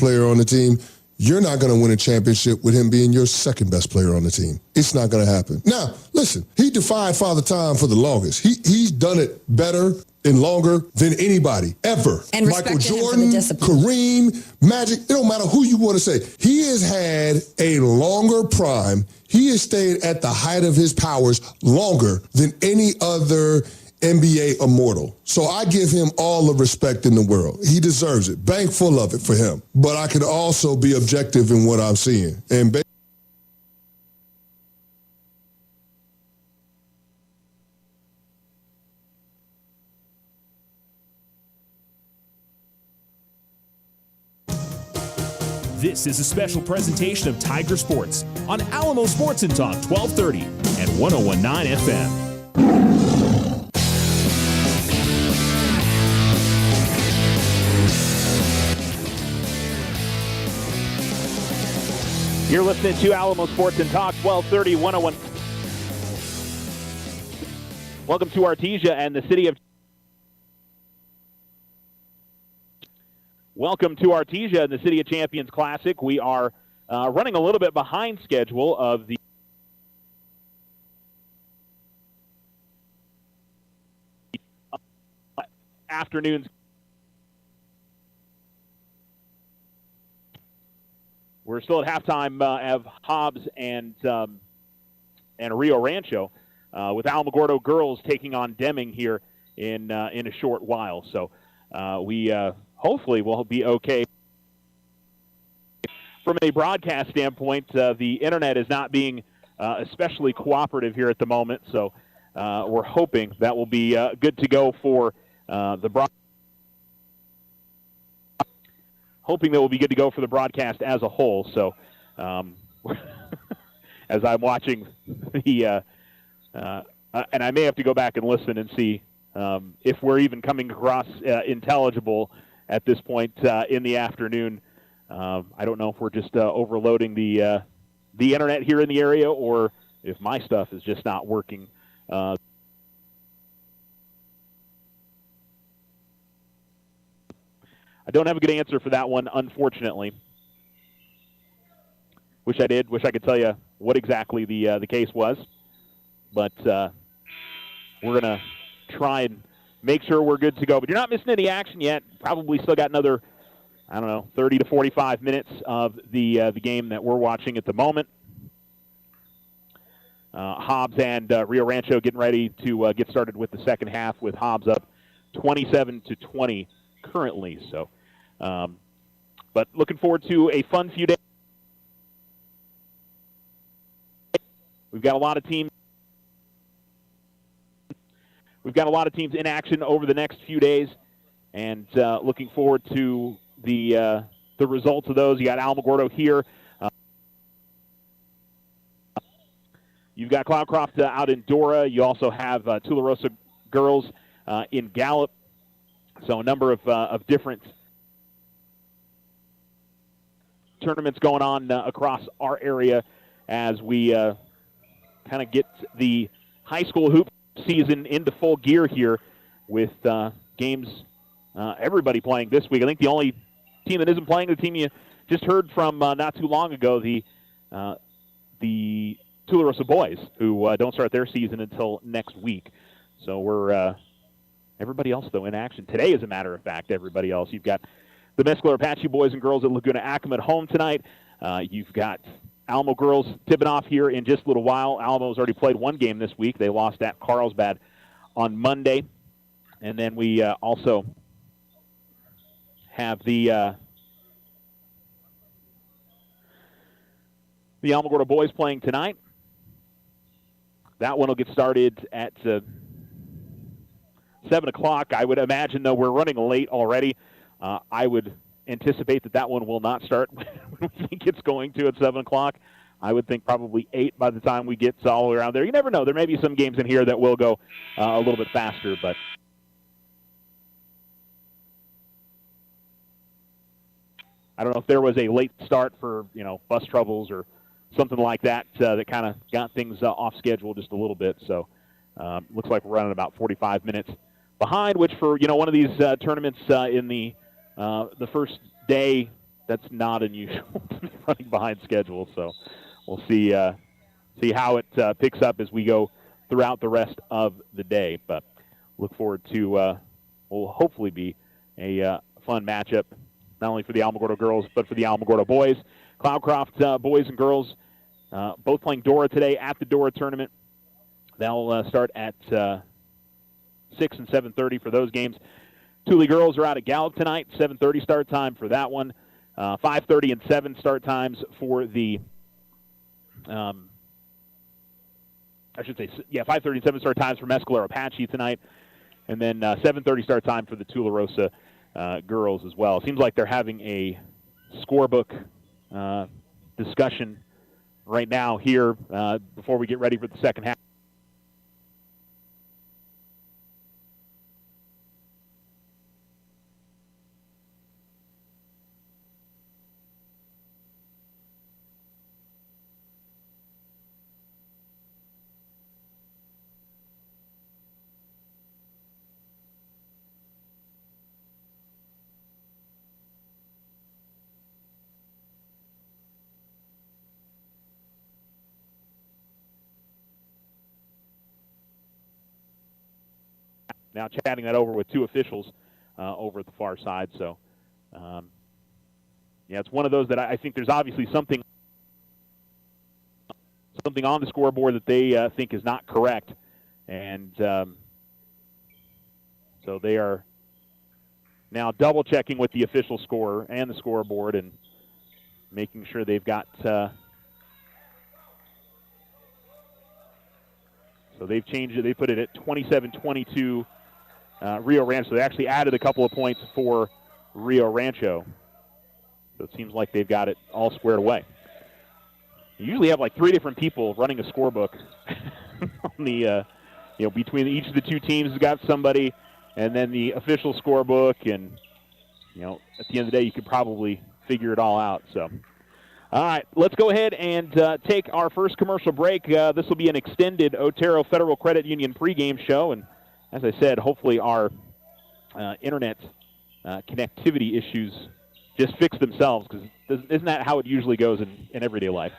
player on the team, you're not going to win a championship with him being your second best player on the team. It's not going to happen. Now, listen, he defied Father Time for the longest. He's done it better and longer than anybody ever. And Michael Jordan, Kareem, Magic, it don't matter who you want to say. He has had a longer prime. He has stayed at the height of his powers longer than any other NBA immortal. So I give him all the respect in the world. He deserves it. Bank full of it for him. But I can also be objective in what I'm seeing. And This is a special presentation of Tiger Sports on Alamo Sports and Talk 1230 and 101.9 FM. You're listening to Alamo Sports and Talk 1230, 101. Welcome to Artesia and the city of Champions Classic. We are running a little bit behind schedule of the afternoons. We're still at halftime of Hobbs and Rio Rancho, with Alamogordo girls taking on Deming here in a short while. So we hopefully will be okay. From a broadcast standpoint, the internet is not being especially cooperative here at the moment, so we're hoping that will be good to go for the broadcast. Hoping that will be good to go for the broadcast as a whole. So, as I'm watching the, and I may have to go back and listen and see if we're even coming across intelligible at this point in the afternoon. I don't know if we're just overloading the internet here in the area, or if my stuff is just not working. I don't have a good answer for that one, unfortunately. Wish I did. Wish I could tell you what exactly the case was. But we're going to try and make sure we're good to go. But you're not missing any action yet. Probably still got another, 30 to 45 minutes of the game that we're watching at the moment. Hobbs and Rio Rancho getting ready to get started with the second half, with Hobbs up 27-20 currently. So, but looking forward to a fun few days. We've got a lot of teams. We've got a lot of teams in action over the next few days, and looking forward to the results of those. You got Alamogordo here. You've got Cloudcroft out in Dora. You also have Tularosa girls in Gallup. So a number of different tournaments going on across our area as we kind of get the high school hoop season into full gear here, with games, everybody playing this week. I think the only team that isn't playing, the team you just heard from not too long ago, the Tularosa boys, who don't start their season until next week. So we're everybody else, though, in action today, as a matter of fact. Everybody else. You've got the Mescalero Apache boys and girls at Laguna Acoma at home tonight. You've got Alamo girls tipping off here in just a little while. Alamo's already played one game this week. They lost at Carlsbad on Monday. And then we also have the Alamogordo boys playing tonight. That one will get started at 7 o'clock. I would imagine, though, we're running late already. I would anticipate that one will not start when we think it's going to at 7 o'clock. I would think probably 8 by the time we get all the way around there. You never know. There may be some games in here that will go a little bit faster, but I don't know if there was a late start for, bus troubles or something like that that kind of got things off schedule just a little bit. So looks like we're running about 45 minutes behind, which for, one of these tournaments in the first day that's not unusual to be running behind schedule. So we'll see how it picks up as we go throughout the rest of the day. But look forward to will hopefully be a fun matchup, not only for the Alamogordo girls but for the Alamogordo boys. Cloudcroft boys and girls both playing Dora today at the Dora tournament. They'll start at 6 and 7:30 for those games. Thule girls are out at Gallup tonight. 7:30 start time for that one. 5:30 and 7 start times for the 5:30 and 7 start times for Mescalero Apache tonight. And then 7:30 start time for the Tularosa girls as well. It seems like they're having a scorebook discussion right now here before we get ready for the second half. Now chatting that over with two officials over at the far side. So, it's one of those that I think there's obviously something on the scoreboard that they think is not correct. And so they are now double-checking with the official scorer and the scoreboard and making sure they've got so they've changed it. They put it at 27-22 Rio Rancho. They actually added a couple of points for Rio Rancho. So it seems like they've got it all squared away. You usually have like 3 different people running a scorebook on the, between each of the two teams has got somebody, and then the official scorebook, and, at the end of the day, you could probably figure it all out. So, all right, let's go ahead and take our first commercial break. This will be an extended Otero Federal Credit Union pregame show, and as I said, hopefully our internet connectivity issues just fix themselves, because isn't that how it usually goes in everyday life?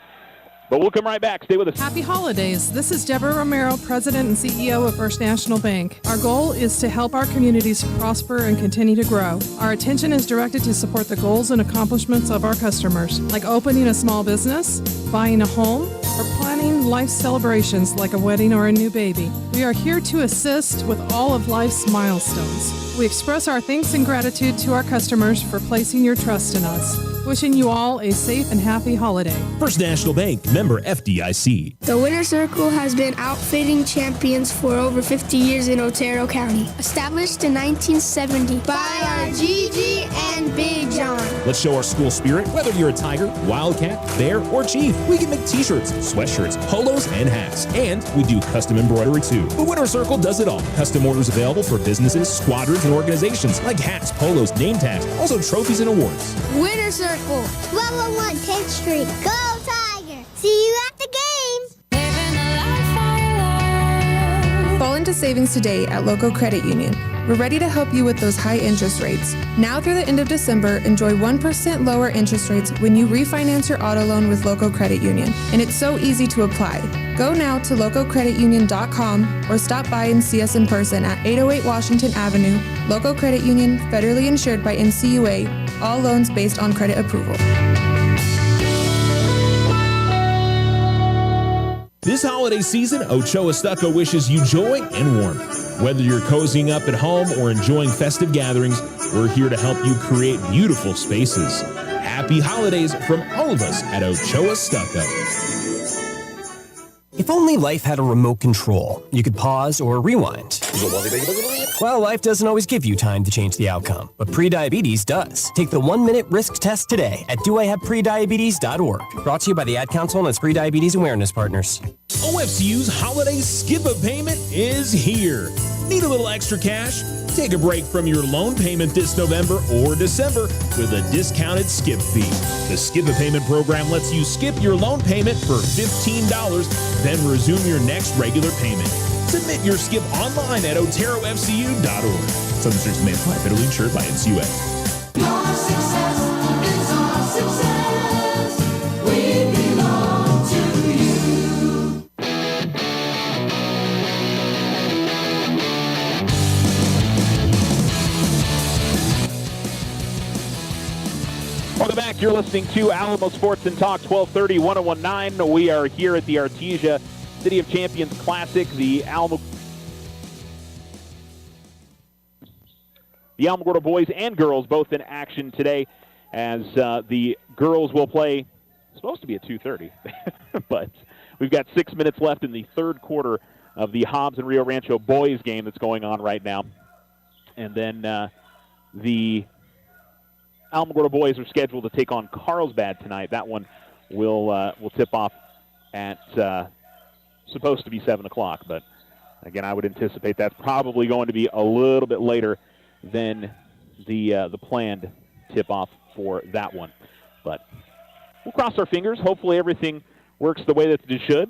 But we'll come right back. Stay with us. Happy holidays. This is Deborah Romero, President and CEO of First National Bank. Our goal is to help our communities prosper and continue to grow. Our attention is directed to support the goals and accomplishments of our customers, like opening a small business, buying a home, or planning life celebrations like a wedding or a new baby. We are here to assist with all of life's milestones. We express our thanks and gratitude to our customers for placing your trust in us. Wishing you all a safe and happy holiday. First National Bank, member FDIC. The Winner's Circle has been outfitting champions for over 50 years in Otero County. Established in 1970 by our Gigi and Big John. Let's show our school spirit. Whether you're a Tiger, Wildcat, Bear, or Chief, we can make t-shirts, sweatshirts, polos, and hats. And we do custom embroidery too. The Winner's Circle does it all. Custom orders available for businesses, squadrons, and organizations like hats, polos, name tags, also trophies and awards. Winner's Circle, 1201 10th Street. Go Tiger! See you at the games! Fall into savings today at Local Credit Union. We're ready to help you with those high interest rates. Now through the end of December, enjoy 1% lower interest rates when you refinance your auto loan with Local Credit Union. And it's so easy to apply. Go now to localcreditunion.com or stop by and see us in person at 808 Washington Avenue. Local Credit Union, federally insured by NCUA. All loans based on credit approval. This holiday season, Ochoa Stucco wishes you joy and warmth. Whether you're cozying up at home or enjoying festive gatherings, we're here to help you create beautiful spaces. Happy holidays from all of us at Ochoa Stucco. If only life had a remote control, you could pause or rewind. Well, life doesn't always give you time to change the outcome, but prediabetes does. Take the 1-minute risk test today at doihaveprediabetes.org. Brought to you by the Ad Council and its Prediabetes Awareness Partners. OFCU's holiday skip a payment is here. Need a little extra cash? Take a break from your loan payment this November or December with a discounted skip fee. The Skip a Payment program lets you skip your loan payment for $15, then resume your next regular payment. Submit your skip online at oterofcu.org. Some restrictions may apply. Federally insured by NCUA. Your success is our Welcome back. You're listening to Alamo Sports and Talk 1230 1019. We are here at the Artesia City of Champions Classic. The Alamogordo boys and girls both in action today as the girls will play, supposed to be at 2:30, but we've got 6 minutes left in the third quarter of the Hobbs and Rio Rancho boys game that's going on right now. And then the Alamogordo boys are scheduled to take on Carlsbad tonight. That one will tip off at supposed to be 7 o'clock, but again, I would anticipate that's probably going to be a little bit later than the planned tip-off for that one. But we'll cross our fingers. Hopefully everything works the way that it should.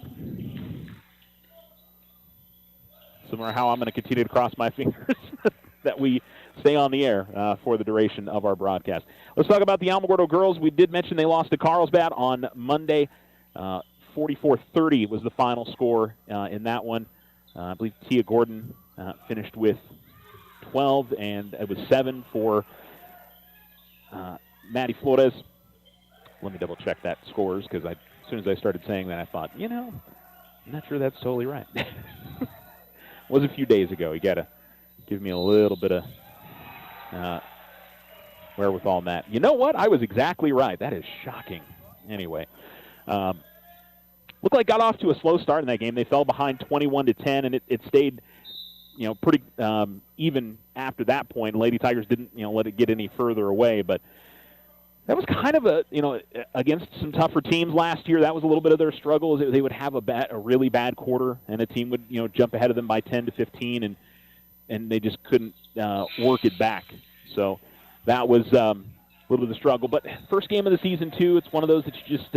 Similar to how I'm going to continue to cross my fingers that we stay on the air for the duration of our broadcast. Let's talk about the Alamogordo girls. We did mention they lost to Carlsbad on Monday. 44-30 was the final score in that one. I believe Tia Gordon finished with 12, and it was 7 for Maddie Flores. Let me double-check that scores, because as soon as I started saying that, I thought, I'm not sure that's totally right. It was a few days ago. You got to give me a little bit of wherewithal on that. You know what? I was exactly right. That is shocking. Anyway, looked like got off to a slow start in that game. They fell behind 21-10, and it stayed, pretty even after that point. Lady Tigers didn't, let it get any further away. But that was kind of against some tougher teams last year. That was a little bit of their struggle. Is they would have a really bad quarter, and a team would, jump ahead of them by 10 to 15, and they just couldn't work it back. So that was a little bit of the struggle. But first game of the season, too, it's one of those that you just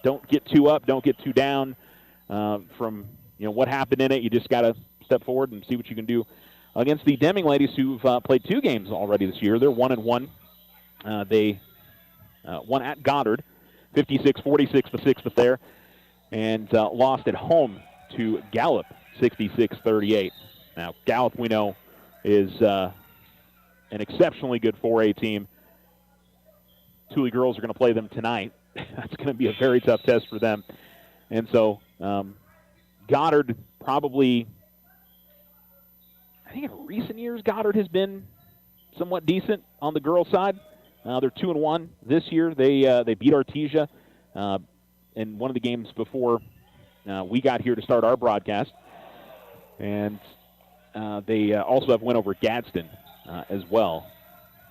don't get too up, don't get too down from what happened in it. You just got to step forward and see what you can do against the Deming ladies, who've played 2 games already this year. They're 1-1. They won at Goddard, 56-46 the sixth there, and lost at home to Gallup, 66-38. Now, Gallup, we know, is an exceptionally good 4A team. Thule girls are going to play them tonight. That's going to be a very tough test for them. And so Goddard probably, I think in recent years, Goddard has been somewhat decent on the girls' side. They're 2-1 this year. They beat Artesia in one of the games before we got here to start our broadcast. And they also have win over Gadsden as well.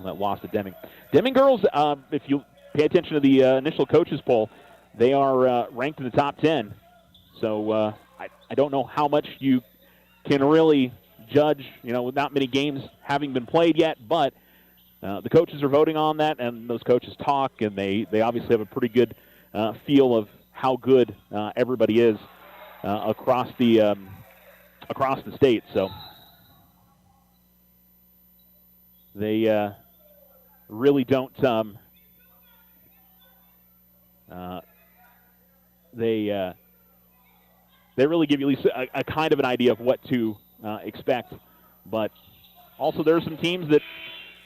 That lost to Deming. Deming girls, if you pay attention to the initial coaches poll, they are ranked in the top 10. So I don't know how much you can really judge, with not many games having been played yet, but the coaches are voting on that, and those coaches talk, and they obviously have a pretty good feel of how good everybody is across the state. So they really don't they really give you at least a kind of an idea of what to expect. But also there are some teams that,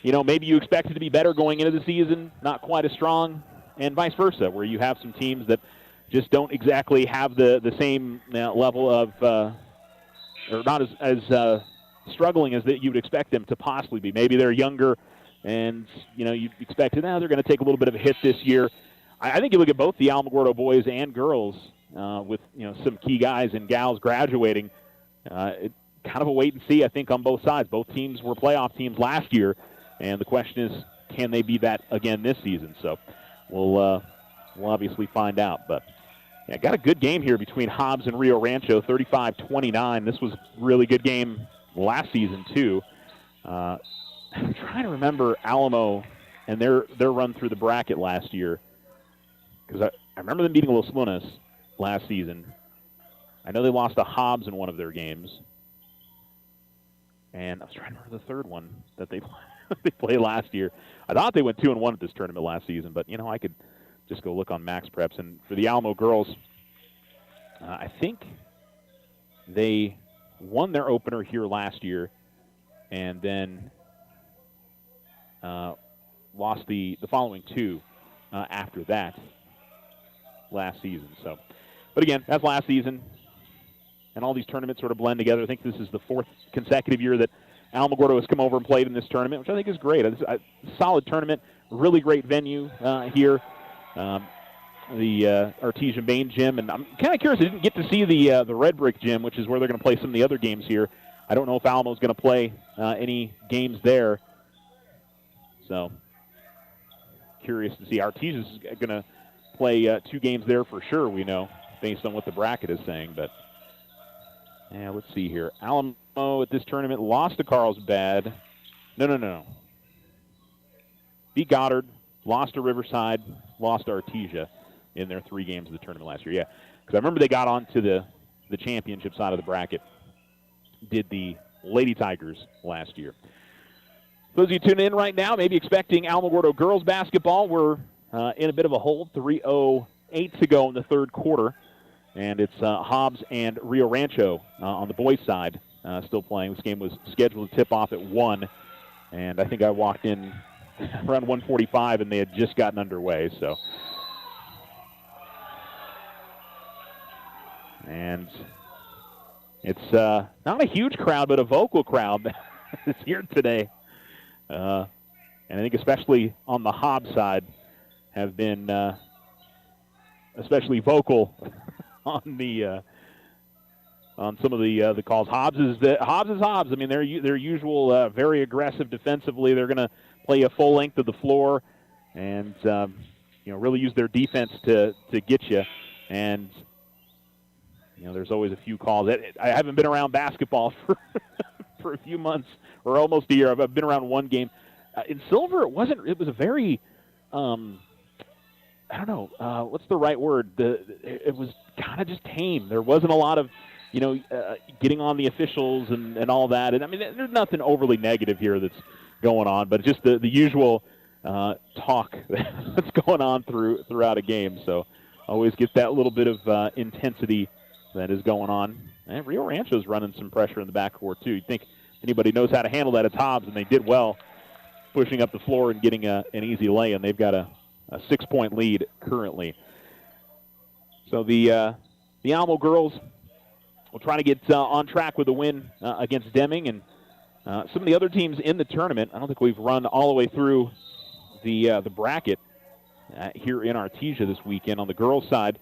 maybe you expected to be better going into the season, not quite as strong, and vice versa, where you have some teams that just don't exactly have the same level of, or not as struggling as that you would expect them to possibly be. Maybe they're younger, and you expected they're going to take a little bit of a hit this year. I think you look at both the Alamogordo boys and girls with some key guys and gals graduating. It kind of a wait and see, I think, on both sides. Both teams were playoff teams last year, and the question is, can they be that again this season? So we'll obviously find out. But yeah, got a good game here between Hobbs and Rio Rancho, 35-29. This was a really good game last season too. I'm trying to remember Alamo and their run through the bracket last year, because I remember them beating Los Lunas last season. I know they lost to Hobbs in one of their games. And I was trying to remember the third one that they played last year. I thought they went 2-1 at this tournament last season, but, I could just go look on Max Preps. And for the Alamo girls, I think they won their opener here last year and then lost the following 2 after that last season. So, but again, that's last season, and all these tournaments sort of blend together. I think this is the 4th consecutive year that Alamogordo has come over and played in this tournament, which I think is great. It's a solid tournament, really great venue here. The Artesia main gym, and I'm kind of curious. I didn't get to see the Red Brick gym, which is where they're going to play some of the other games here. I don't know if Alamo's going to play any games there. So, curious to see. Artesia's going to play 2 games there for sure, we know, based on what the bracket is saying. But, yeah, let's see here. Alamo at this tournament lost to Carlsbad. No. Beat Goddard, lost to Riverside, lost to Artesia in their 3 games of the tournament last year. Yeah, because I remember they got on to the championship side of the bracket. Did the Lady Tigers last year. Those of you tuning in right now, maybe expecting Alamogordo girls basketball. We're in a bit of a hole. 3:08 to go in the third quarter. And it's Hobbs and Rio Rancho on the boys' side still playing. This game was scheduled to tip off at 1. And I think I walked in around 1:45, and they had just gotten underway. So, and it's not a huge crowd, but a vocal crowd that's here today. And I think especially on the Hobbs side have been especially vocal on the on some of the calls. Hobbs is Hobbs. I mean, their usual very aggressive defensively. They're going to play a full length of the floor, and really use their defense to get you. And there's always a few calls. I haven't been around basketball for a few months or almost a year. I've been around one game. In Silver, it was a very I don't know what's the right word. It was kind of just tame. There wasn't a lot of getting on the officials and all that. And I mean, there's nothing overly negative here that's going on, but just the usual talk that's going on throughout a game. So always get that little bit of intensity that is going on. And Rio Rancho's running some pressure in the backcourt too. You'd think anybody knows how to handle that, it's Hobbs, and they did well pushing up the floor and getting an easy lay, and they've got a 6-point lead currently. So the Alamo girls will try to get on track with a win against Deming, and some of the other teams in the tournament. I don't think we've run all the way through the bracket here in Artesia this weekend. On the girls' side,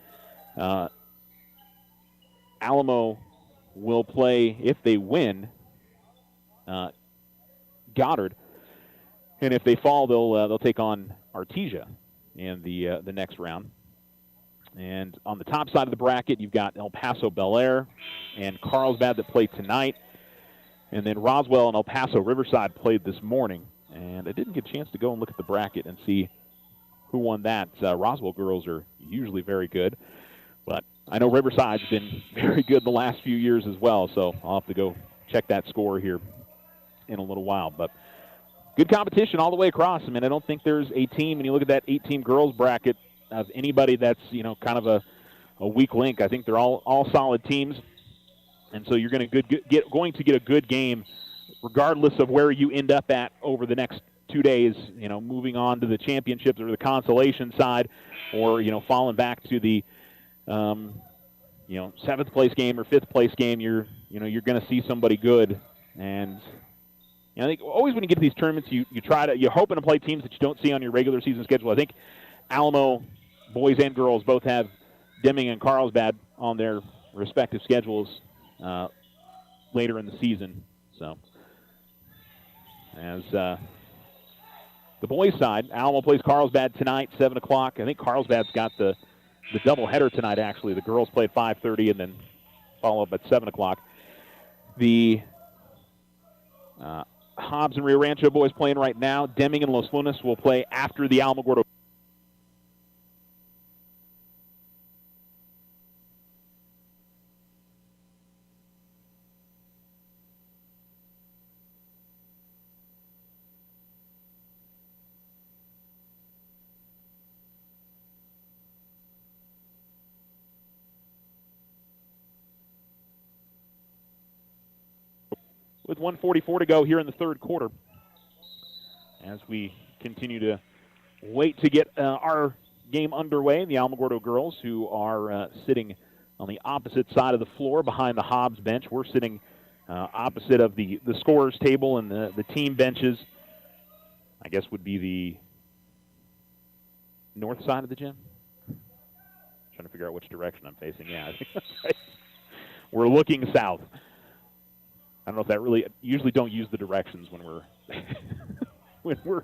Alamo will play, if they win, Goddard, and if they fall, they'll take on Artesia in the next round. And on the top side of the bracket, you've got El Paso Bel Air and Carlsbad that play tonight. And then Roswell and El Paso Riverside played this morning. And I didn't get a chance to go and look at the bracket and see who won that. Roswell girls are usually very good. But I know Riverside's been very good the last few years as well. So I'll have to go check that score here in a little while. But good competition all the way across. I mean, I don't think there's a team, when you look at that 8-team girls bracket, of anybody that's, kind of a weak link. I think they're all solid teams. And so you're going to get a good game regardless of where you end up at over the next 2 days, moving on to the championships or the consolation side, or, falling back to the, 7th place game or 5th place game. You're going to see somebody good. And I think always when you get to these tournaments, you're hoping to play teams that you don't see on your regular season schedule. I think Alamo, boys and girls, both have Deming and Carlsbad on their respective schedules later in the season. So, as the boys' side, Alamo plays Carlsbad tonight, 7 o'clock. I think Carlsbad's got the doubleheader tonight, actually. The girls play at 5:30 and then follow up at 7 o'clock. The Hobbs and Rio Rancho boys playing right now. Deming and Los Lunas will play after the Alamogordo. With 1:44 to go here in the third quarter, as we continue to wait to get our game underway. The Alamogordo girls, who are sitting on the opposite side of the floor behind the Hobbs bench. We're sitting opposite of the scorers table, and the team benches, I guess, would be the north side of the gym. Trying to figure out which direction I'm facing. Yeah, I think that's right. We're looking south. I don't know if that really, usually don't use the directions when we're when we're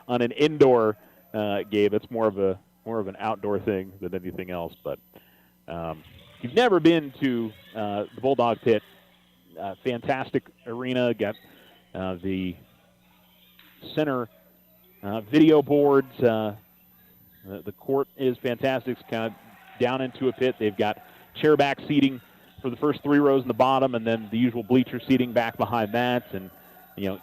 on an indoor game. It's more of an outdoor thing than anything else. But if you've never been to the Bulldog Pit, fantastic arena. Got the center video boards. The court is fantastic. It's kind of down into a pit. They've got chair back seating for the first 3 rows in the bottom, and then the usual bleacher seating back behind that. And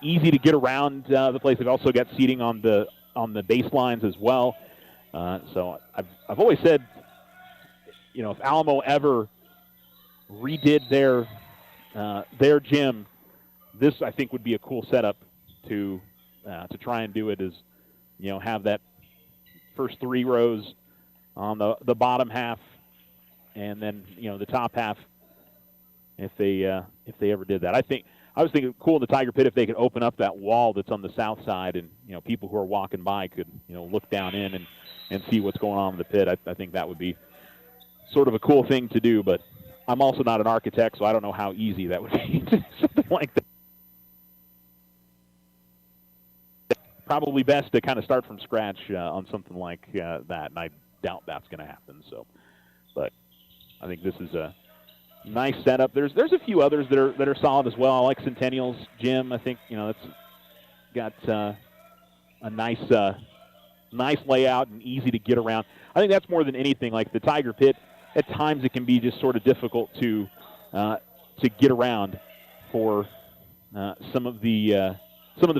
easy to get around the place. They've also got seating on the baselines as well. So I've always said, if Alamo ever redid their gym, this I think would be a cool setup to try and do it. Is have that first 3 rows on the bottom half, and then the top half. If they ever did that, I was thinking cool in the Tiger Pit if they could open up that wall that's on the south side, and people who are walking by could look down in and see what's going on in the pit. I think that would be sort of a cool thing to do, but I'm also not an architect, so I don't know how easy that would be. Something like that. Probably best to kind of start from scratch on something like that, and I doubt that's going to happen. So, but I think this is a nice setup. There's a few others that are solid as well. I like Centennial's gym. I think it's got a nice layout and easy to get around. I think that's more than anything. Like the Tiger Pit, at times it can be just sort of difficult to get around for some of the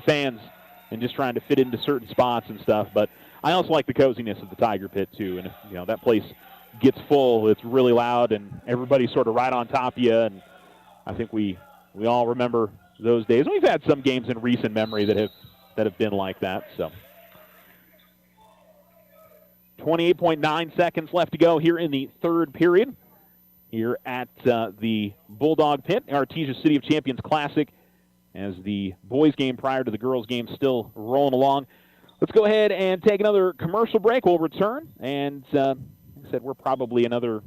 fans and just trying to fit into certain spots and stuff. But I also like the coziness of the Tiger Pit too. And if that place gets full, it's really loud, and everybody's sort of right on top of you. And I think we all remember those days. And we've had some games in recent memory that have been like that. So 28.9 seconds left to go here in the third period here at the Bulldog Pit, Artesia City of Champions Classic, as the boys game prior to the girls game still rolling along. Let's go ahead and take another commercial break. We'll return, and like I said, we're probably another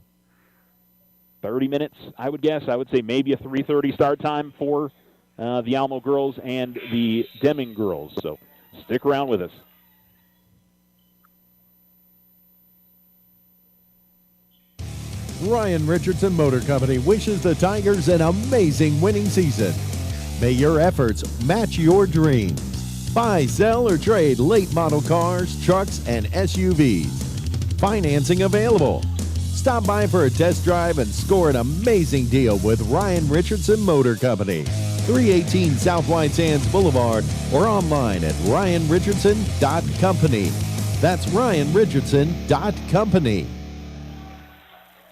30 minutes, I would guess. I would say maybe a 3:30 start time for the Alamo girls and the Deming girls. So stick around with us. Ryan Richardson Motor Company wishes the Tigers an amazing winning season. May your efforts match your dreams. Buy, sell, or trade late model cars, trucks, and SUVs. Financing available. Stop by for a test drive and score an amazing deal with Ryan Richardson Motor Company. 318 South White Sands Boulevard, or online at ryanrichardson.company. That's ryanrichardson.company.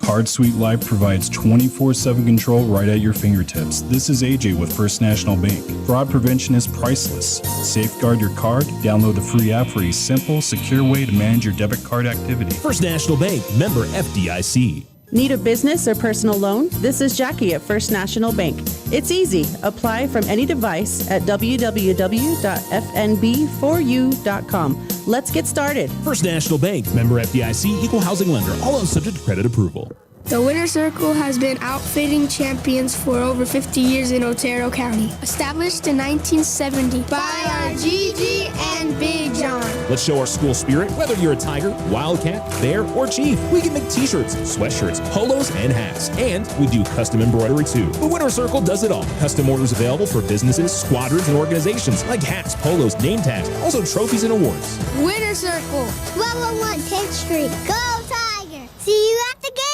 Card Suite Life provides 24/7 control right at your fingertips. This is AJ with First National Bank. Fraud prevention is priceless. Safeguard your card. Download the free app for a simple, secure way to manage your debit card activity. First National Bank, member FDIC. Need a business or personal loan? This is Jackie at First National Bank. It's easy. Apply from any device at www.fnb4u.com. Let's get started. First National Bank, member FDIC, equal housing lender, all else subject to credit approval. The Winner's Circle has been outfitting champions for over 50 years in Otero County. Established in 1970 by our Gigi and Big John. Let's show our school spirit. Whether you're a Tiger, Wildcat, Bear, or Chief, we can make t-shirts, sweatshirts, polos, and hats. And we do custom embroidery too. The Winner's Circle does it all. Custom orders available for businesses, squadrons, and organizations like hats, polos, name tags, also trophies and awards. Winner's Circle, 1201 10th Street. Go Tiger! See you at the games!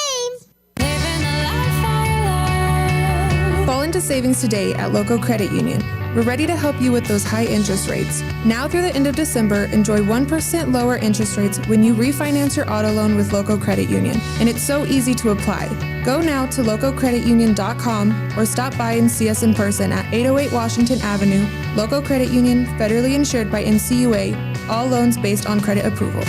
Fall into savings today at Local Credit Union. We're ready to help you with those high interest rates. Now through the end of December, enjoy 1% lower interest rates when you refinance your auto loan with Local Credit Union. And it's so easy to apply. Go now to localcreditunion.com or stop by and see us in person at 808 Washington Avenue. Local Credit Union, federally insured by NCUA. All loans based on credit approval.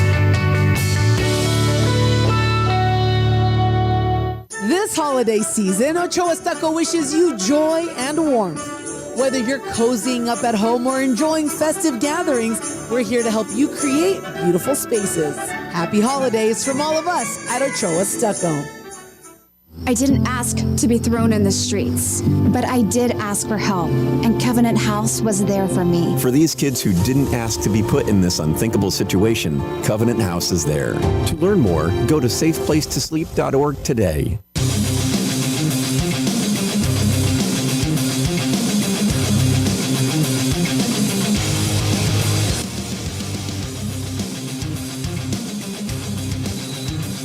This holiday season, Ochoa Stucco wishes you joy and warmth. Whether you're cozying up at home or enjoying festive gatherings, we're here to help you create beautiful spaces. Happy holidays from all of us at Ochoa Stucco. I didn't ask to be thrown in the streets, but I did ask for help, and Covenant House was there for me. For these kids who didn't ask to be put in this unthinkable situation, Covenant House is there. To learn more, go to safeplacetosleep.org today.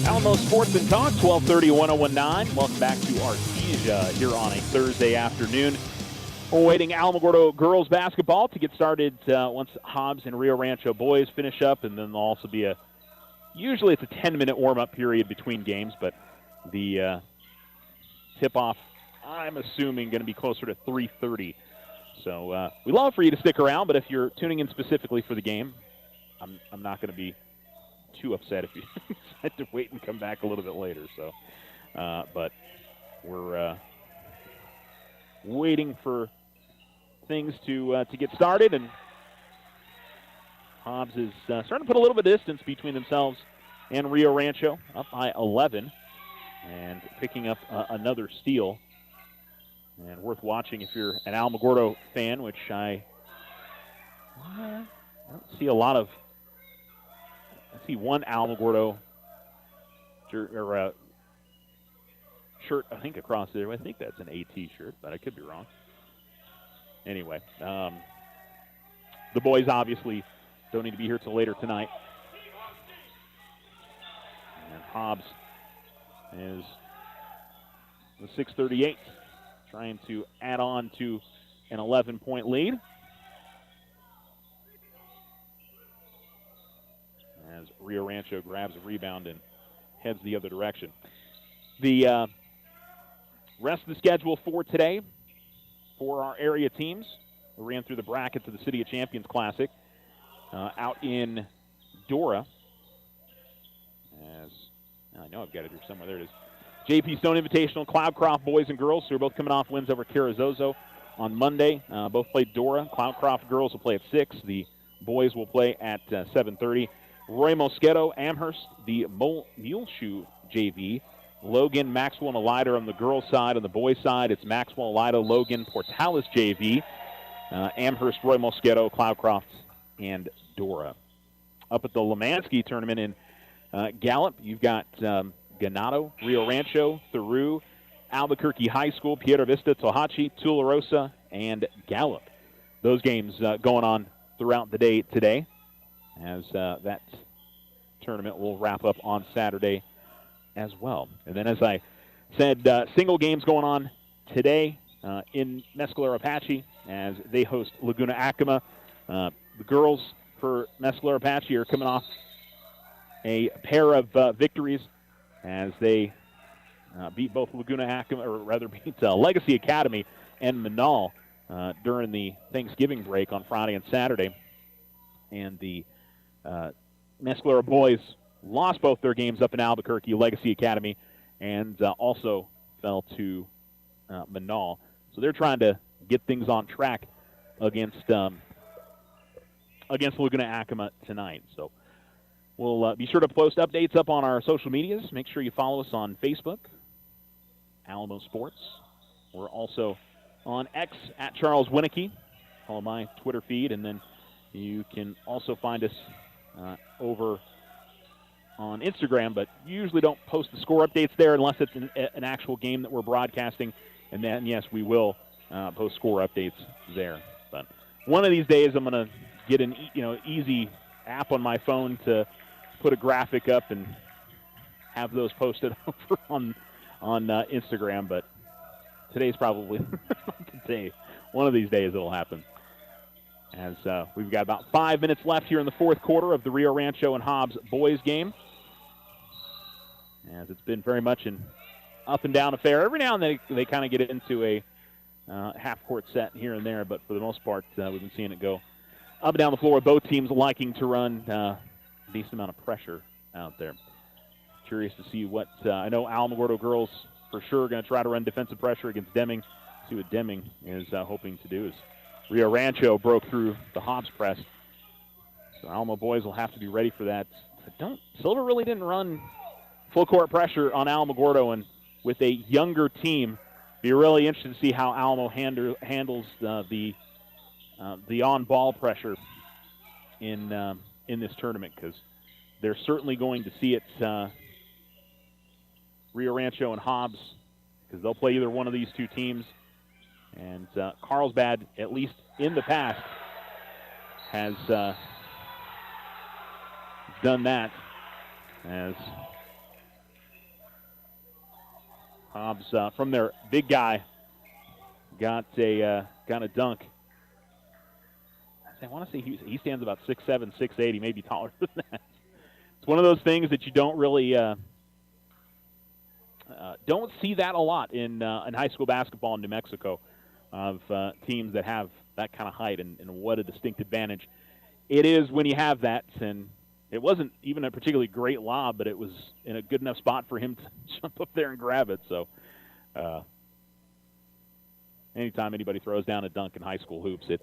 Alamo Sports and Talk, 1230, 1019. Welcome back to Artesia here on a Thursday afternoon. We're waiting Alamogordo girls basketball to get started once Hobbs and Rio Rancho boys finish up, and then there'll also be usually it's a 10-minute warm-up period between games, but the tip-off, I'm assuming, going to be closer to 3:30. So we'd love for you to stick around, but if you're tuning in specifically for the game, I'm not going to be too upset if you decide to wait and come back a little bit later. So, but we're waiting for things to get started, and Hobbs is starting to put a little bit of distance between themselves and Rio Rancho, up by 11, and picking up another steal. And worth watching if you're an Alamogordo fan, which I don't see a lot of. I see one Alamogordo shirt, I think, across there. I think that's an AT shirt, but I could be wrong. Anyway, the boys obviously don't need to be here till later tonight. And Hobbs is the 6:38, trying to add on to an 11-point lead. As Rio Rancho grabs a rebound and heads the other direction. The rest of the schedule for today for our area teams. We ran through the brackets of the City of Champions Classic out in Dora. As I know I've got it here somewhere. There it is. JP Stone Invitational, Cloudcroft boys and girls, who are both coming off wins over Carrizozo on Monday. Both played Dora. Cloudcroft girls will play at 6. The boys will play at 7:30. Roy Mosquito, Amherst, the Muleshoe JV. Logan, Maxwell, and Elida on the girls' side. On the boys' side, it's Maxwell, Elida, Logan, Portales JV. Amherst, Roy Mosquito, Cloudcroft, and Dora. Up at the Lemansky tournament in Gallup, you've got Ganado, Rio Rancho, Theroux, Albuquerque High School, Piedra Vista, Tohatchi, Tularosa, and Gallup. Those games going on throughout the day today, as that tournament will wrap up on Saturday as well. And then, as I said, single games going on today in Mescalero Apache as they host Laguna Acoma. The girls for Mescalero Apache are coming off a pair of victories as they beat both Laguna Acoma, or rather beat Legacy Academy and Manal during the Thanksgiving break on Friday and Saturday. And the Mescalero boys lost both their games up in Albuquerque, Legacy Academy, and also fell to Manal. So they're trying to get things on track against Laguna Acoma tonight. So we'll be sure to post updates up on our social medias. Make sure you follow us on Facebook, Alamo Sports. We're also on X at Charles Winicky. Follow my Twitter feed, and then you can also find us over on Instagram, but usually don't post the score updates there unless it's an actual game that we're broadcasting. And then, yes, we will post score updates there. But one of these days, I'm going to get an easy app on my phone to put a graphic up and have those posted over on Instagram. But today's probably the day. One of these days it'll happen. As we've got about 5 minutes left here in the fourth quarter of the Rio Rancho and Hobbs boys game. As it's been very much an up-and-down affair. Every now and then they kind of get into a half-court set here and there, but for the most part, we've been seeing it go up and down the floor, both teams liking to run a decent amount of pressure out there. Curious to see what I know Alamogordo girls for sure are going to try to run defensive pressure against Deming. See what Deming is hoping to do. As Rio Rancho broke through the Hobbs press. So Alamo boys will have to be ready for that. Silver really didn't run full court pressure on Alamogordo, and with a younger team, be really interested to see how Alamo handles the on-ball pressure in this tournament, because they're certainly going to see it. Rio Rancho and Hobbs, because they'll play either one of these two teams. And Carlsbad, at least in the past, has done that, as Hobbs, from their big guy, got a dunk. I want to say he stands about 6'7", 6'8". He may be taller than that. It's one of those things that you don't really don't see that a lot in high school basketball in New Mexico, of teams that have that kind of height, and what a distinct advantage it is when you have that. And it wasn't even a particularly great lob, but it was in a good enough spot for him to jump up there and grab it. So anytime anybody throws down a dunk in high school hoops, it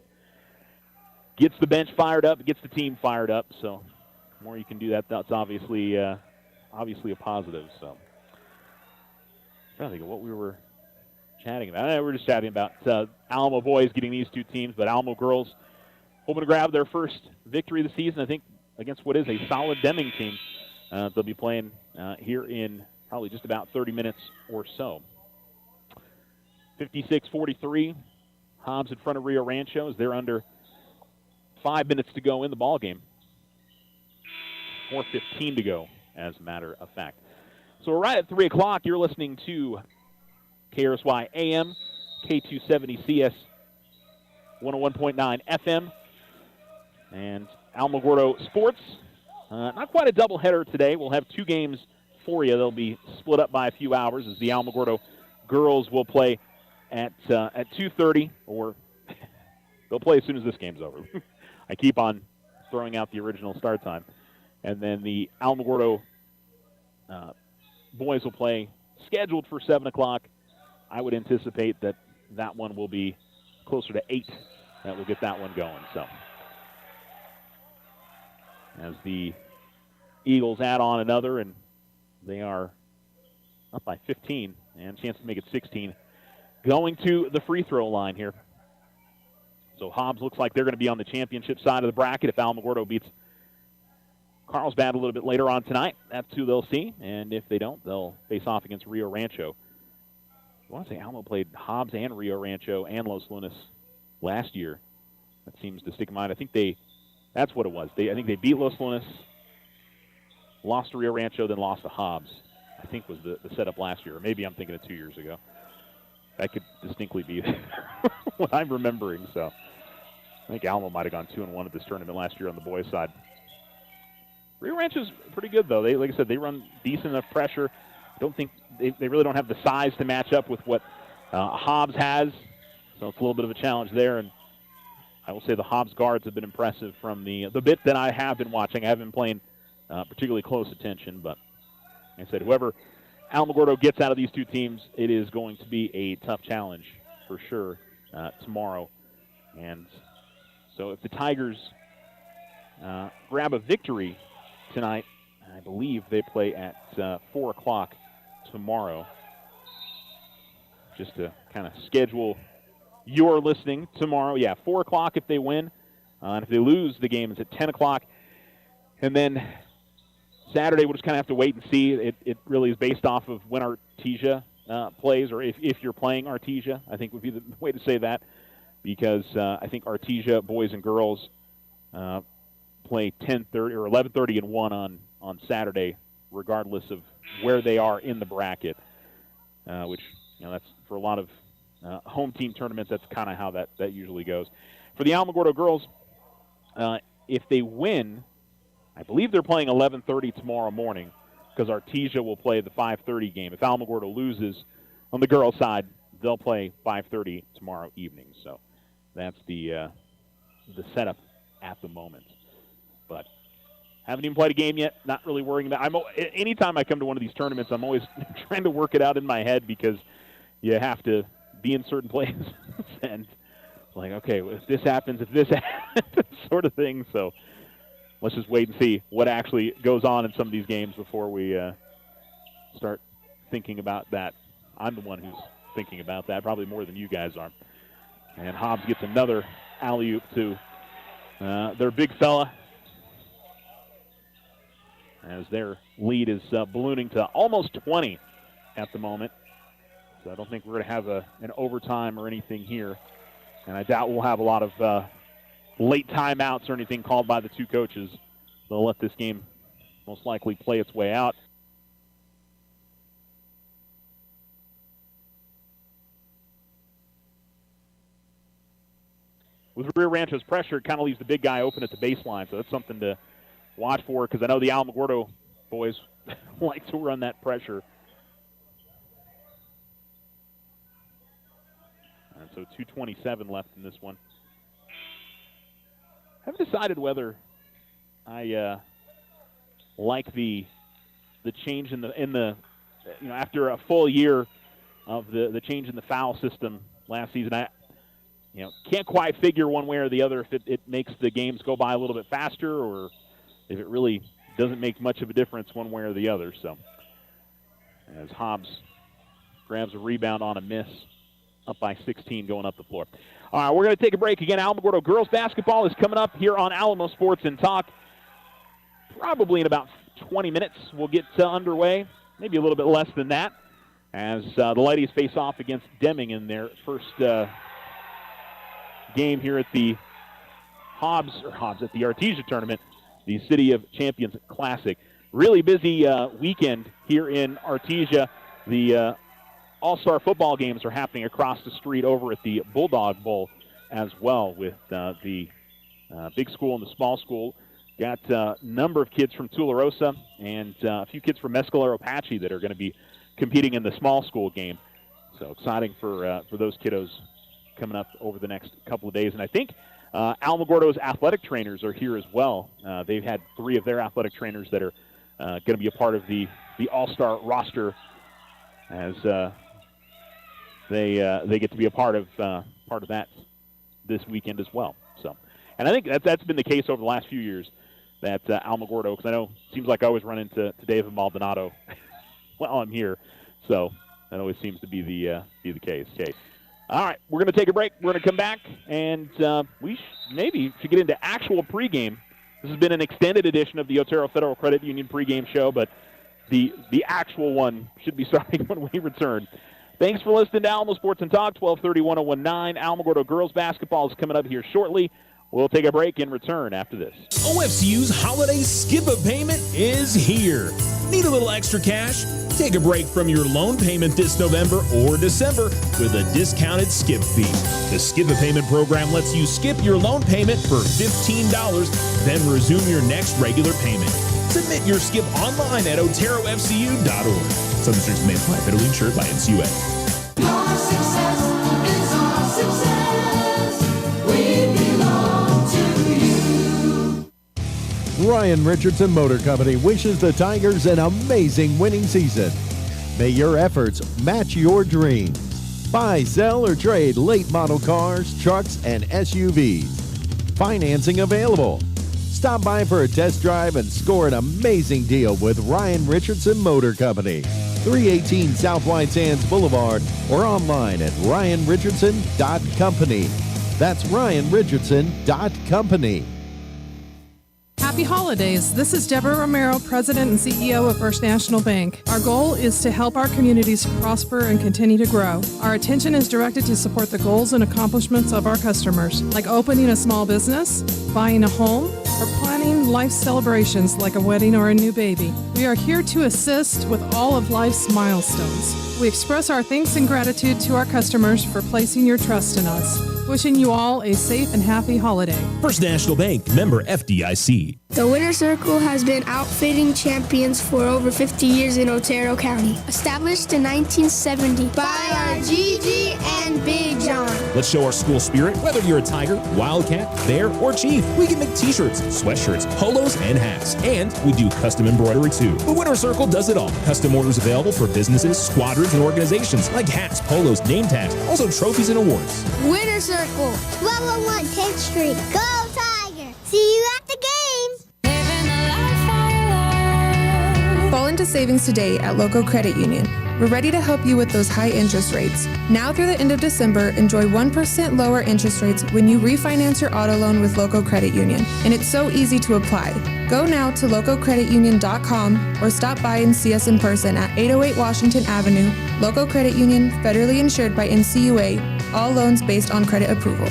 gets the bench fired up, it gets the team fired up. So the more you can do that, that's obviously a positive. So I'm trying to think of what we were chatting about. We were just chatting about Alamo boys getting these two teams, but Alamo girls hoping to grab their first victory of the season, I think, against what is a solid Deming team. They'll be playing here in probably just about 30 minutes or so. 56-43, Hobbs in front of Rio Rancho as they're under 5 minutes to go in the ball game. 4:15 to go, as a matter of fact. So we're right at 3 o'clock. You're listening to KRSY AM, K270 CS, 101.9 FM, and Alamogordo Sports. Not quite a doubleheader today. We'll have two games for you. They'll be split up by a few hours, as the Alamogordo girls will play at 2:30, or they'll play as soon as this game's over. I keep on throwing out the original start time. And then the Alamogordo boys will play scheduled for 7 o'clock. I would anticipate that one will be closer to 8 that will get that one going. So as the Eagles add on another, and they are up by 15, and a chance to make it 16, going to the free throw line here. So Hobbs looks like they're going to be on the championship side of the bracket if Alamogordo beats Carlsbad a little bit later on tonight. That's who they'll see, and if they don't, they'll face off against Rio Rancho. I want to say Alamo played Hobbs and Rio Rancho and Los Lunas last year. That seems to stick in mind. I think that's what it was. I think they beat Los Lunas, lost to Rio Rancho, then lost to Hobbs, I think was the setup last year. Or maybe I'm thinking of 2 years ago. That could distinctly be what I'm remembering. So I think Alamo might have gone 2-1 at this tournament last year on the boys' side. Rio Rancho's pretty good, though. Like I said, they run decent enough pressure. I don't think they really don't have the size to match up with what Hobbs has, so it's a little bit of a challenge there. And I will say the Hobbs guards have been impressive from the bit that I have been watching. I haven't been paying particularly close attention, but like I said, whoever Alamogordo gets out of these two teams, it is going to be a tough challenge for sure tomorrow. And so if the Tigers grab a victory tonight, I believe they play at 4 o'clock tomorrow. Just to kind of schedule your listening tomorrow. Yeah, 4 o'clock if they win. And if they lose, the game is at 10 o'clock. And then Saturday, we'll just kind of have to wait and see. It really is based off of when Artesia plays, or if you're playing Artesia, I think would be the way to say that. Because I think Artesia, boys and girls, play 10:30 or 11:30 and 1 on Saturday, regardless of where they are in the bracket, which, that's for a lot of home team tournaments, that's kind of how that usually goes. For the Alamogordo girls, if they win, I believe they're playing 11:30 tomorrow morning, because Artesia will play the 5:30 game. If Alamogordo loses on the girls' side, they'll play 5:30 tomorrow evening. So that's the setup at the moment. But haven't even played a game yet. Not really worrying about. Anytime I come to one of these tournaments, I'm always trying to work it out in my head because you have to be in certain places and like, okay, if this happens, sort of thing. So let's just wait and see what actually goes on in some of these games before we start thinking about that. I'm the one who's thinking about that, probably more than you guys are. And Hobbs gets another alley-oop to their big fella, as their lead is ballooning to almost 20 at the moment. So I don't think we're going to have an overtime or anything here. And I doubt we'll have a lot of late timeouts or anything called by the two coaches. They'll let this game most likely play its way out. With Rio Rancho's pressure, it kind of leaves the big guy open at the baseline, so that's something to watch for because I know the Alamogordo boys like to run that pressure. And so 2:27 left in this one. I haven't decided whether I like the change in the after a full year of the change in the foul system last season. I can't quite figure one way or the other if it makes the games go by a little bit faster or if it really doesn't make much of a difference one way or the other. So as Hobbs grabs a rebound on a miss, up by 16 going up the floor. All right, we're going to take a break again. Alamogordo girls basketball is coming up here on Alamo Sports and Talk. Probably in about 20 minutes we'll get underway, maybe a little bit less than that, as the ladies face off against Deming in their first game here at the Hobbs at the Artesia tournament, the City of Champions Classic. Really busy weekend here in Artesia. The All-Star football games are happening across the street over at the Bulldog Bowl as well, with the big school and the small school. Got a number of kids from Tularosa and a few kids from Mescalero Apache that are going to be competing in the small school game. So exciting for those kiddos coming up over the next couple of days. And I think Alamogordo's athletic trainers are here as well. They've had 3 of their athletic trainers that are going to be a part of the All-Star roster as they get to be a part of that this weekend as well. So, and I think that's been the case over the last few years that Alamogordo, because I know it seems like I always run into David Maldonado while I'm here. So that always seems to be the case. Okay. All right, we're going to take a break. We're going to come back, and we maybe should get into actual pregame. This has been an extended edition of the Otero Federal Credit Union pregame show, but the actual one should be starting when we return. Thanks for listening to Alamo Sports and Talk, 1230-1019. Alamogordo girls basketball is coming up here shortly. We'll take a break and return after this. OFCU's holiday skip-a-payment is here. Need a little extra cash? Take a break from your loan payment this November or December with a discounted skip fee. The skip-a-payment program lets you skip your loan payment for $15, then resume your next regular payment. Submit your skip online at oterofcu.org. Some restrictions may apply. Federally insured by NCUA. Our success is our success. We belong to you. Ryan Richardson Motor Company wishes the Tigers an amazing winning season. May your efforts match your dreams. Buy, sell, or trade late model cars, trucks, and SUVs. Financing available. Stop by for a test drive and score an amazing deal with Ryan Richardson Motor Company. 318 South White Sands Boulevard or online at ryanrichardson.company. That's ryanrichardson.company. Happy holidays. This is Deborah Romero, President and CEO of First National Bank. Our goal is to help our communities prosper and continue to grow. Our attention is directed to support the goals and accomplishments of our customers, like opening a small business, buying a home, or planning life celebrations like a wedding or a new baby. We are here to assist with all of life's milestones. We express our thanks and gratitude to our customers for placing your trust in us. Wishing you all a safe and happy holiday. First National Bank, member FDIC. The Winter Circle has been outfitting champions for over 50 years in Otero County. Established in 1970 by our Gigi and Big John. Let's show our school spirit, whether you're a Tiger, Wildcat, Bear, or Chief. We can make t-shirts, sweatshirts, polos, and hats. And we do custom embroidery too. The Winter Circle does it all. Custom orders available for businesses, squadrons, and organizations like hats, polos, name tags, also trophies and awards. Winter Circle, 1201 10th Street. Go Tiger! See you at the game! Fall into savings today at Local Credit Union. We're ready to help you with those high interest rates. Now through the end of December, enjoy 1% lower interest rates when you refinance your auto loan with Local Credit Union. And it's so easy to apply. Go now to localcreditunion.com or stop by and see us in person at 808 Washington Avenue. Local Credit Union, federally insured by NCUA. All loans based on credit approval.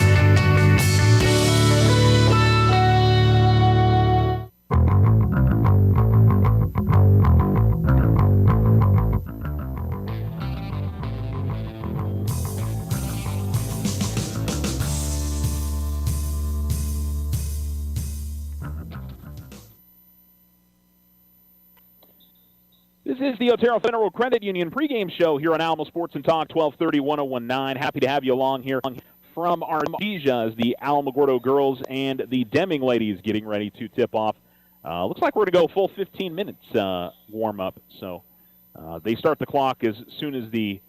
This is the Otero Federal Credit Union pregame show here on Alamo Sports and Talk 1230 1019. Happy to have you along here from Artesia as the Alamogordo girls and the Deming ladies getting ready to tip off. Looks like we're going to go full 15 minutes warm up. So they start the clock as soon as the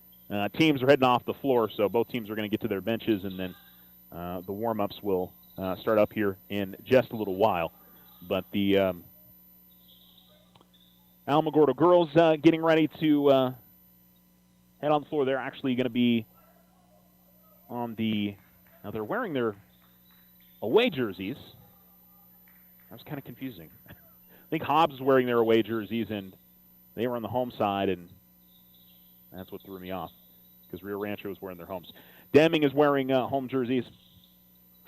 teams are heading off the floor. So both teams are going to get to their benches, and then the warm ups will start up here in just a little while. But the Alamogordo girls getting ready to head on the floor. They're actually going to be on the – now they're wearing their away jerseys. That was kind of confusing. I think Hobbs is wearing their away jerseys, and they were on the home side, and that's what threw me off because Rio Rancho was wearing their homes. Deming is wearing home jerseys.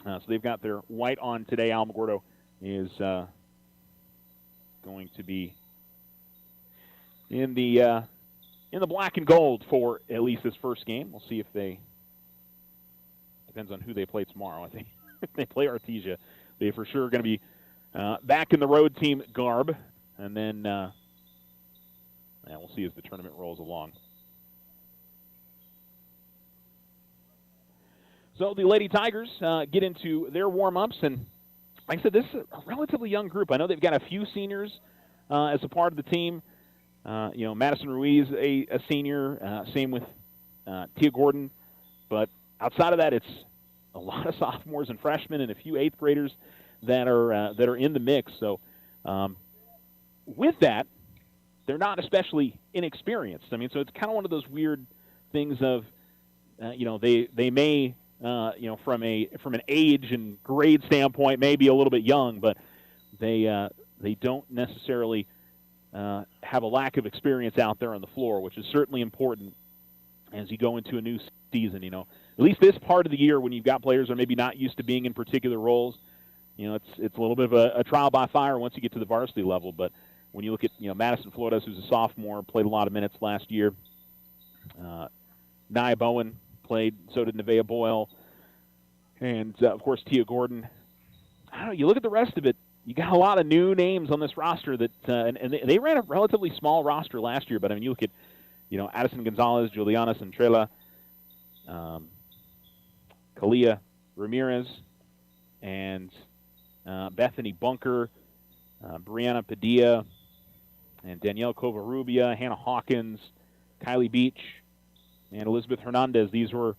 So they've got their white on today. Alamogordo is going to be in the black and gold for at least this first game. We'll see if they depends on who they play tomorrow. I think if they play Artesia, they for sure are going to be back in the road team garb, and then we'll see as the tournament rolls along. So the Lady Tigers get into their warm-ups, and like I said, this is a relatively young group. I know they've got a few seniors as a part of the team. Madison Ruiz, a senior, same with Tia Gordon. But outside of that, it's a lot of sophomores and freshmen and a few eighth graders that are in the mix. So with that, they're not especially inexperienced. I mean, so it's kind of one of those weird things of, they may, from an age and grade standpoint, may be a little bit young, but they don't necessarily have a lack of experience out there on the floor, which is certainly important as you go into a new season. At least this part of the year when you've got players who are maybe not used to being in particular roles, it's a little bit of a trial by fire once you get to the varsity level. But when you look at Madison Flores, who's a sophomore, played a lot of minutes last year. Nia Bowen played, so did Nevaeh Boyle, and of course Tia Gordon. I don't know. You look at the rest of it. You got a lot of new names on this roster that, and they ran a relatively small roster last year. But I mean, you look at, Addison Gonzalez, Juliana Centrella, Kalia Ramirez, and Bethany Bunker, Brianna Padilla, and Danielle Covarrubia, Hannah Hawkins, Kylie Beach, and Elizabeth Hernandez. These were,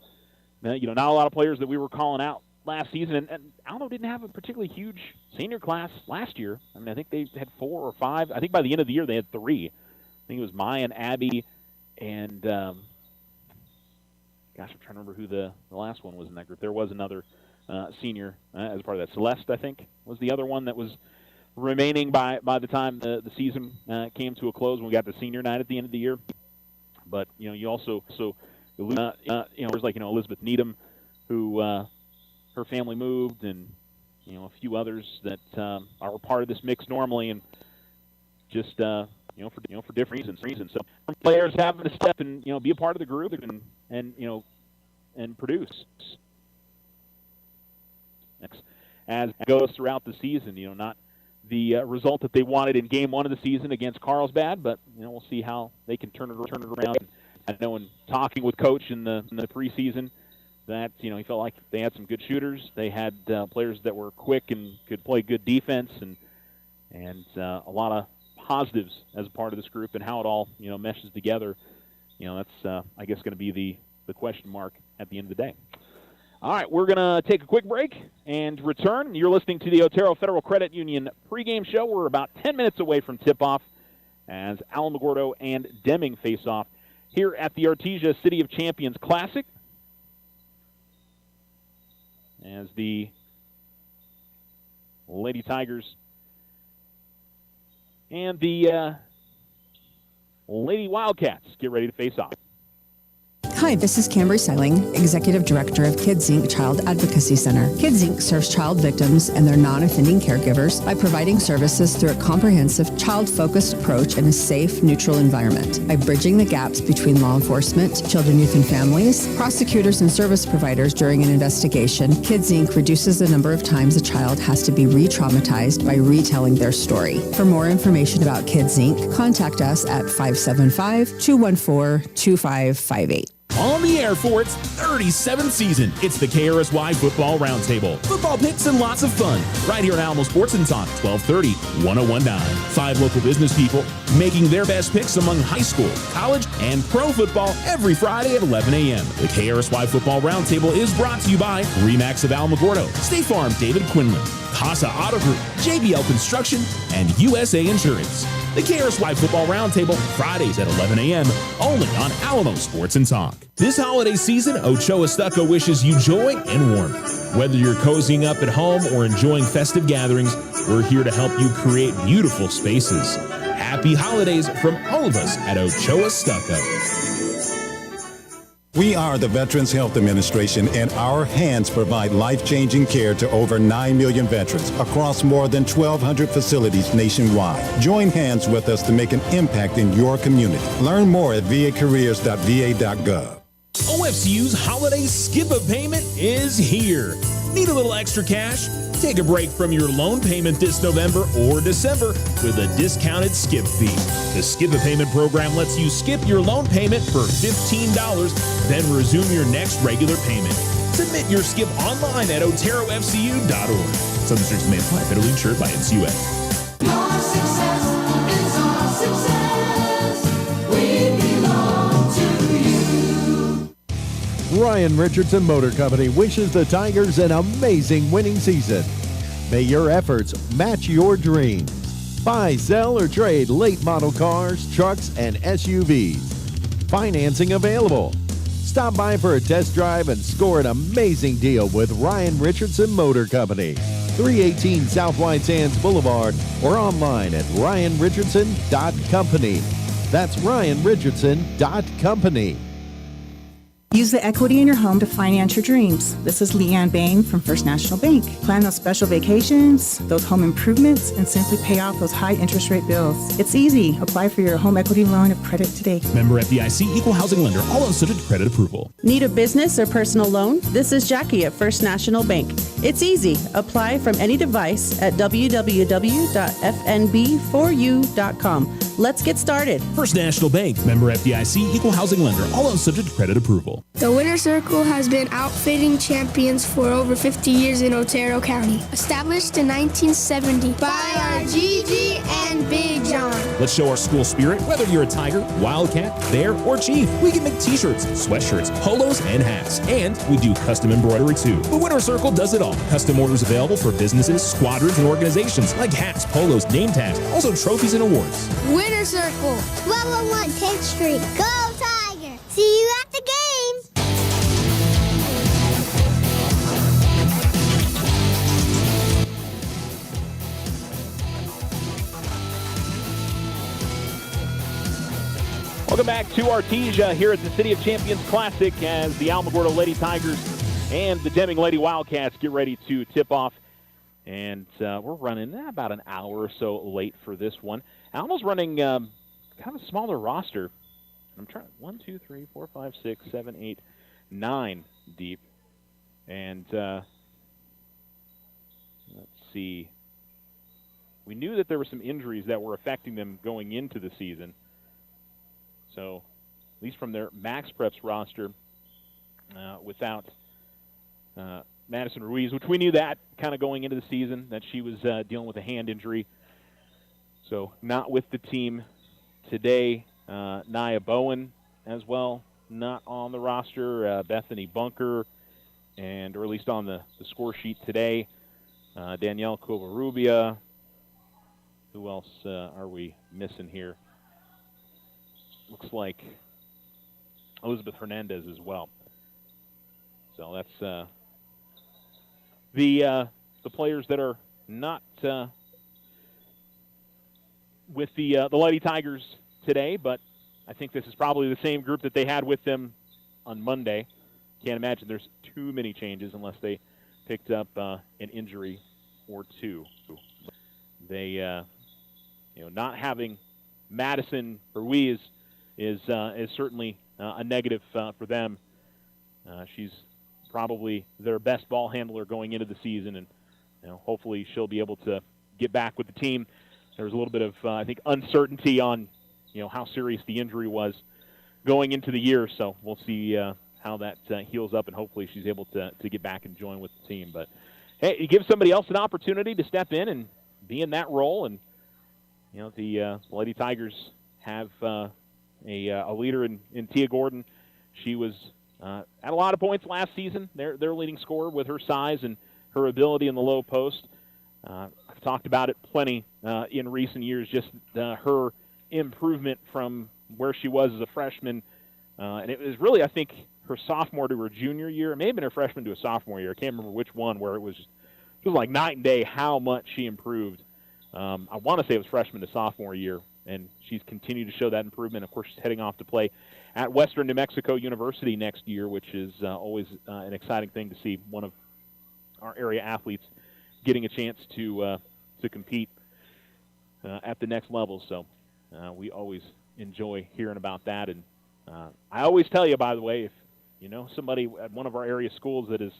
not a lot of players that we were calling out last season, and Alamo didn't have a particularly huge senior class last year. I mean, I think they had 4 or 5. I think by the end of the year they had 3. I think it was Maya and Abby, and I'm trying to remember who the last one was in that group. There was another senior as part of that. Celeste, I think, was the other one that was remaining by the time the season came to a close when we got the senior night at the end of the year. But you also there's like Elizabeth Needham, who her family moved, and a few others that are part of this mix normally, and just for different reasons. So players having to step and be a part of the group and produce. as it goes throughout the season. Not the result that they wanted in Game 1 of the season against Carlsbad, but we'll see how they can turn it around. I know in talking with Coach in the preseason that he felt like they had some good shooters. They had players that were quick and could play good defense, and a lot of positives as a part of this group, and how it all meshes together. That's I guess going to be the question mark at the end of the day. All right, we're going to take a quick break and return. You're listening to the Otero Federal Credit Union pregame show. We're about 10 minutes away from tip-off as Alamogordo and Deming face off here at the Artesia City of Champions Classic, as the Lady Tigers and the Lady Wildcats get ready to face off. Hi, this is Cambry Seiling, Executive Director of Kids Inc. Child Advocacy Center. Kids Inc. serves child victims and their non-offending caregivers by providing services through a comprehensive, child-focused approach in a safe, neutral environment. By bridging the gaps between law enforcement, children, youth, and families, prosecutors, and service providers during an investigation, Kids Inc. reduces the number of times a child has to be re-traumatized by retelling their story. For more information about Kids Inc., contact us at 575-214-2558. On the air for its 37th season, it's the KRSY Football Roundtable. Football picks and lots of fun, right here on Alamo Sports and Talk, 1230, 1019. 5 local business people making their best picks among high school, college, and pro football every Friday at 11 a.m. The KRSY Football Roundtable is brought to you by Remax of Alamogordo, State Farm David Quinlan, Casa Auto Group, JBL Construction, and USA Insurance. The KRSY Football Roundtable, Fridays at 11 a.m., only on Alamo Sports and Talk. This holiday season, Ochoa Stucco wishes you joy and warmth. Whether you're cozying up at home or enjoying festive gatherings, we're here to help you create beautiful spaces. Happy holidays from all of us at Ochoa Stucco. We are the Veterans Health Administration, and our hands provide life-changing care to over 9 million veterans across more than 1,200 facilities nationwide. Join hands with us to make an impact in your community. Learn more at vacareers.va.gov. OFCU's holiday skip a payment is here. Need a little extra cash? Take a break from your loan payment this November or December with a discounted skip fee. The Skip a Payment program lets you skip your loan payment for $15, then resume your next regular payment. Submit your skip online at oterofcu.org. Some restrictions may apply. Federally insured by NCUA. Your success is our success. We belong to you. Ryan Richardson Motor Company wishes the Tigers an amazing winning season. May your efforts match your dreams. Buy, sell, or trade late model cars, trucks, and SUVs. Financing available. Stop by for a test drive and score an amazing deal with Ryan Richardson Motor Company. 318 South White Sands Boulevard or online at ryanrichardson.company. That's ryanrichardson.company. Use the equity in your home to finance your dreams. This is Leanne Bain from First National Bank. Plan those special vacations, those home improvements, and simply pay off those high interest rate bills. It's easy. Apply for your home equity line of credit today. Member FDIC, equal housing lender, all subject to credit approval. Need a business or personal loan? This is Jackie at First National Bank. It's easy. Apply from any device at www.fnb4u.com. Let's get started. First National Bank, member FDIC, equal housing lender, all subject to credit approval. The Winter Circle has been outfitting champions for over 50 years in Otero County. Established in 1970 by our Gigi and Big John. Let's show our school spirit. Whether you're a Tiger, Wildcat, Bear, or Chief, we can make t-shirts, sweatshirts, polos, and hats. And we do custom embroidery too. The Winter Circle does it all. Custom orders available for businesses, squadrons, and organizations like hats, polos, name tags, also trophies and awards. Winter Circle, 1201 10th Street. Go Tiger! See you at the game! Welcome back to Artesia here at the City of Champions Classic as the Alamogordo Lady Tigers and the Deming Lady Wildcats get ready to tip off. And we're running about an hour or so late for this one. Alamo's running kind of a smaller roster. I'm trying 1, 2, 3, 4, 5, 6, 7, 8, 9 deep. And see. We knew that there were some injuries that were affecting them going into the season. So, at least from their Max Preps roster, without Madison Ruiz, which we knew that kind of going into the season, that she was dealing with a hand injury. So, not with the team today. Nia Bowen as well, not on the roster. Bethany Bunker, or at least on the score sheet today. Danielle Covarrubia. Who else are we missing here? Looks like Elizabeth Hernandez as well. So that's the players that are not with the Lady Tigers today, but I think this is probably the same group that they had with them on Monday. Can't imagine there's too many changes unless they picked up an injury or two. They, not having Madison Ruiz is certainly a negative for them. She's probably their best ball handler going into the season, and hopefully she'll be able to get back with the team. There was a little bit of, I think, uncertainty on, how serious the injury was going into the year. So we'll see how that heals up, and hopefully she's able to get back and join with the team. But hey, you give somebody else an opportunity to step in and be in that role, and the Lady Tigers have a leader in Tia Gordon. She was at a lot of points last season. Their leading scorer with her size and her ability in the low post. I've talked about it plenty in recent years, just her improvement from where she was as a freshman. And it was really, I think, her sophomore to her junior year. It may have been her freshman to a sophomore year. I can't remember which one, where it was like night and day how much she improved. I want to say it was freshman to sophomore year, and she's continued to show that improvement. Of course, she's heading off to play at Western New Mexico University next year, which is always an exciting thing to see one of our area athletes getting a chance to compete at the next level. So we always enjoy hearing about that. And I always tell you, by the way, if you know somebody at one of our area schools that is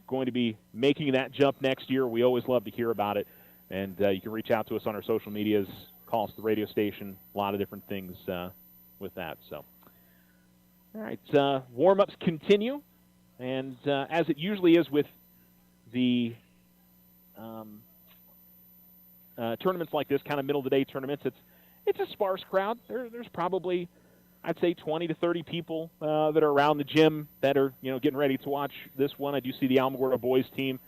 going to be making that jump next year, we always love to hear about it. And you can reach out to us on our social medias, call us at the radio station, a lot of different things with that. So, all right, warm-ups continue. And as it usually is with the tournaments like this, kind of middle-of-the-day tournaments, it's a sparse crowd. There's probably, I'd say, 20 to 30 people that are around the gym that are, getting ready to watch this one. I do see the Alamogordo boys team.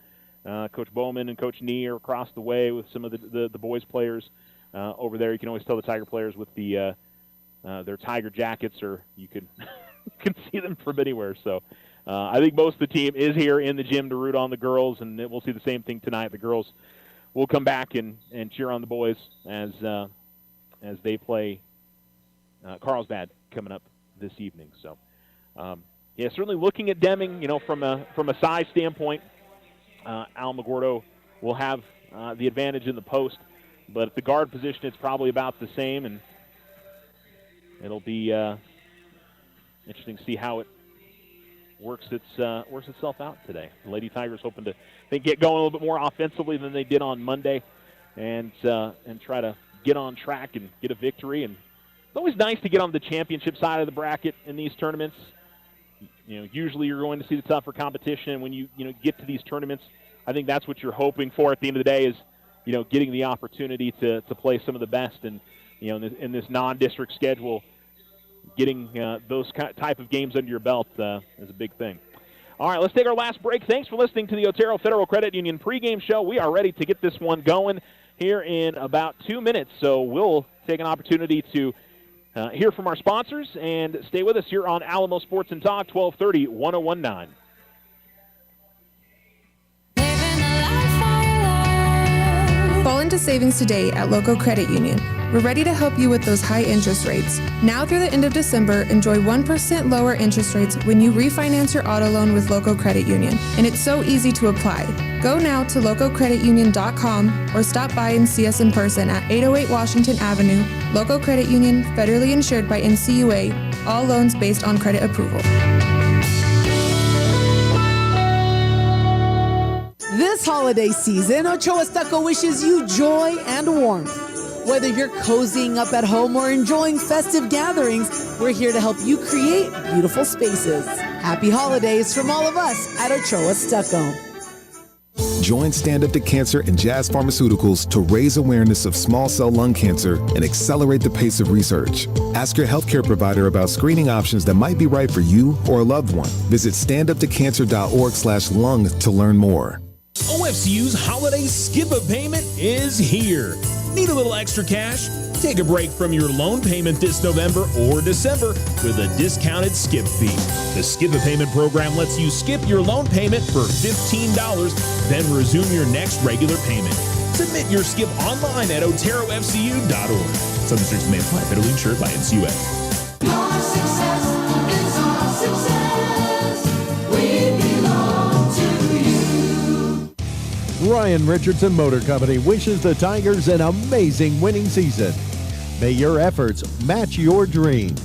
Coach Bowman and Coach Nee are across the way with some of the boys players over there. You can always tell the Tiger players with their Tiger jackets, or you can see them from anywhere. So I think most of the team is here in the gym to root on the girls, and we'll see the same thing tonight. The girls will come back and cheer on the boys as they play Carlsbad coming up this evening. So certainly looking at Deming, from a size standpoint, Alamogordo will have the advantage in the post, but at the guard position, it's probably about the same, and it'll be interesting to see how it works itself out today. The Lady Tigers hoping to get going a little bit more offensively than they did on Monday, and try to get on track and get a victory. And it's always nice to get on the championship side of the bracket in these tournaments. Usually you're going to see the tougher competition, and when you get to these tournaments, I think that's what you're hoping for at the end of the day is, getting the opportunity to play some of the best, and in this non-district schedule, getting those type of games under your belt is a big thing. All right, let's take our last break. Thanks for listening to the Otero Federal Credit Union pregame show. We are ready to get this one going here in about 2 minutes, so we'll take an opportunity to hear from our sponsors, and stay with us here on Alamo Sports and Talk, 1230, 1019. Fall into savings today at Local Credit Union. We're ready to help you with those high interest rates. Now through the end of December, enjoy 1% lower interest rates when you refinance your auto loan with Local Credit Union. And it's so easy to apply. Go now to localcreditunion.com or stop by and see us in person at 808 Washington Avenue. Local Credit Union, federally insured by NCUA. All loans based on credit approval. This This holiday season, Ochoa Stucco wishes you joy and warmth. Whether you're cozying up at home or enjoying festive gatherings, we're here to help you create beautiful spaces. Happy holidays from all of us at Ochoa Stucco. Join Stand Up to Cancer and Jazz Pharmaceuticals to raise awareness of small cell lung cancer and accelerate the pace of research. Ask your healthcare provider about screening options that might be right for you or a loved one. Visit standuptocancer.org/lung to learn more. OFCU's holiday skip-a-payment is here. Need a little extra cash? Take a break from your loan payment this November or December with a discounted skip fee. The skip-a-payment program lets you skip your loan payment for $15, then resume your next regular payment. Submit your skip online at oterofcu.org. Some restrictions may apply. Federally insured by NCUA. Your success is our success. We belong to you. Ryan Richardson Motor Company wishes the Tigers an amazing winning season. May your efforts match your dreams.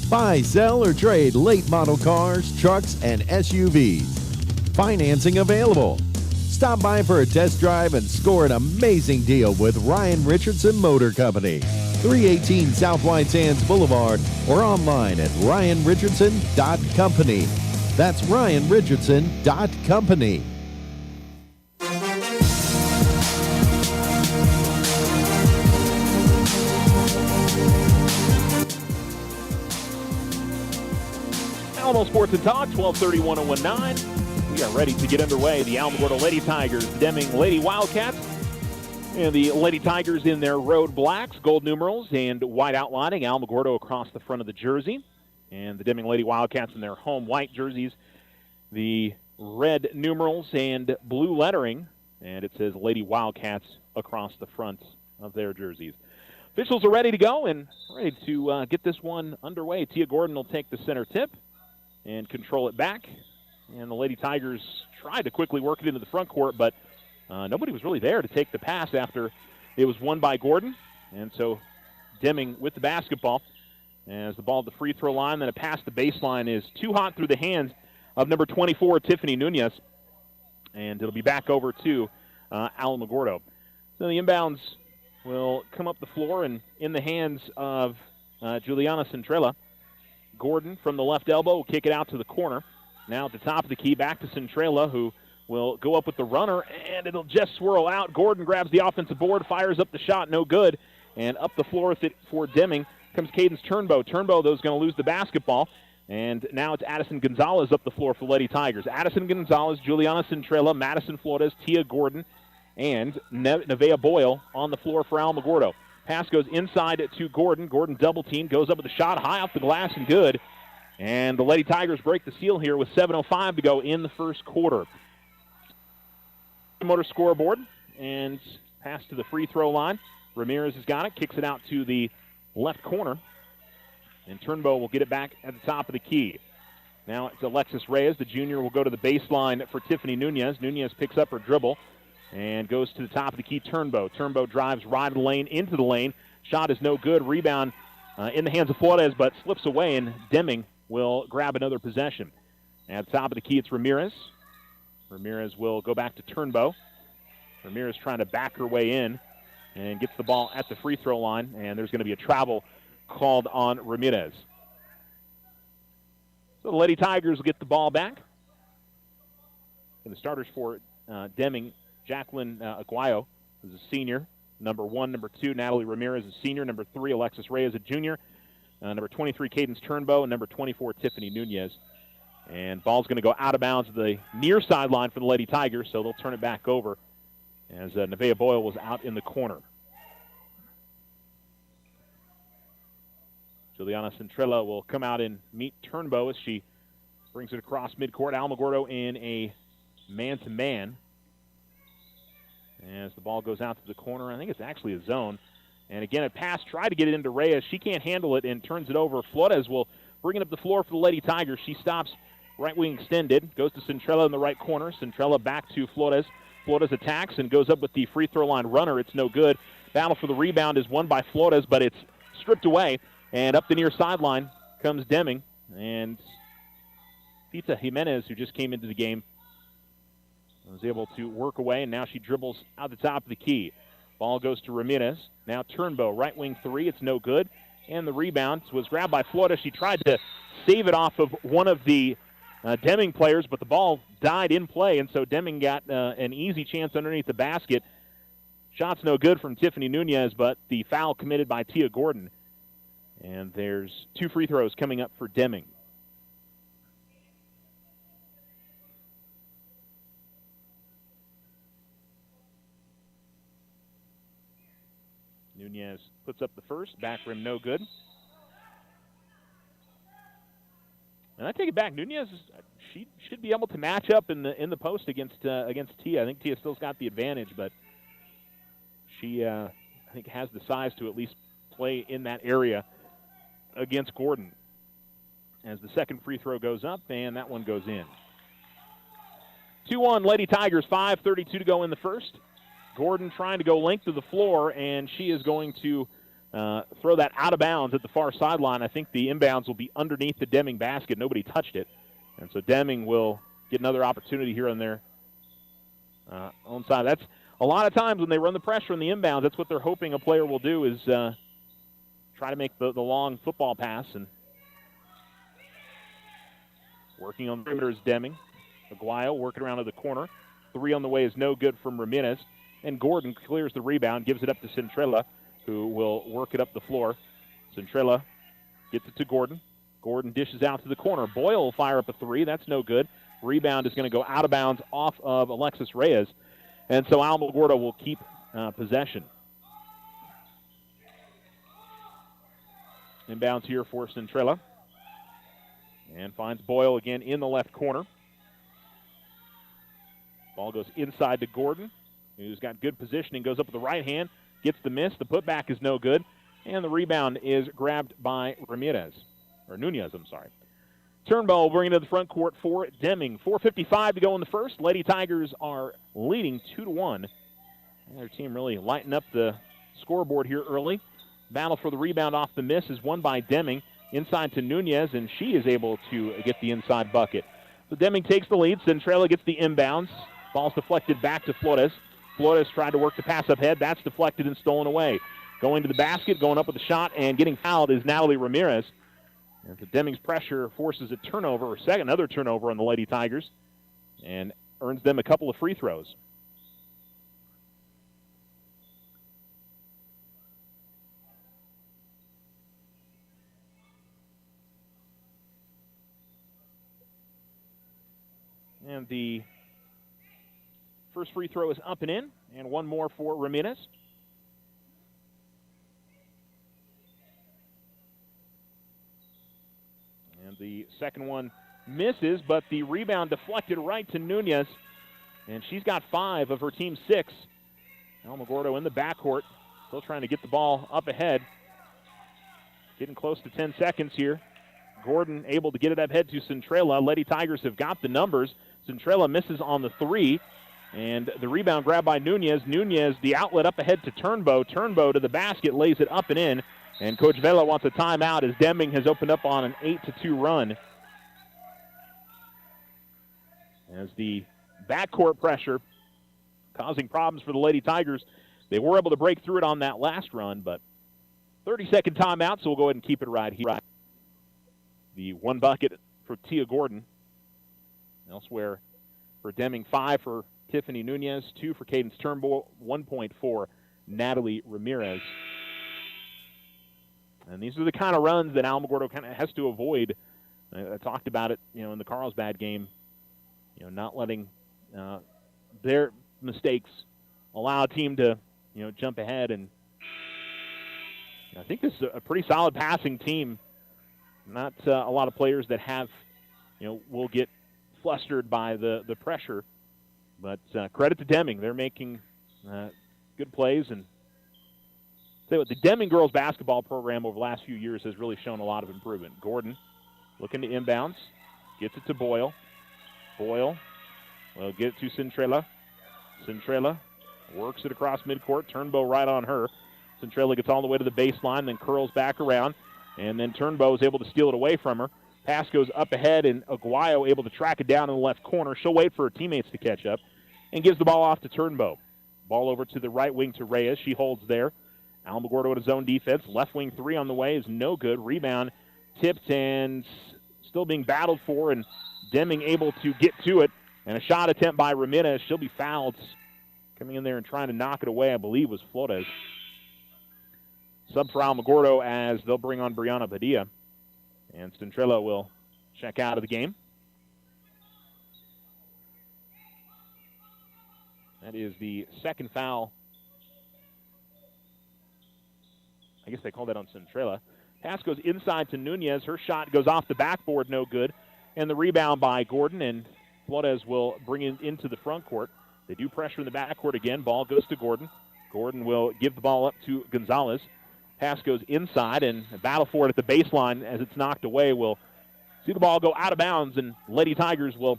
Buy, sell, or trade late model cars, trucks, and SUVs. Financing available. Stop by for a test drive and score an amazing deal with Ryan Richardson Motor Company. 318 South White Sands Boulevard or online at ryanrichardson.company. That's ryanrichardson.company. Alamo Sports and Talk, 1230-1019. We are ready to get underway. The Alamogordo Lady Tigers, Deming Lady Wildcats, and the Lady Tigers in their road blacks, gold numerals, and white outlining. Alamogordo across the front of the jersey, and the Deming Lady Wildcats in their home white jerseys, the red numerals and blue lettering, and it says Lady Wildcats across the front of their jerseys. Officials are ready to go and ready to get this one underway. Tia Gordon will take the center tip and control it back. And the Lady Tigers tried to quickly work it into the front court, but nobody was really there to take the pass after it was won by Gordon. And so Deming with the basketball as the ball at the free throw line. Then a pass the baseline is too hot through the hands of number 24, Tiffany Nunez. And it'll be back over to Alamogordo. So the inbounds will come up the floor and in the hands of Juliana Centrella. Gordon from the left elbow will kick it out to the corner. Now at the top of the key, back to Centrella, who will go up with the runner, and it'll just swirl out. Gordon grabs the offensive board, fires up the shot, no good. And up the floor with it for Deming comes Cadence Turnbow. Turnbow, though, is going to lose the basketball. And now it's Addison Gonzalez up the floor for Lady Tigers. Addison Gonzalez, Juliana Centrella, Madison Flores, Tia Gordon, and Nevaeh Boyle on the floor for Alamogordo. Pass goes inside to Gordon. Gordon double team, goes up with a shot high off the glass and good. And the Lady Tigers break the seal here with 7:05 to go in the first quarter. Motor scoreboard and pass to the free throw line. Ramirez has got it, kicks it out to the left corner. And Turnbow will get it back at the top of the key. Now it's Alexis Reyes. The junior will go to the baseline for Tiffany Nunez. Nunez picks up her dribble and goes to the top of the key. Turnbow. Turnbow drives right of the lane into the lane. Shot is no good. Rebound in the hands of Flores, but slips away, and Deming will grab another possession. At the top of the key, it's Ramirez. Ramirez will go back to Turnbow. Ramirez trying to back her way in and gets the ball at the free throw line, and there's going to be a travel called on Ramirez. So the Lady Tigers will get the ball back. And the starters for Deming, Jacqueline Aguayo is a senior. Number 1, number 2, Natalie Ramirez is a senior. Number 3, Alexis Reyes, a junior. Number 23, Cadence Turnbow, and number 24, Tiffany Nunez. And ball's going to go out of bounds at the near sideline for the Lady Tigers, so they'll turn it back over as Nevaeh Boyle was out in the corner. Juliana Centrella will come out and meet Turnbow as she brings it across midcourt. Alamogordo in a man-to-man. As the ball goes out to the corner, I think it's actually a zone. And again, a pass, tried to get it into Reyes. She can't handle it and turns it over. Flores will bring it up the floor for the Lady Tigers. She stops right wing extended, goes to Centrella in the right corner. Centrella back to Flores. Flores attacks and goes up with the free throw line runner. It's no good. Battle for the rebound is won by Flores, but it's stripped away. And up the near sideline comes Deming. And Pita Jimenez, who just came into the game, Was able to work away, and now she dribbles out the top of the key. Ball goes to Ramirez. Now Turnbow, right wing three. It's no good. And the rebound was grabbed by Florida. She tried to save it off of one of the Deming players, but the ball died in play, and so Deming got an easy chance underneath the basket. Shot's no good from Tiffany Nunez, but the foul committed by Tia Gordon. And there's 2 free throws coming up for Deming. Nunez puts up the first, back rim no good. And I take it back. Nunez, she should be able to match up in the post against Tia. I think Tia still's got the advantage, but she I think has the size to at least play in that area against Gordon. As the second free throw goes up, and that one goes in. 2-1 Lady Tigers, 5:32 to go in the first. Gordon trying to go length of the floor, and she is going to throw that out of bounds at the far sideline. I think the inbounds will be underneath the Deming basket. Nobody touched it. And so Deming will get another opportunity here on their own side. That's a lot of times when they run the pressure on the inbounds, that's what they're hoping a player will do is try to make the long football pass. And working on the perimeter is Deming. Aguayo working around to the corner. 3 on the way is no good from Ramirez. And Gordon clears the rebound, gives it up to Centrella, who will work it up the floor. Centrella gets it to Gordon. Gordon dishes out to the corner. Boyle will fire up a 3. That's no good. Rebound is going to go out of bounds off of Alexis Reyes. And so Alamogordo will keep possession. Inbounds here for Centrella. And finds Boyle again in the left corner. Ball goes inside to Gordon, who's got good positioning, goes up with the right hand, gets the miss. The putback is no good. And the rebound is grabbed by Nunez, I'm sorry. Turnbull will bring it to the front court for Deming. 4:55 to go in the first. Lady Tigers are leading 2-1. And their team really lighting up the scoreboard here early. Battle for the rebound off the miss is won by Deming. Inside to Nunez, and she is able to get the inside bucket. So Deming takes the lead. Centrella gets the inbounds. Ball's deflected back to Flores. Flores tried to work the pass up head. That's deflected and stolen away. Going to the basket, going up with a shot, and getting fouled is Natalie Ramirez. And so Deming's pressure forces a turnover, or another turnover on the Lady Tigers, and earns them a couple of free throws. And the first free throw is up and in, and one more for Ramirez. And the second one misses, but the rebound deflected right to Nunez, and she's got 5 of her team's 6. Alamogordo in the backcourt, still trying to get the ball up ahead. Getting close to 10 seconds here. Gordon able to get it up ahead to Centrella. Lady Tigers have got the numbers. Centrella misses on the 3, and the rebound grabbed by Nunez. Nunez, the outlet up ahead to Turnbow. Turnbow to the basket, lays it up and in, and Coach Vela wants a timeout as Deming has opened up on an 8-2 run. As the backcourt pressure causing problems for the Lady Tigers. They were able to break through it on that last run, but 30-second timeout, so we'll go ahead and keep it right here. The 1 bucket for Tia Gordon. Elsewhere for Deming, 5 for Tiffany Nunez, 2 for Cadence Turnbull, 1 point for Natalie Ramirez. And these are the kind of runs that Alamogordo kind of has to avoid. I talked about it, in the Carlsbad game, not letting their mistakes allow a team to, jump ahead. And I think this is a pretty solid passing team. Not a lot of players that have, will get flustered by the pressure. But credit to Deming. They're making good plays. And say what, the Deming girls basketball program over the last few years has really shown a lot of improvement. Gordon looking to inbounds. Gets it to Boyle. Boyle will get it to Centrella. Centrella works it across midcourt. Turnbow right on her. Centrella gets all the way to the baseline, then curls back around. And then Turnbow is able to steal it away from her. Pass goes up ahead, and Aguayo able to track it down in the left corner. She'll wait for her teammates to catch up. and gives the ball off to Turnbow. Ball over to the right wing to Reyes. She holds there. Alamogordo in his own defense. Left wing three on the way is no good. Rebound tipped and still being battled for, and Deming able to get to it. And a shot attempt by Ramirez. She'll be fouled. Coming in there and trying to knock it away, I believe, was Flores. Sub for Alamogordo as they'll bring on Brianna Padilla. And Centrella will check out of the game. That is the second foul. I guess they call that on Centrella. Pass goes inside to Nunez. Her shot goes off the backboard, no good. And the rebound by Gordon, and Flores will bring it into the front court. They do pressure in the backcourt again. Ball goes to Gordon. Gordon will give the ball up to Gonzalez. Pass goes inside, and a battle for it at the baseline as it's knocked away. We'll see the ball go out of bounds, and Lady Tigers will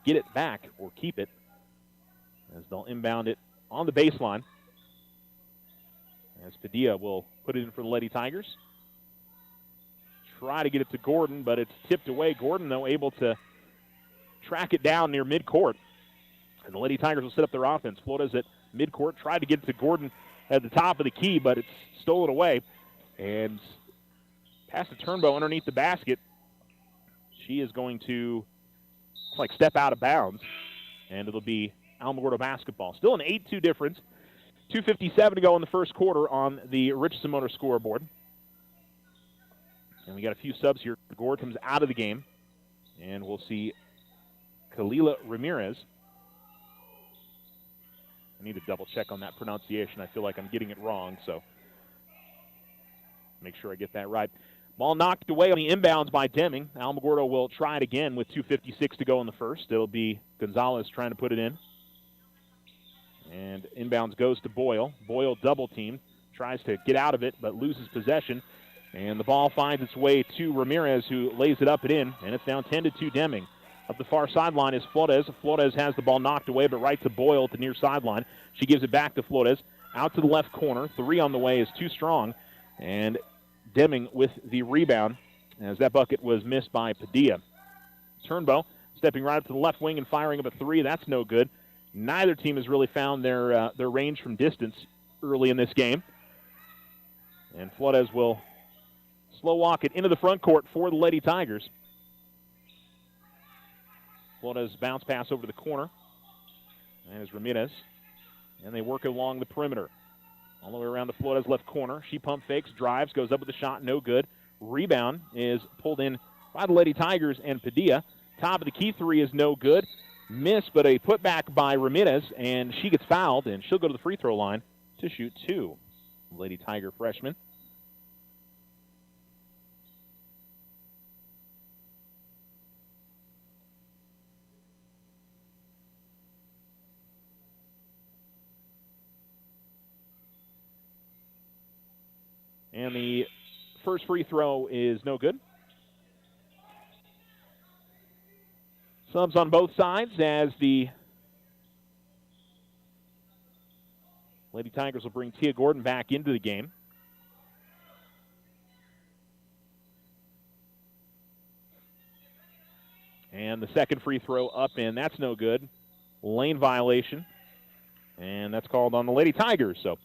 get it back or keep it as they'll inbound it on the baseline. As Padilla will put it in for the Lady Tigers. Try to get it to Gordon, but it's tipped away. Gordon, though, able to track it down near midcourt. And the Lady Tigers will set up their offense. Flores at midcourt, tried to get it to Gordon at the top of the key, but it's stolen away. And pass to Turnbow underneath the basket. She is going to, step out of bounds. And it'll be Alamogordo basketball. Still an 8-2 difference. 2:57 to go in the first quarter on the Richardson Motor scoreboard. And we got a few subs here. Gord comes out of the game. And we'll see Kalila Ramirez. I need to double check on that pronunciation. I feel like I'm getting it wrong, so make sure I get that right. Ball knocked away on the inbounds by Deming. Alamogordo will try it again with 2:56 to go in the first. It'll be Gonzalez trying to put it in. And inbounds goes to Boyle. Boyle double teamed, tries to get out of it, but loses possession. And the ball finds its way to Ramirez, who lays it up and in, and it's now 10-2 Deming. Up the far sideline is Flores. Flores has the ball knocked away, but right to Boyle at the near sideline. She gives it back to Flores. Out to the left corner. Three on the way is too strong. And Deming with the rebound, as that bucket was missed by Padilla. Turnbow stepping right up to the left wing and firing up a three. That's no good. Neither team has really found their range from distance early in this game. And Flores will slow walk it into the front court for the Lady Tigers. Flores bounce pass over to the corner. And is Ramirez. And they work along the perimeter. All the way around to Flores left corner. She pump fakes, drives, goes up with a shot, no good. Rebound is pulled in by the Lady Tigers and Padilla. Top of the key three is no good. Miss, but a putback by Ramirez, and she gets fouled, and she'll go to the free throw line to shoot two. Lady Tiger freshman. And the first free throw is no good. Subs on both sides as the Lady Tigers will bring Tia Gordon back into the game. And the second free throw up and that's no good. Lane violation. And that's called on the Lady Tigers. So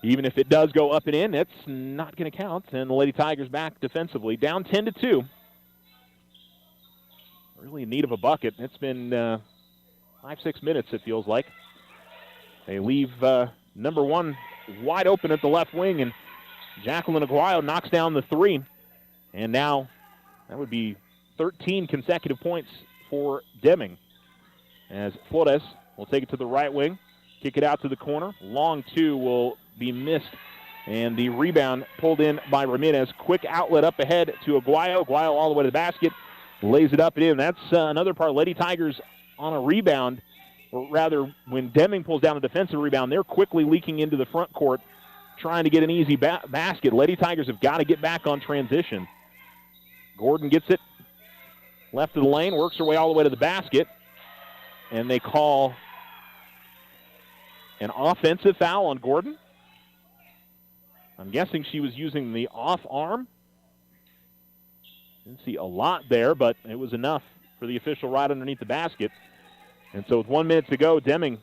even if it does go up and in, it's not going to count. And the Lady Tigers back defensively, down 10-2. Really in need of a bucket. It's been 5-6 minutes, it feels like. They leave number one wide open at the left wing, and Jacqueline Aguayo knocks down the three. And now that would be 13 consecutive points for Deming. As Flores will take it to the right wing, kick it out to the corner. Long two will be missed, and the rebound pulled in by Ramirez. Quick outlet up ahead to Aguayo. Aguayo all the way to the basket. Lays it up and in. That's another part. Lady Tigers on a rebound, or rather, when Deming pulls down the defensive rebound, they're quickly leaking into the front court, trying to get an easy basket. Lady Tigers have got to get back on transition. Gordon gets it left of the lane, works her way all the way to the basket, and they call an offensive foul on Gordon. I'm guessing she was using the off arm. Didn't see a lot there, but it was enough for the official right underneath the basket. And so with 1 minute to go, Deming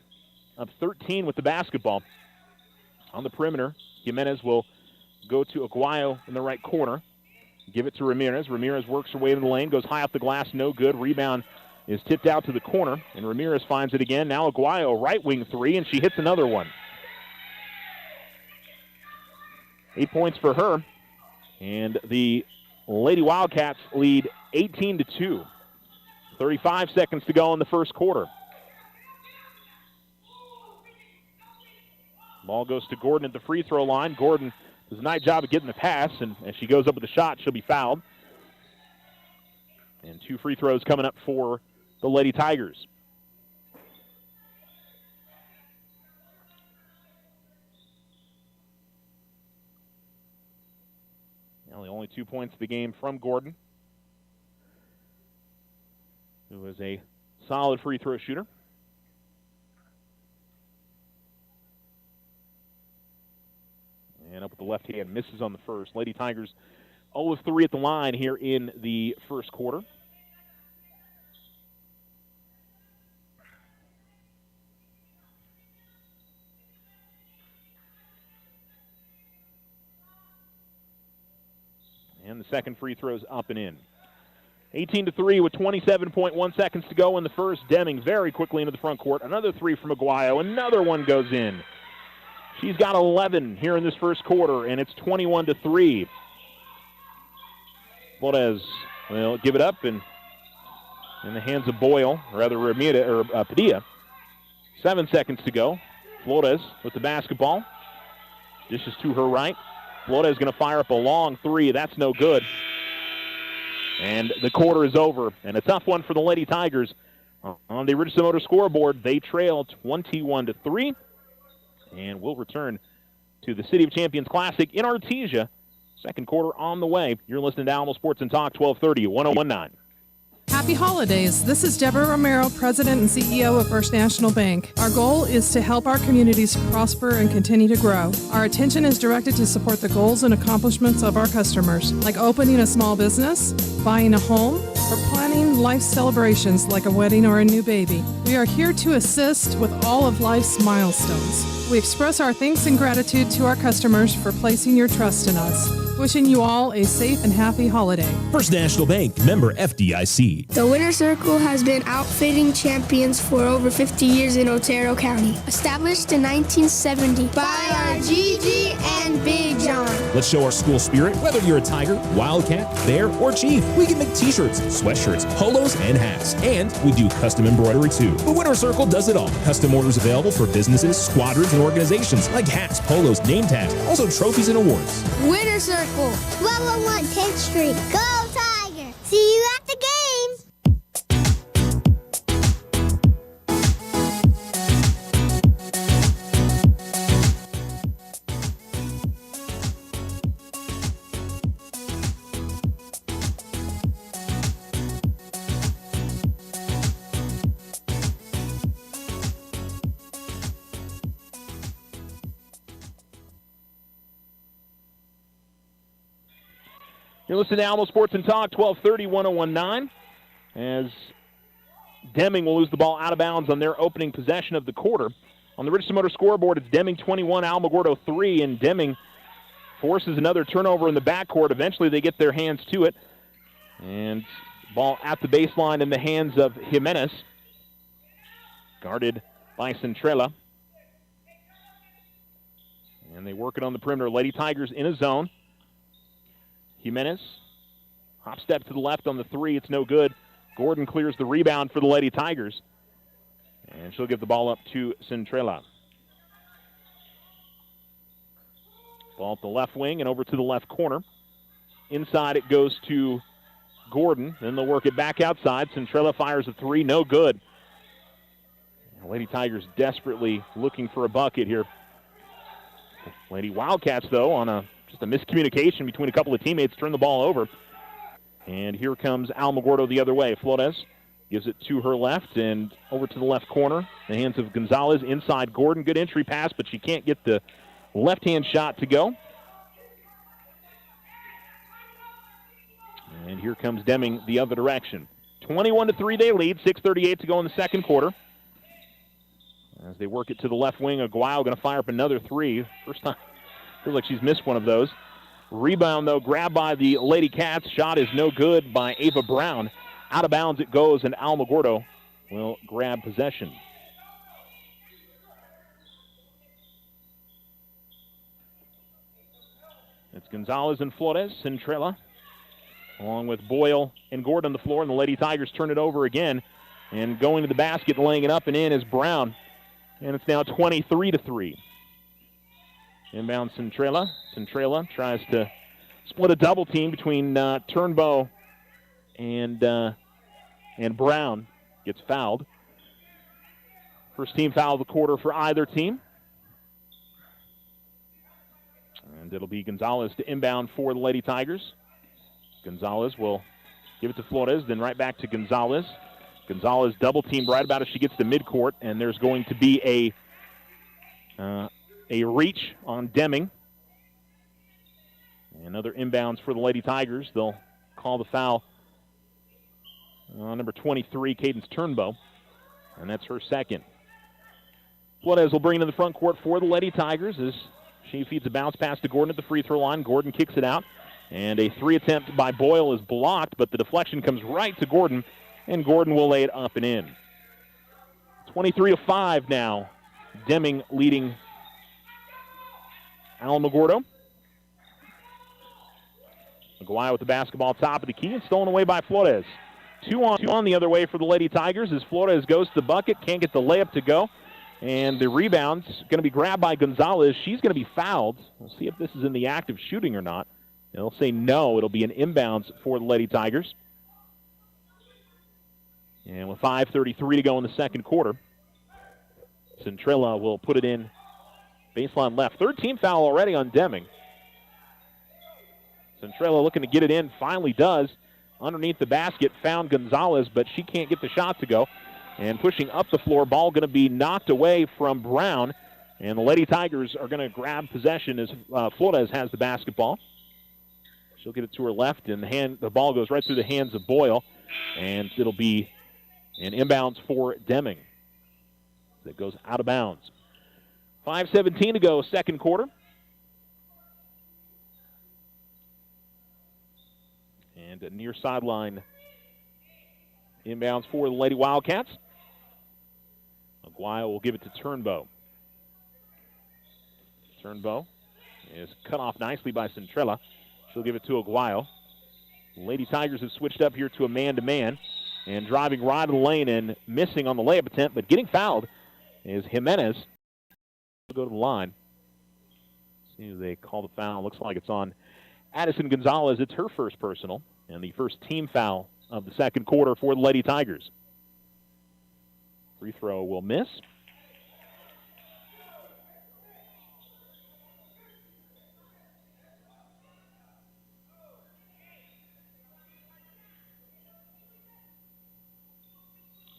up 13 with the basketball. On the perimeter, Jimenez will go to Aguayo in the right corner. Give it to Ramirez. Ramirez works her way into the lane, goes high off the glass, no good. Rebound is tipped out to the corner, and Ramirez finds it again. Now Aguayo, right wing three, and she hits another one. 8 points for her, and the Lady Wildcats lead 18-2. 35 seconds to go in the first quarter. Ball goes to Gordon at the free throw line. Gordon does a nice job of getting the pass, and as she goes up with the shot, she'll be fouled. And 2 free throws coming up for the Lady Tigers. Now the only 2 points of the game from Gordon, who is a solid free throw shooter. And up with the left hand, misses on the first. Lady Tigers 0 of 3 at the line here in the first quarter. And the second free throw is up and in. 18-3 with 27.1 seconds to go in the first. Deming very quickly into the front court. Another three from Aguayo. Another one goes in. She's got 11 here in this first quarter, and it's 21-3. Flores will give it up and in the hands of Boyle, or rather Padilla. 7 seconds to go. Flores with the basketball. Dishes to her right. Flores going to fire up a long three. That's no good. And the quarter is over. And a tough one for the Lady Tigers. On the Richardson Motor scoreboard, they trail 21-3. And we'll return to the City of Champions Classic in Artesia. Second quarter on the way. You're listening to Alamo Sports and Talk, 1230, 1019. Happy holidays. This is Deborah Romero, President and CEO of First National Bank. Our goal is to help our communities prosper and continue to grow. Our attention is directed to support the goals and accomplishments of our customers, like opening a small business, buying a home, or planning life celebrations like a wedding or a new baby. We are here to assist with all of life's milestones. We express our thanks and gratitude to our customers for placing your trust in us. Wishing you all a safe and happy holiday. First National Bank, member FDIC. The Winner's Circle has been outfitting champions for over 50 years in Otero County. Established in 1970 by our Gigi and Big John. Let's show our school spirit. Whether you're a Tiger, Wildcat, Bear, or Chief, we can make t-shirts, sweatshirts, polos, and hats. And we do custom embroidery too. The Winner's Circle does it all. Custom orders available for businesses, squadrons, and organizations like hats, polos, name tags, also trophies and awards. Winner's Circle, 1201 10th Street. Go Tiger! See you at the game! You're listening to Alamo Sports and Talk, 1230, 1019. As Deming will lose the ball out of bounds on their opening possession of the quarter. On the Richardson Motor scoreboard, it's Deming 21, Alamogordo 3, and Deming forces another turnover in the backcourt. Eventually they get their hands to it. And ball at the baseline in the hands of Jimenez. Guarded by Centrella. And they work it on the perimeter. Lady Tigers in a zone. Jimenez, hop step to the left on the three. It's no good. Gordon clears the rebound for the Lady Tigers. And she'll give the ball up to Centrella. Ball at the left wing and over to the left corner. Inside it goes to Gordon. Then they'll work it back outside. Centrella fires a three. No good. The Lady Tigers desperately looking for a bucket here. Lady Wildcats, though, on just a miscommunication between a couple of teammates, turn the ball over. And here comes Alamogordo the other way. Flores gives it to her left and over to the left corner. The hands of Gonzalez inside Gordon. Good entry pass, but she can't get the left-hand shot to go. And here comes Deming the other direction. 21-3 they lead. 6:38 to go in the second quarter. As they work it to the left wing, Aguayo going to fire up another three. First time, feels like she's missed one of those. Rebound, though, grabbed by the Lady Cats. Shot is no good by Ava Brown. Out of bounds it goes, and Alamogordo will grab possession. It's Gonzalez and Flores, Centrella, along with Boyle and Gordon on the floor, and the Lady Tigers turn it over again. And going to the basket, laying it up and in is Brown. And it's now 23-3. Inbound Centrella. Centrella tries to split a double team between Turnbow and Brown. Gets fouled. First team foul of the quarter for either team. And it'll be Gonzalez to inbound for the Lady Tigers. Gonzalez will give it to Flores, then right back to Gonzalez. Gonzalez double teamed right about as she gets to midcourt, and there's going to be a reach on Deming. Another inbounds for the Lady Tigers. They'll call the foul on number 23, Cadence Turnbow, and that's her second. Flores will bring it in the front court for the Lady Tigers as she feeds a bounce pass to Gordon at the free throw line. Gordon kicks it out, and a three attempt by Boyle is blocked, but the deflection comes right to Gordon, and Gordon will lay it up and in. 23-5 now. Deming leading Alamogordo. Aguayo with the basketball top of the key and stolen away by Flores. Two on the other way for the Lady Tigers as Flores goes to the bucket, can't get the layup to go. And the rebound's going to be grabbed by Gonzalez. She's going to be fouled. We'll see if this is in the act of shooting or not. They'll say no. It'll be an inbounds for the Lady Tigers. And with 5:33 to go in the second quarter, Centrella will put it in baseline left. Third team foul already on Deming. Centrella looking to get it in, finally does. Underneath the basket, found Gonzalez, but she can't get the shot to go. And pushing up the floor, ball going to be knocked away from Brown. And the Lady Tigers are going to grab possession as Flores has the basketball. She'll get it to her left, and the ball goes right through the hands of Boyle. And it'll be an inbounds for Deming. That goes out of bounds. 5:17 to go, second quarter. And a near sideline inbounds for the Lady Wildcats. Aguayo will give it to Turnbow. Turnbow is cut off nicely by Centrella. She'll give it to Aguayo. Lady Tigers have switched up here to a man-to-man. And driving right to the lane and missing on the layup attempt, but getting fouled is Jimenez. We'll go to the line. See who they call the foul. Looks like it's on Addison Gonzalez. It's her first personal and the first team foul of the second quarter for the Lady Tigers. Free throw will miss.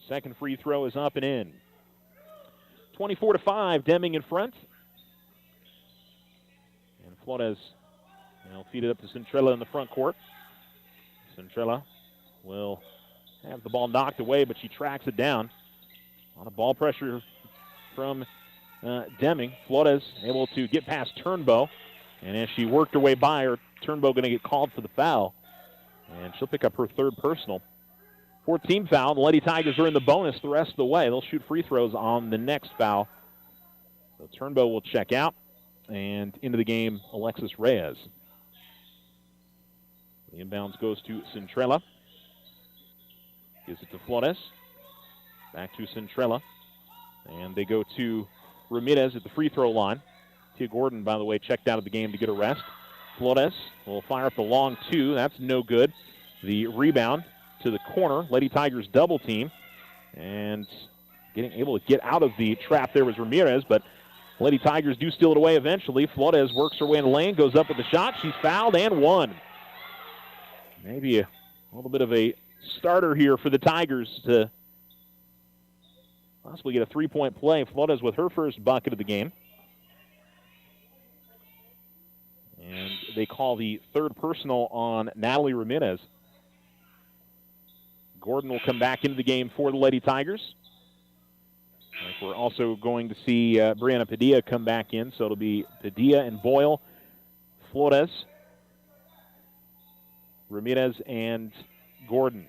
Second free throw is up and in. 24-5, Deming in front. And Flores will feed it up to Centrella in the front court. Centrella will have the ball knocked away, but she tracks it down. A lot of ball pressure from Deming. Flores able to get past Turnbow. And as she worked her way by her, Turnbow going to get called for the foul. And she'll pick up her third personal. Fourth team foul. The Lady Tigers are in the bonus the rest of the way. They'll shoot free throws on the next foul. So Turnbow will check out. And into the game, Alexis Reyes. The inbounds goes to Centrella. Gives it to Flores. Back to Centrella. And they go to Ramirez at the free throw line. Tia Gordon, by the way, checked out of the game to get a rest. Flores will fire up the long two. That's no good. The rebound to the corner. Lady Tigers double team. And getting able to get out of the trap there was Ramirez, but Lady Tigers do steal it away eventually. Flores works her way in the lane, goes up with the shot. She's fouled and won. Maybe a little bit of a starter here for the Tigers to possibly get a three-point play. Flores with her first bucket of the game. And they call the third personal on Natalie Ramirez. Gordon will come back into the game for the Lady Tigers. Like we're also going to see Brianna Padilla come back in, so it'll be Padilla and Boyle, Flores, Ramirez, and Gordon.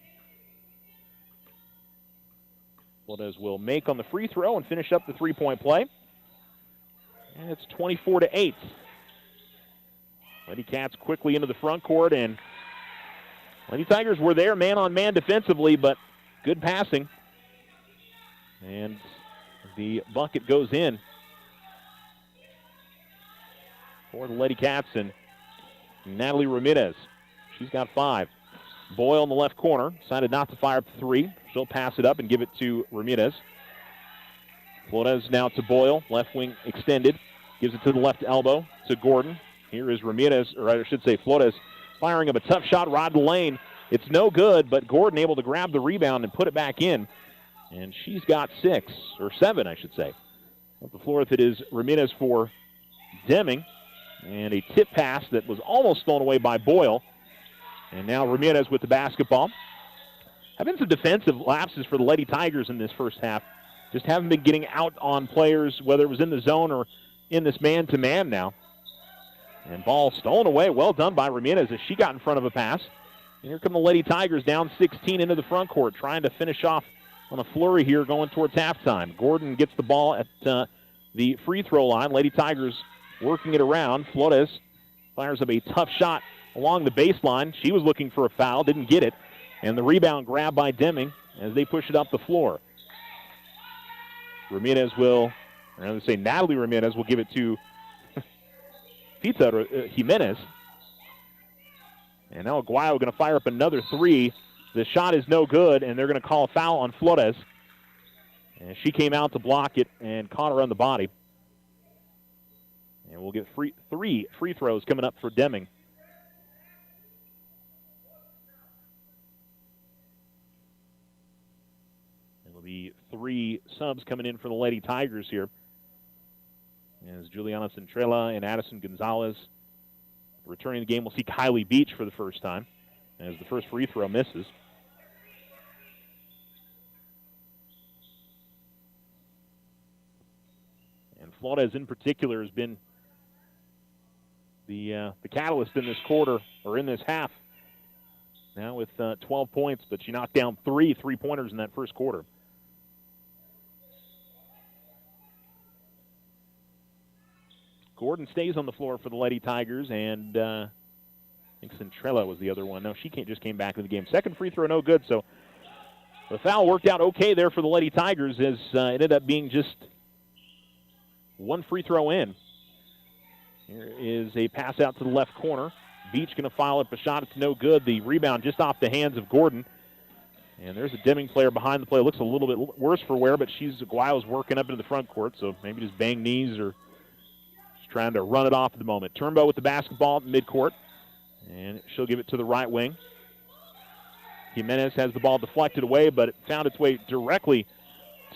Flores will make on the free throw and finish up the three-point play. And it's 24-8. Lady Cats quickly into the front court, and Lady Tigers were there man-on-man defensively, but good passing. And the bucket goes in for the Lady Cats and Natalie Ramirez. She's got 5. Boyle in the left corner, decided not to fire up the 3. She'll pass it up and give it to Ramirez. Flores now to Boyle, left wing extended. Gives it to the left elbow to Gordon. Here is Ramirez, or I should say Flores, firing up a tough shot right to the lane. It's no good, but Gordon able to grab the rebound and put it back in. And she's got 6, or 7, I should say. Up the floor, if it is Ramirez for Deming. And a tip pass that was almost thrown away by Boyle. And now Ramirez with the basketball. Have been some defensive lapses for the Lady Tigers in this first half. Just haven't been getting out on players, whether it was in the zone or in this man-to-man now. And ball stolen away. Well done by Ramirez as she got in front of a pass. And here come the Lady Tigers down 16 into the front court, trying to finish off on a flurry here going towards halftime. Gordon gets the ball at the free throw line. Lady Tigers working it around. Flores fires up a tough shot along the baseline. She was looking for a foul, didn't get it. And the rebound grabbed by Deming as they push it up the floor. Ramirez will, or I'm going to say Natalie Ramirez will give it to Pizza Jimenez. And now Aguayo going to fire up another 3. The shot is no good, and they're going to call a foul on Flores. And she came out to block it and caught her on the body. And we'll get 3 free throws coming up for Deming. It'll be 3 subs coming in for the Lady Tigers here. As Juliana Centrella and Addison Gonzalez returning the game. We'll see Kylie Beach for the first time as the first free throw misses. And Flores in particular has been the catalyst in this quarter, or in this half. Now with 12 points, but she knocked down 3 3-pointers in that first quarter. Gordon stays on the floor for the Lady Tigers, and I think Centrella was the other one. No, she just came back in the game. Second free throw, no good, so the foul worked out okay there for the Lady Tigers as it ended up being just 1 free throw in. Here is a pass out to the left corner. Beach going to foul up a shot. It's no good. The rebound just off the hands of Gordon. And there's a Deming player behind the play. Looks a little bit worse for wear, but Aguayo's working up into the front court, so maybe just bang knees or trying to run it off at the moment. Turnbow with the basketball at midcourt, and she'll give it to the right wing. Jimenez has the ball deflected away, but it found its way directly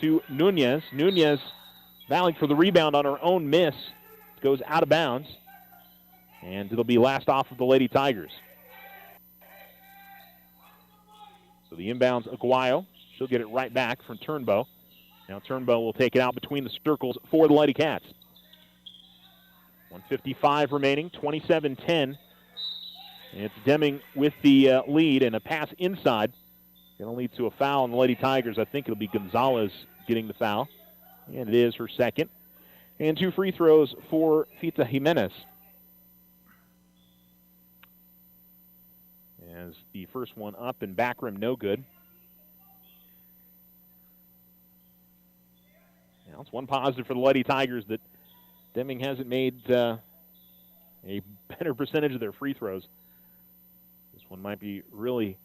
to Nunez. Nunez battling for the rebound on her own miss. Goes out of bounds, and it'll be last off of the Lady Tigers. So the inbounds, Aguayo. She'll get it right back from Turnbow. Now Turnbow will take it out between the circles for the Lady Cats. 1:55 remaining, 27-10. It's Deming with the lead, and a pass inside. Going to lead to a foul on the Lady Tigers. I think it'll be Gonzalez getting the foul, and it is her second. And 2 free throws for Fita Jimenez. As the first one up and back rim, no good. Now it's one positive for the Lady Tigers that Deming hasn't made a better percentage of their free throws. This one might be really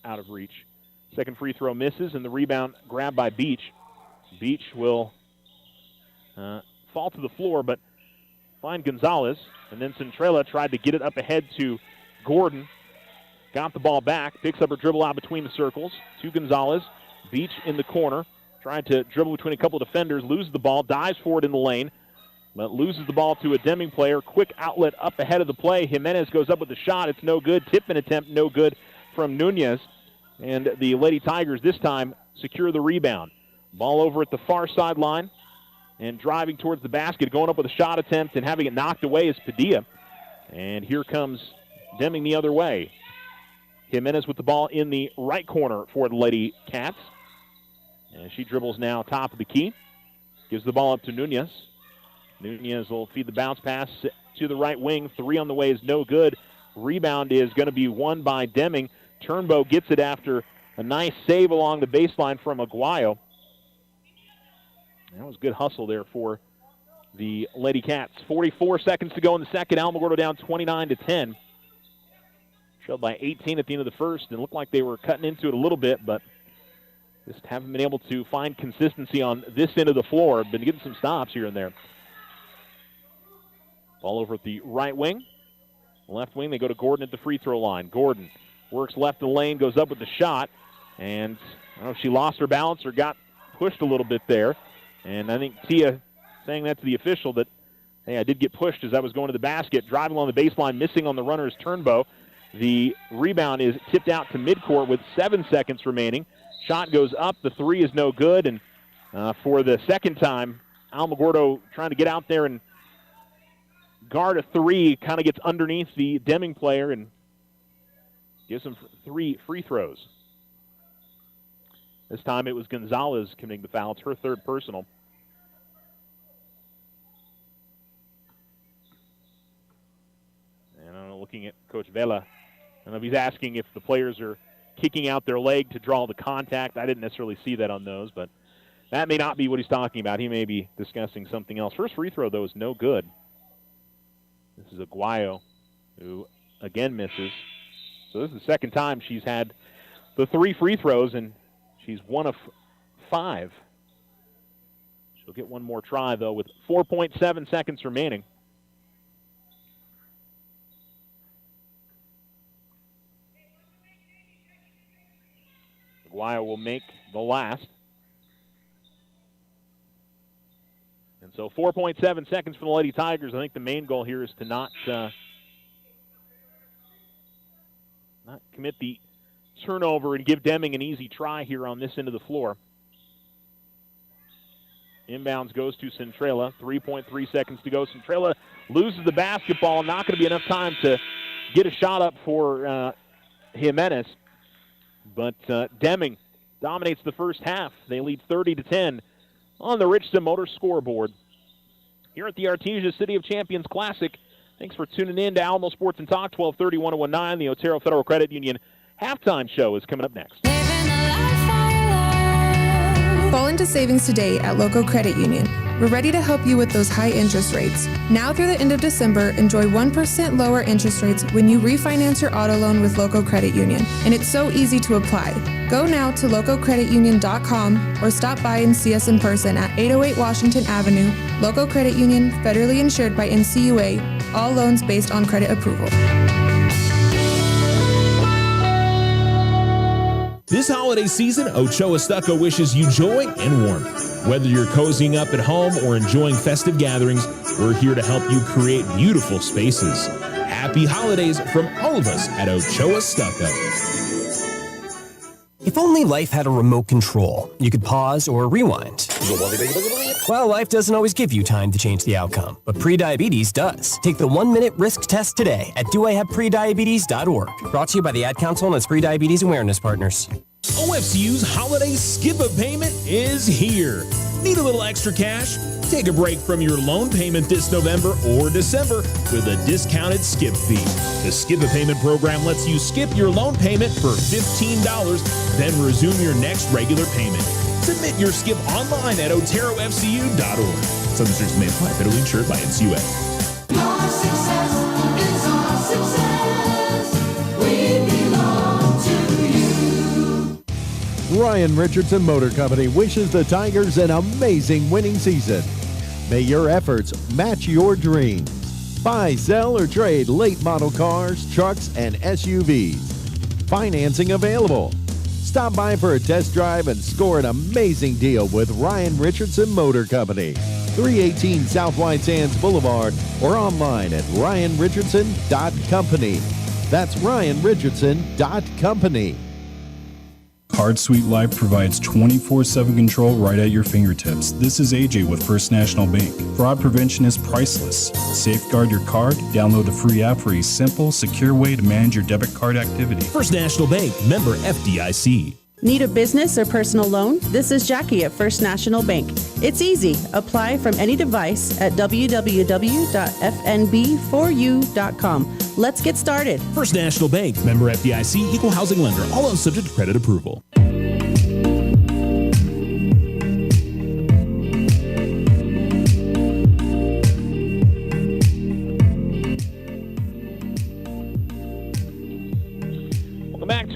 out of reach. Second free throw misses, and the rebound grabbed by Beach. Beach will fall to the floor, but find Gonzalez. And then Centrella tried to get it up ahead to Gordon. Got the ball back, picks up her dribble out between the circles to Gonzalez. Beach in the corner, trying to dribble between a couple of defenders, loses the ball, dives forward in the lane, but loses the ball to a Deming player. Quick outlet up ahead of the play. Jimenez goes up with the shot. It's no good. Tip-in attempt, no good from Nunez. And the Lady Tigers this time secure the rebound. Ball over at the far sideline and driving towards the basket, going up with a shot attempt and having it knocked away is Padilla. And here comes Deming the other way. Jimenez with the ball in the right corner for the Lady Cats. And she dribbles now top of the key. Gives the ball up to Nunez. Nunez will feed the bounce pass to the right wing. 3 on the way is no good. Rebound is going to be won by Deming. Turnbow gets it after a nice save along the baseline from Aguayo. That was good hustle there for the Lady Cats. 44 seconds to go in the second. Alamogordo down 29-10. Trailed by 18 at the end of the first, and it looked like they were cutting into it a little bit, but just haven't been able to find consistency on this end of the floor. Been getting some stops here and there. Ball over at the right wing. Left wing, they go to Gordon at the free throw line. Gordon works left of the lane, goes up with the shot, and I don't know if she lost her balance or got pushed a little bit there. And I think Tia saying that to the official that, hey, I did get pushed as I was going to the basket. Driving along the baseline, missing on the runner is Turnbow. The rebound is tipped out to midcourt with 7 seconds remaining. Shot goes up. The 3 is no good. And for the second time, Alamogordo trying to get out there and guard a 3, kind of gets underneath the Deming player and gives him 3 free throws. This time it was Gonzalez committing the foul. It's her 3rd personal. And I'm looking at Coach Vela. I don't know if he's asking if the players are kicking out their leg to draw the contact. I didn't necessarily see that on those, but that may not be what he's talking about. He may be discussing something else. First free throw, though, is no good. This is Aguayo, who again misses. So this is the second time she's had the 3 free throws, and she's 1 of 5. She'll get one more try, though, with 4.7 seconds remaining. Aguayo will make the last. And so 4.7 seconds for the Lady Tigers. I think the main goal here is to not commit the turnover and give Deming an easy try here on this end of the floor. Inbounds goes to Centrella. 3.3 seconds to go. Centrella loses the basketball. Not going to be enough time to get a shot up for Jimenez. But Deming dominates the first half. They lead 30-10 on the Richardson Motor scoreboard. Here at the Artesia City of Champions Classic. Thanks for tuning in to Alamo Sports and Talk, 1230-1019. The Otero Federal Credit Union halftime show is coming up next. Fall into savings today at Local Credit Union. We're ready to help you with those high interest rates. Now through the end of December, enjoy 1% lower interest rates when you refinance your auto loan with Local Credit Union. And it's so easy to apply. Go now to localcreditunion.com or stop by and see us in person at 808 Washington Avenue. Local Credit Union, federally insured by NCUA. All loans based on credit approval. This holiday season, Ochoa Stucco wishes you joy and warmth. Whether you're cozying up at home or enjoying festive gatherings, we're here to help you create beautiful spaces. Happy holidays from all of us at Ochoa Stucco. If only life had a remote control, you could pause or rewind. Well, life doesn't always give you time to change the outcome, but prediabetes does. Take the 1-minute risk test today at doihaveprediabetes.org. Brought to you by the Ad Council and its Prediabetes Awareness Partners. OFCU's holiday skip-a-payment is here. Need a little extra cash? Take a break from your loan payment this November or December with a discounted skip fee. The skip-a-payment program lets you skip your loan payment for $15, then resume your next regular payment. Submit your skip online at oterofcu.org. Some restrictions may apply. Federally insured by NCUA. Your success is our success. We belong to you. Ryan Richardson Motor Company wishes the Tigers an amazing winning season. May your efforts match your dreams. Buy, sell, or trade late model cars, trucks, and SUVs. Financing available. Stop by for a test drive and score an amazing deal with Ryan Richardson Motor Company. 318 South White Sands Boulevard or online at ryanrichardson.company. That's ryanrichardson.company. Card Suite Life provides 24/7 control right at your fingertips. This is AJ with First National Bank. Fraud prevention is priceless. Safeguard your card. Download the free app for a simple, secure way to manage your debit card activity. First National Bank, member FDIC. Need a business or personal loan? This is Jackie at First National Bank. It's easy. Apply from any device at www.fnb4u.com. Let's get started. First National Bank, member FDIC, equal housing lender, all else subject to credit approval.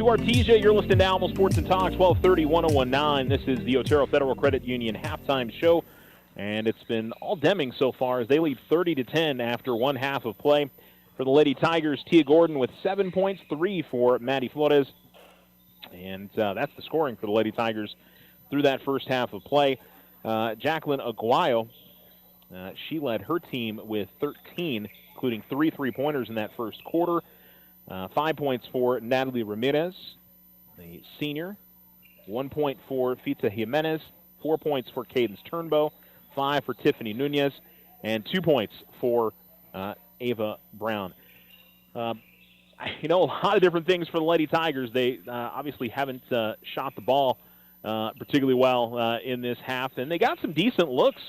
Artesia, you're listening to Alamo Sports and Talk, 1230, 1019. This is the Otero Federal Credit Union halftime show, and it's been all Deming so far as they lead 30-10 after one half of play. For the Lady Tigers, Tia Gordon with 7 points, 3 for Maddie Flores, and that's the scoring for the Lady Tigers through that first half of play. Jacqueline Aguayo, she led her team with 13, including 3 3-pointers in that first quarter. 5 points for Natalie Ramirez, the senior. 1 point for Fita Jimenez. 4 points for Cadence Turnbow. 5 for Tiffany Nunez. And 2 points for Ava Brown. A lot of different things for the Lady Tigers. They obviously haven't shot the ball particularly well in this half. And they got some decent looks.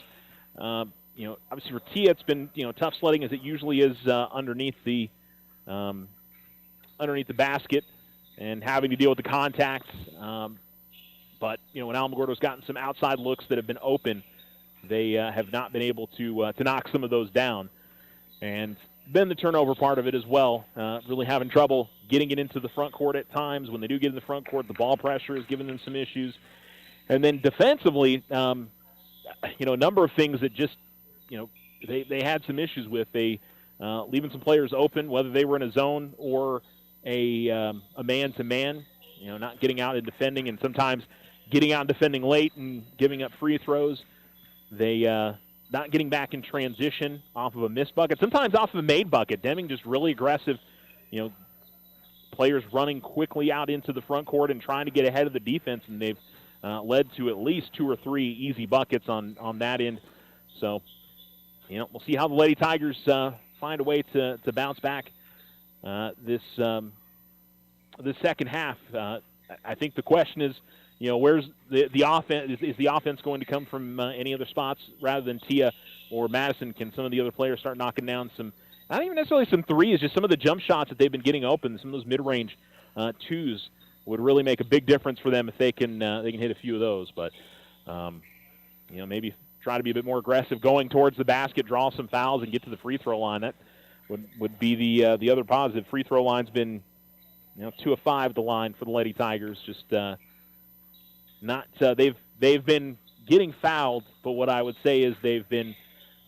Obviously for Tia, it's been tough sledding as it usually is underneath the basket and having to deal with the contacts. But, when Alamogordo's gotten some outside looks that have been open, they have not been able to knock some of those down. And then the turnover part of it as well, really having trouble getting it into the front court at times. When they do get in the front court, the ball pressure is giving them some issues. And then defensively, a number of things that just, they had some issues with. They leaving some players open, whether they were in a zone or a man-to-man, not getting out and defending, and sometimes getting out and defending late and giving up free throws. They not getting back in transition off of a missed bucket, sometimes off of a made bucket. Deming just really aggressive, players running quickly out into the front court and trying to get ahead of the defense, and they've led to at least 2 or 3 easy buckets on that end. So, we'll see how the Lady Tigers find a way to bounce back this second half. I think the question is, where's the offense? Is the offense going to come from any other spots rather than Tia or Madison? Can some of the other players start knocking down some, not even necessarily some threes, just some of the jump shots that they've been getting open, some of those mid-range twos would really make a big difference for them if they can hit a few of those. But, maybe try to be a bit more aggressive going towards the basket, draw some fouls, and get to the free throw line. That would be the other positive. Free throw line's been 2 of 5 at the line for the Lady Tigers. Just not they've been getting fouled, but what I would say is they've been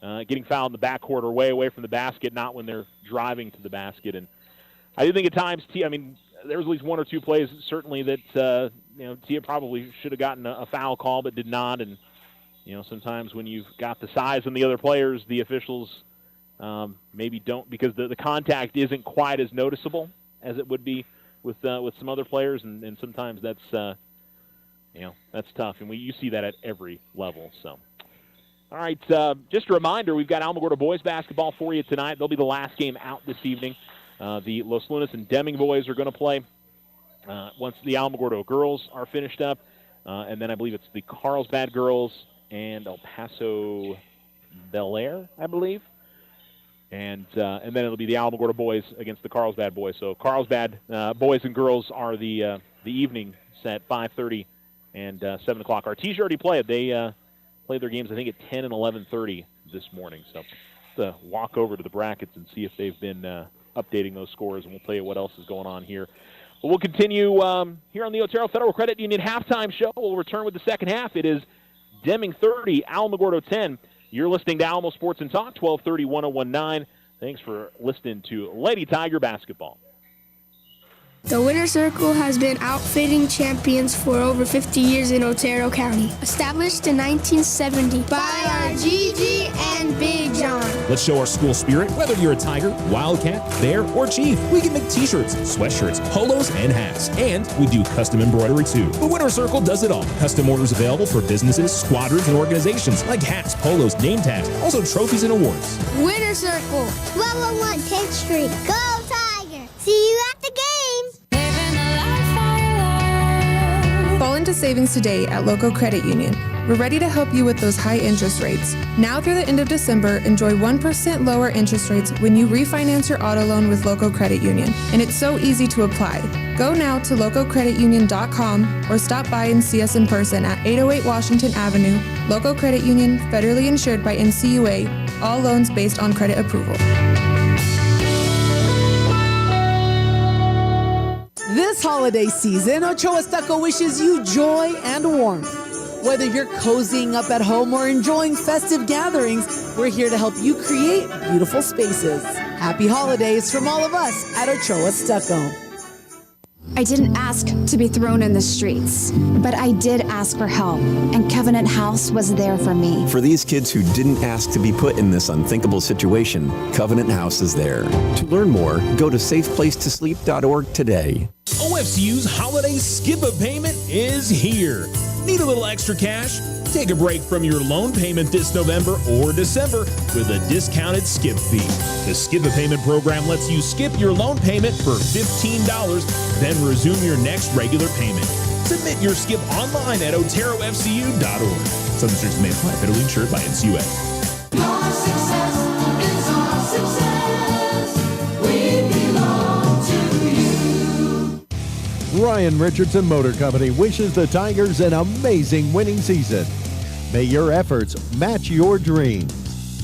getting fouled in the backcourt or way away from the basket, not when they're driving to the basket. And I do think at times there was at least 1 or 2 plays certainly that Tia probably should have gotten a foul call but did not. And sometimes when you've got the size on the other players, the officials maybe don't, because the contact isn't quite as noticeable as it would be with some other players, and sometimes that's that's tough, and you see that at every level. So, all right, just a reminder, we've got Alamogordo boys basketball for you tonight. They'll be the last game out this evening. The Los Lunas and Deming boys are going to play once the Alamogordo girls are finished up, and then I believe it's the Carlsbad girls and El Paso Bel Air, I believe. And then it'll be the Alamogordo boys against the Carlsbad boys. So Carlsbad boys and girls are the evening set, 5:30 and 7 o'clock. Artesia already played. They played their games, I think, at 10 and 11:30 this morning. So to walk over to the brackets and see if they've been updating those scores, and we'll tell you what else is going on here. But we'll continue here on the Otero Federal Credit Union halftime show. We'll return with the second half. It is Deming 30, Alamogordo 10. You're listening to Alamo Sports and Talk, 1230, 1019. Thanks for listening to Lady Tiger basketball. The Winner Circle has been outfitting champions for over 50 years in Otero County. Established in 1970 by our Gigi and Big John. Let's show our school spirit. Whether you're a Tiger, Wildcat, Bear, or Chief, we can make t-shirts, sweatshirts, polos, and hats. And we do custom embroidery too. The Winner Circle does it all. Custom orders available for businesses, squadrons, and organizations like hats, polos, name tags, also trophies and awards. Winner Circle, 1201 10th Street. Go Tiger! See you at the game! Fall into savings today at Local Credit Union. We're ready to help you with those high interest rates. Now through the end of December, enjoy 1% lower interest rates when you refinance your auto loan with Local Credit Union. And it's so easy to apply. Go now to localcreditunion.com or stop by and see us in person at 808 Washington Avenue. Local Credit Union, federally insured by NCUA. All loans based on credit approval. This holiday season, Ochoa Stucco wishes you joy and warmth. Whether you're cozying up at home or enjoying festive gatherings, we're here to help you create beautiful spaces. Happy holidays from all of us at Ochoa Stucco. I didn't ask to be thrown in the streets, but I did ask for help, and Covenant House was there for me. For these kids who didn't ask to be put in this unthinkable situation, Covenant House is there. To learn more, go to safeplacetosleep.org today. OFCU's holiday skip-a-payment is here. Need a little extra cash? Take a break from your loan payment this November or December with a discounted skip fee. The skip-a-payment program lets you skip your loan payment for $15, then resume your next regular payment. Submit your skip online at oterofcu.org. Some restrictions may apply. Federally insured by NCUA. Your success is our success. We belong to you. Ryan Richardson Motor Company wishes the Tigers an amazing winning season. May your efforts match your dreams.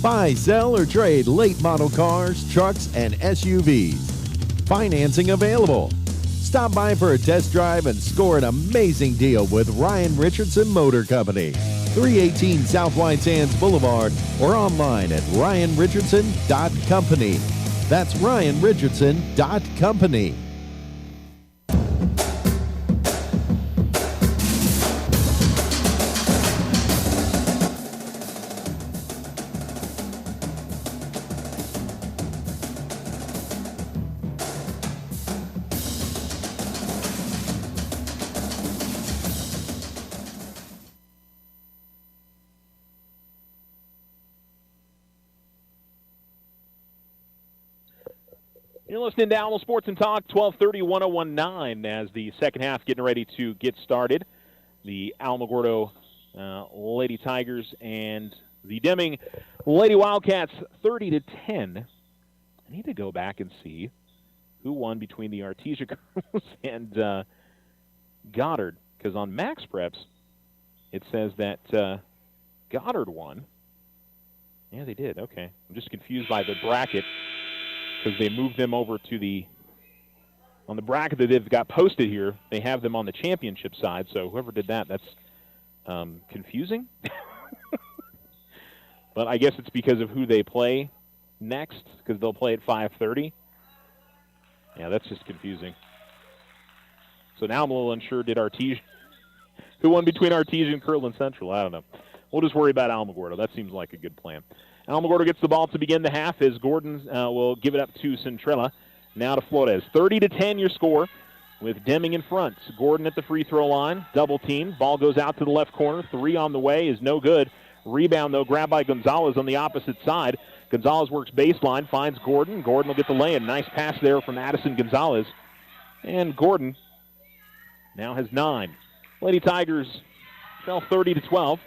Buy, sell, or trade late model cars, trucks, and SUVs. Financing available. Stop by for a test drive and score an amazing deal with Ryan Richardson Motor Company. 318 South White Sands Boulevard or online at ryanrichardson.company. That's ryanrichardson.company. You're listening to Alamo Sports and Talk, 1230, 1019, as the second half getting ready to get started. The Alamogordo Lady Tigers and the Deming Lady Wildcats 30-10. I need to go back and see who won between the Artesia girls and Goddard, because on Max Preps it says that Goddard won. Yeah, they did. Okay. I'm just confused by the bracket, because they moved them over to on the bracket that they've got posted here, they have them on the championship side, so whoever did that, that's confusing. But I guess it's because of who they play next, because they'll play at 5:30. Yeah, that's just confusing. So now I'm a little unsure, did Artesia, who won between Artesia and Kirtland Central? I don't know. We'll just worry about Alamogordo. That seems like a good plan. Alamogordo gets the ball to begin the half as Gordon will give it up to Centrella. Now to Flores. 30-10 your score with Deming in front. Gordon at the free throw line. Double team. Ball goes out to the left corner. Three on the way is no good. Rebound, though, grabbed by Gonzalez on the opposite side. Gonzalez works baseline, finds Gordon. Gordon will get the lay-in. Nice pass there from Addison Gonzalez. And Gordon now has 9. Lady Tigers fell 30-12.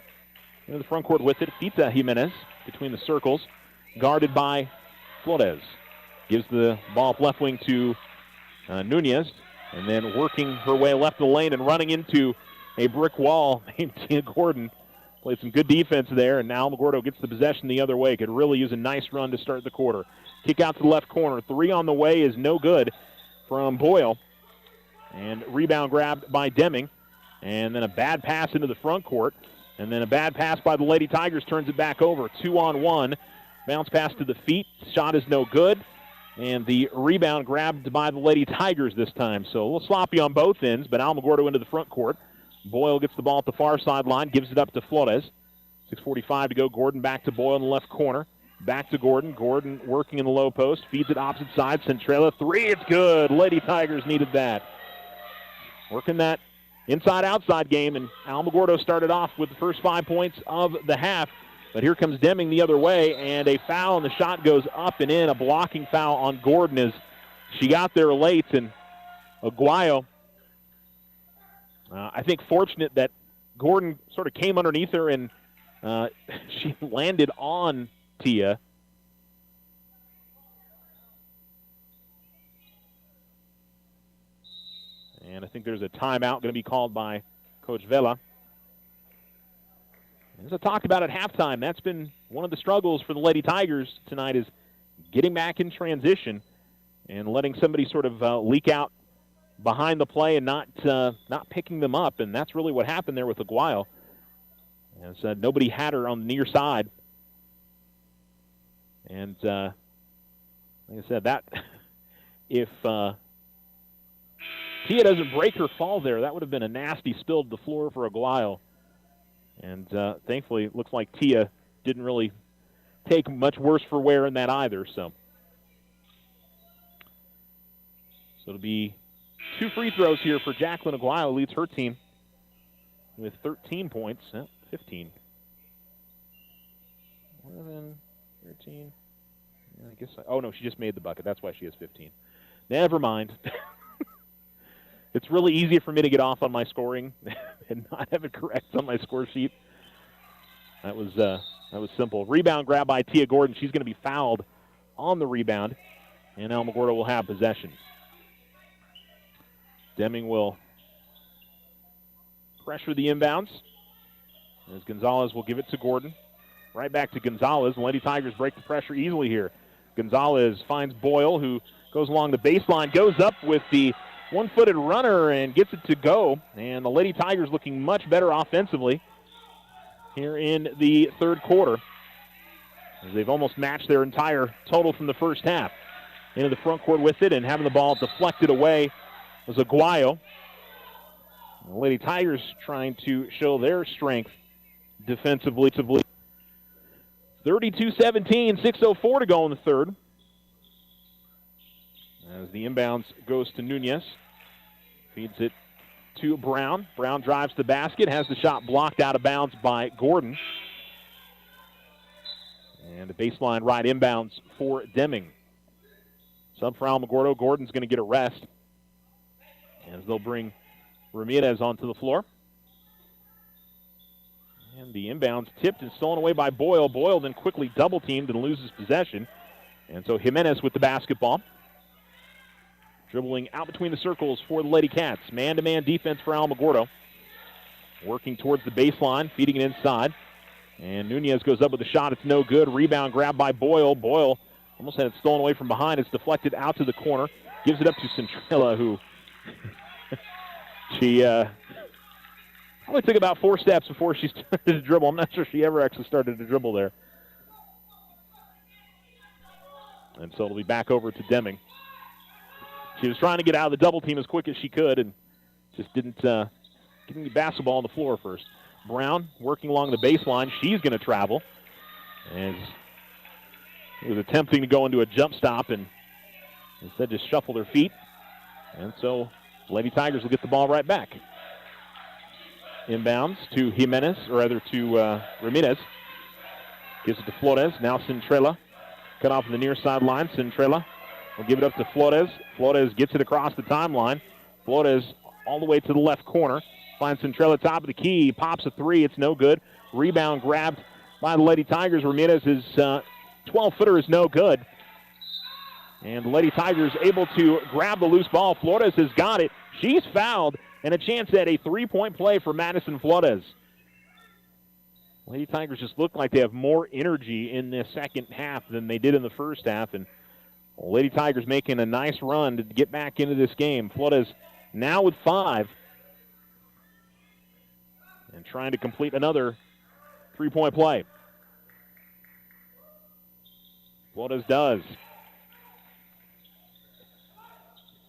In the front court with it, Fita Jimenez between the circles, guarded by Flores. Gives the ball up left wing to Nunez, and then working her way left the lane and running into a brick wall named Tia Gordon. Played some good defense there, and now Alamogordo gets the possession the other way. Could really use a nice run to start the quarter. Kick out to the left corner. 3 on the way is no good from Boyle. And rebound grabbed by Deming. And then a bad pass into the front court. And then a bad pass by the Lady Tigers turns it back over. 2-on-1. Bounce pass to the feet. Shot is no good. And the rebound grabbed by the Lady Tigers this time. So a little sloppy on both ends, but Alamogordo into the front court. Boyle gets the ball at the far sideline, gives it up to Flores. 6:45 to go. Gordon back to Boyle in the left corner. Back to Gordon. Gordon working in the low post. Feeds it opposite side. Centrella, three. It's good. Lady Tigers needed that. Working that inside-outside game, and Alamogordo started off with the first 5 points of the half. But here comes Deming the other way, and a foul, and the shot goes up and in. A blocking foul on Gordon as she got there late, and Aguayo, I think, fortunate that Gordon sort of came underneath her, and she landed on Tia. And I think there's a timeout going to be called by Coach Vela. As I talked about at halftime, that's been one of the struggles for the Lady Tigers tonight, is getting back in transition and letting somebody sort of leak out behind the play and not picking them up. And that's really what happened there with Aguayo. As nobody had her on the near side. And like I said, that if Tia doesn't break her fall there, that would have been a nasty spill to the floor for Aguayo. And thankfully, it looks like Tia didn't really take much worse for wear in that either. So it'll be 2 free throws here for Jacqueline Aguayo, leads her team with 13 points. 15. 11, 13. I guess. Oh, no, she just made the bucket. That's why she has 15. Never mind. It's really easy for me to get off on my scoring and not have it correct on my score sheet. That was simple. Rebound grab by Tia Gordon. She's going to be fouled on the rebound, and Alamogordo will have possession. Deming will pressure the inbounds, as Gonzalez will give it to Gordon. Right back to Gonzalez. The Lady Tigers break the pressure easily here. Gonzalez finds Boyle, who goes along the baseline, goes up with the one-footed runner and gets it to go. And the Lady Tigers looking much better offensively here in the third quarter, as they've almost matched their entire total from the first half. Into the front court with it, and having the ball deflected away was Aguayo. The Lady Tigers trying to show their strength defensively. 32-17, 6:04 to go in the third. As the inbounds goes to Nunez. Feeds it to Brown. Brown drives the basket, has the shot blocked out of bounds by Gordon. And the baseline right inbounds for Deming. Sub for Alamogordo. Gordon's going to get a rest, as they'll bring Ramirez onto the floor. And the inbounds tipped and stolen away by Boyle. Boyle then quickly double-teamed and loses possession. And so Jimenez with the basketball. Dribbling out between the circles for the Lady Cats. Man-to-man defense for Alamogordo. Working towards the baseline, feeding it inside. And Nunez goes up with a shot. It's no good. Rebound grabbed by Boyle. Boyle almost had it stolen away from behind. It's deflected out to the corner. Gives it up to Centrella, who she probably took about 4 steps before she started to dribble. I'm not sure she ever actually started to dribble there. And so it'll be back over to Deming. She was trying to get out of the double team as quick as she could and just didn't get the basketball on the floor first. Brown working along the baseline. She's going to travel. And he was attempting to go into a jump stop and instead just shuffled her feet. And so Lady Tigers will get the ball right back. Inbounds to Jimenez, or rather to Ramirez. Gives it to Flores. Now Centrella. Cut off on the near sideline. Centrella will give it up to Flores. Flores gets it across the timeline. Flores all the way to the left corner. Finds Centrella top of the key. Pops a three. It's no good. Rebound grabbed by the Lady Tigers. Ramirez's 12-footer is no good. And the Lady Tigers able to grab the loose ball. Flores has got it. She's fouled. And a chance at a three-point play for Madison Flores. Lady Tigers just look like they have more energy in this second half than they did in the first half. And Lady Tigers making a nice run to get back into this game. Flores now with 5. And trying to complete another three-point play. Flores does.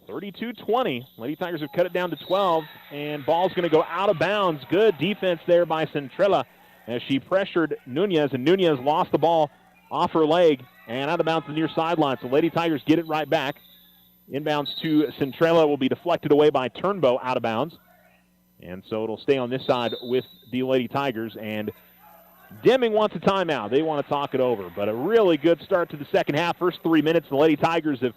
32-20. Lady Tigers have cut it down to 12, and ball's going to go out of bounds. Good defense there by Centrella as she pressured Nunez, and Nunez lost the ball off her leg and out of bounds to the near sideline. So Lady Tigers get it right back. Inbounds to Centrella will be deflected away by Turnbow out of bounds. And so it'll stay on this side with the Lady Tigers. And Deming wants a timeout. They want to talk it over. But a really good start to the second half. First 3 minutes, the Lady Tigers have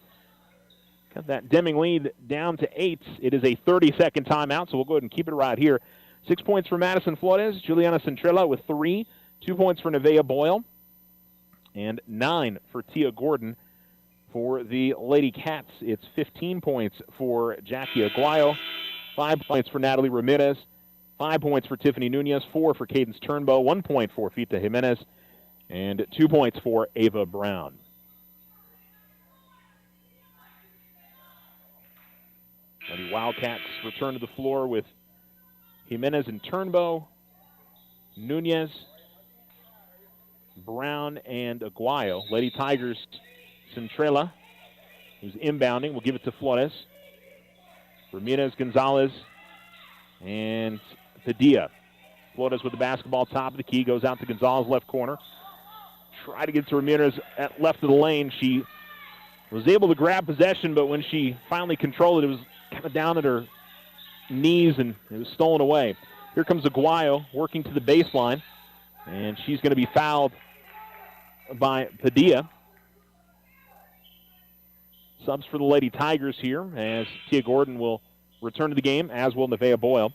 got that Deming lead down to 8. It is a 30-second timeout, so we'll go ahead and keep it right here. 6 points for Madison Flores. Juliana Centrella with 3. 2 points for Nevaeh Boyle. And 9 for Tia Gordon. For the Lady Cats, it's 15 points for Jackie Aguayo, 5 points for Natalie Ramirez, 5 points for Tiffany Nunez, 4 for Cadence Turnbow, 1 point for Fita Jimenez, and 2 points for Ava Brown. Lady Wildcats return to the floor with Jimenez and Turnbow, Nunez, Brown, and Aguayo. Lady Tigers, Centrella, who's inbounding, will give it to Flores. Ramirez, Gonzalez, and Padilla. Flores with the basketball, top of the key, goes out to Gonzalez, left corner. Try to get to Ramirez at left of the lane. She was able to grab possession, but when she finally controlled it, it was kind of down at her knees, and it was stolen away. Here comes Aguayo working to the baseline, and she's going to be fouled by Padilla. Subs for the Lady Tigers here as Tia Gordon will return to the game, as will Nevaeh Boyle.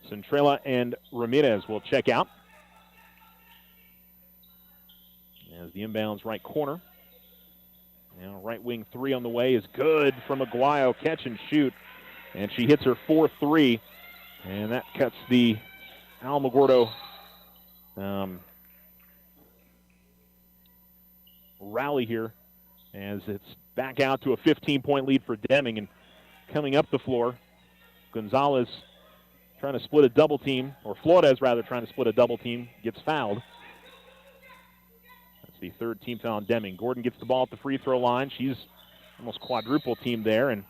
Centrella and Ramirez will check out. As the inbounds right corner. Now right wing 3 on the way is good from Aguayo. Catch and shoot. And she hits her 4-3. And that cuts the Alamogordo rally here, as it's back out to a 15-point lead for Deming. And coming up the floor, Gonzalez trying to split a double team, or Flores rather trying to split a double team, gets fouled. That's the third team foul on Deming. Gordon gets the ball at the free throw line. She's almost quadruple teamed there and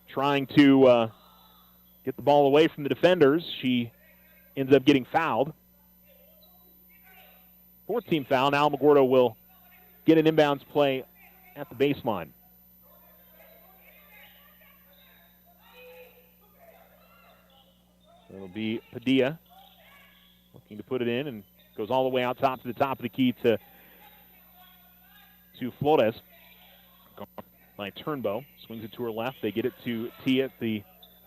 trying to get the ball away from the defenders. She ends up getting fouled. Fourth team foul. Now Alamogordo will get an inbounds play at the baseline. It'll be Padilla looking to put it in, and goes all the way out top to the top of the key to Flores. By Turnbow, swings it to her left. They get it to Tia at the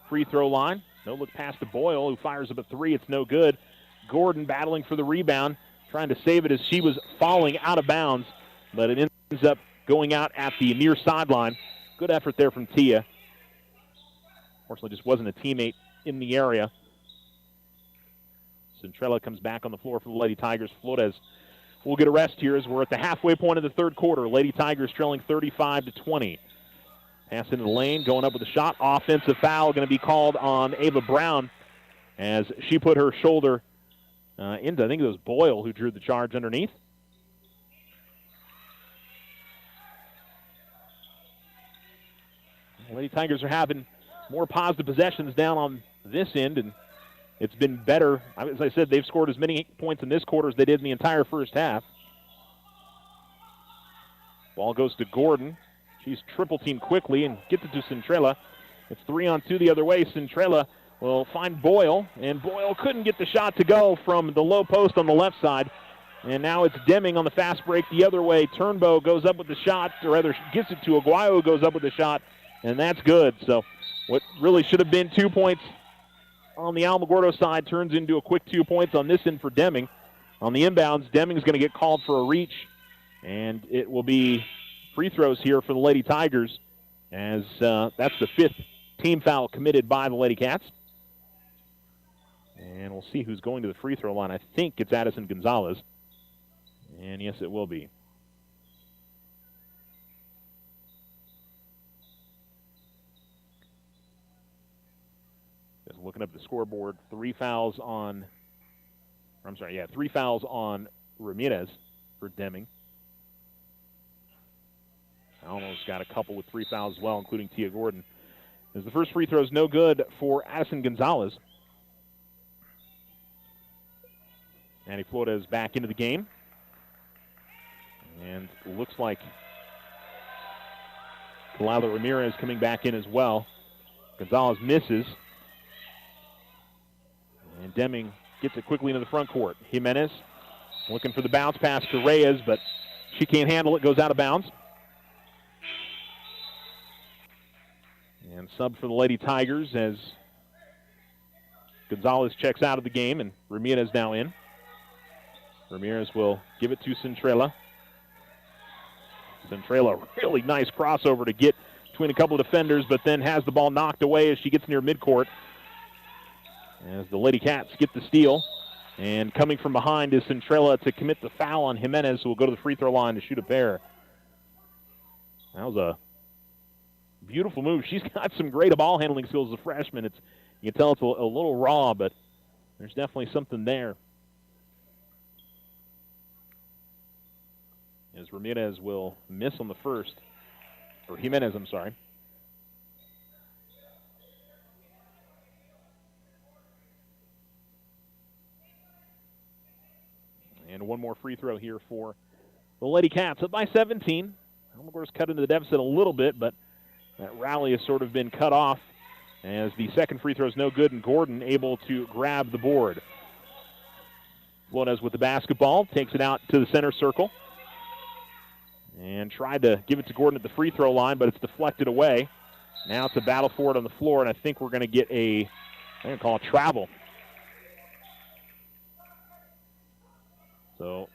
free throw line. No look pass to Boyle, who fires up a 3. It's no good. Gordon battling for the rebound, trying to save it as she was falling out of bounds, but it ends up going out at the near sideline. Good effort there from Tia. Unfortunately, just wasn't a teammate in the area. Centrella comes back on the floor for the Lady Tigers. Flores will get a rest here as we're at the halfway point of the third quarter. Lady Tigers trailing 35-20. Pass into the lane, going up with a shot. Offensive foul going to be called on Ava Brown as she put her shoulder into, I think it was Boyle who drew the charge underneath. Lady Tigers are having more positive possessions down on this end, and it's been better. As I said, they've scored as many points in this quarter as they did in the entire first half. Ball goes to Gordon. She's triple-teamed quickly and gets it to Centrella. It's 3-on-2 the other way. Centrella will find Boyle, and Boyle couldn't get the shot to go from the low post on the left side. And now it's Deming on the fast break the other way. Turnbow goes up with the shot, or rather gets it to Aguayo, who goes up with the shot, and that's good. So what really should have been 2 points on the Alamogordo side turns into a quick 2 points on this end for Deming. On the inbounds, Deming's going to get called for a reach, and it will be free throws here for the Lady Tigers, as that's the 5th team foul committed by the Lady Cats. And we'll see who's going to the free throw line. I think it's Addison Gonzalez. And yes, it will be. Just looking up the scoreboard, 3 fouls on Ramirez for Deming. Almost got a couple with 3 fouls as well, including Tia Gordon. As the first free throw is no good for Addison Gonzalez. Maddie Flores back into the game. And looks like Kalila Ramirez coming back in as well. Gonzalez misses. And Deming gets it quickly into the front court. Jimenez looking for the bounce pass to Reyes, but she can't handle it, goes out of bounds. And sub for the Lady Tigers as Gonzalez checks out of the game, and Ramirez now in. Ramirez will give it to Centrella. Centrella, really nice crossover to get between a couple of defenders, but then has the ball knocked away as she gets near midcourt. As the Lady Cats get the steal. And coming from behind is Centrella to commit the foul on Jimenez, who will go to the free throw line to shoot a pair. That was a beautiful move. She's got some great ball handling skills as a freshman. You can tell it's a little raw, but there's definitely something there. As Ramirez will miss on the first, or Jimenez, I'm sorry. And one more free throw here for the Lady Cats, up by 17. Alamogordo's cut into the deficit a little bit, but that rally has sort of been cut off as the second free throw is no good, and Gordon able to grab the board. Flores with the basketball, takes it out to the center circle, and tried to give it to Gordon at the free throw line, but it's deflected away. Now it's a battle for it on the floor, and I think we're going to get I'm going to call it travel. So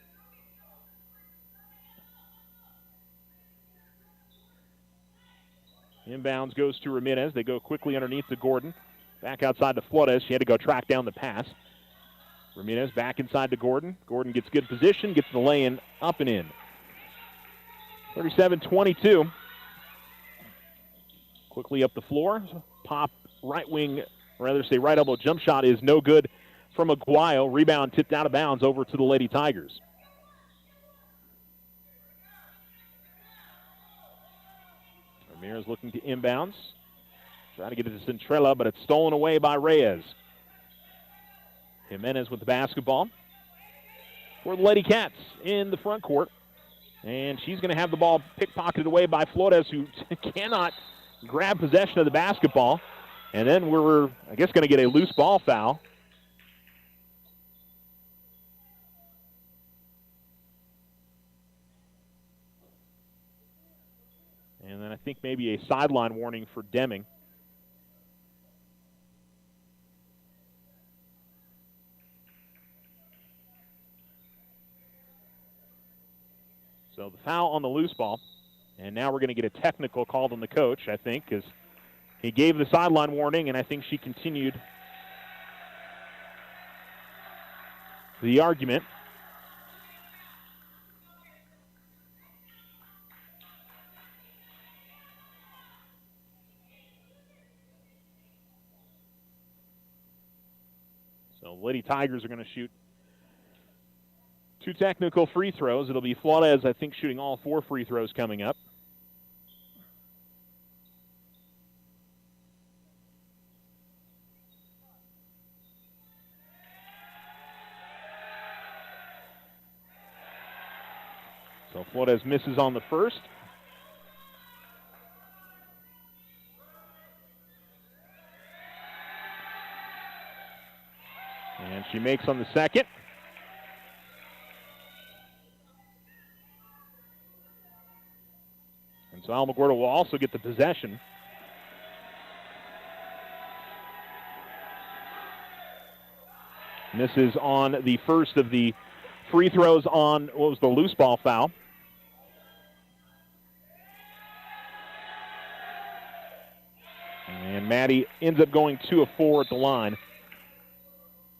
inbounds goes to Ramirez. They go quickly underneath to Gordon. Back outside to Flores. She had to go track down the pass. Ramirez back inside to Gordon. Gordon gets good position, gets the lay-in up and in. 37-22. Quickly up the floor. Pop right wing, or rather say right elbow jump shot is no good from Aguayo. Rebound tipped out of bounds over to the Lady Tigers. Ramirez looking to inbounds. Trying to get it to Centrella, but it's stolen away by Reyes. Jimenez with the basketball for the Lady Cats in the front court. And she's going to have the ball pickpocketed away by Flores, who cannot grab possession of the basketball. And then we're, I guess, going to get a loose ball foul. And then I think maybe a sideline warning for Deming. So the foul on the loose ball. And now we're going to get a technical called on the coach, I think, because he gave the sideline warning, and I think she continued the argument. So Lady Tigers are going to shoot 2 technical free throws. It'll be Flores, I think, shooting all 4 free throws coming up. So Flores misses on the first. And she makes on the second. And so Alamogordo will also get the possession. Misses on the first of the free throws on what was the loose ball foul. And Maddie ends up going 2 of 4 at the line.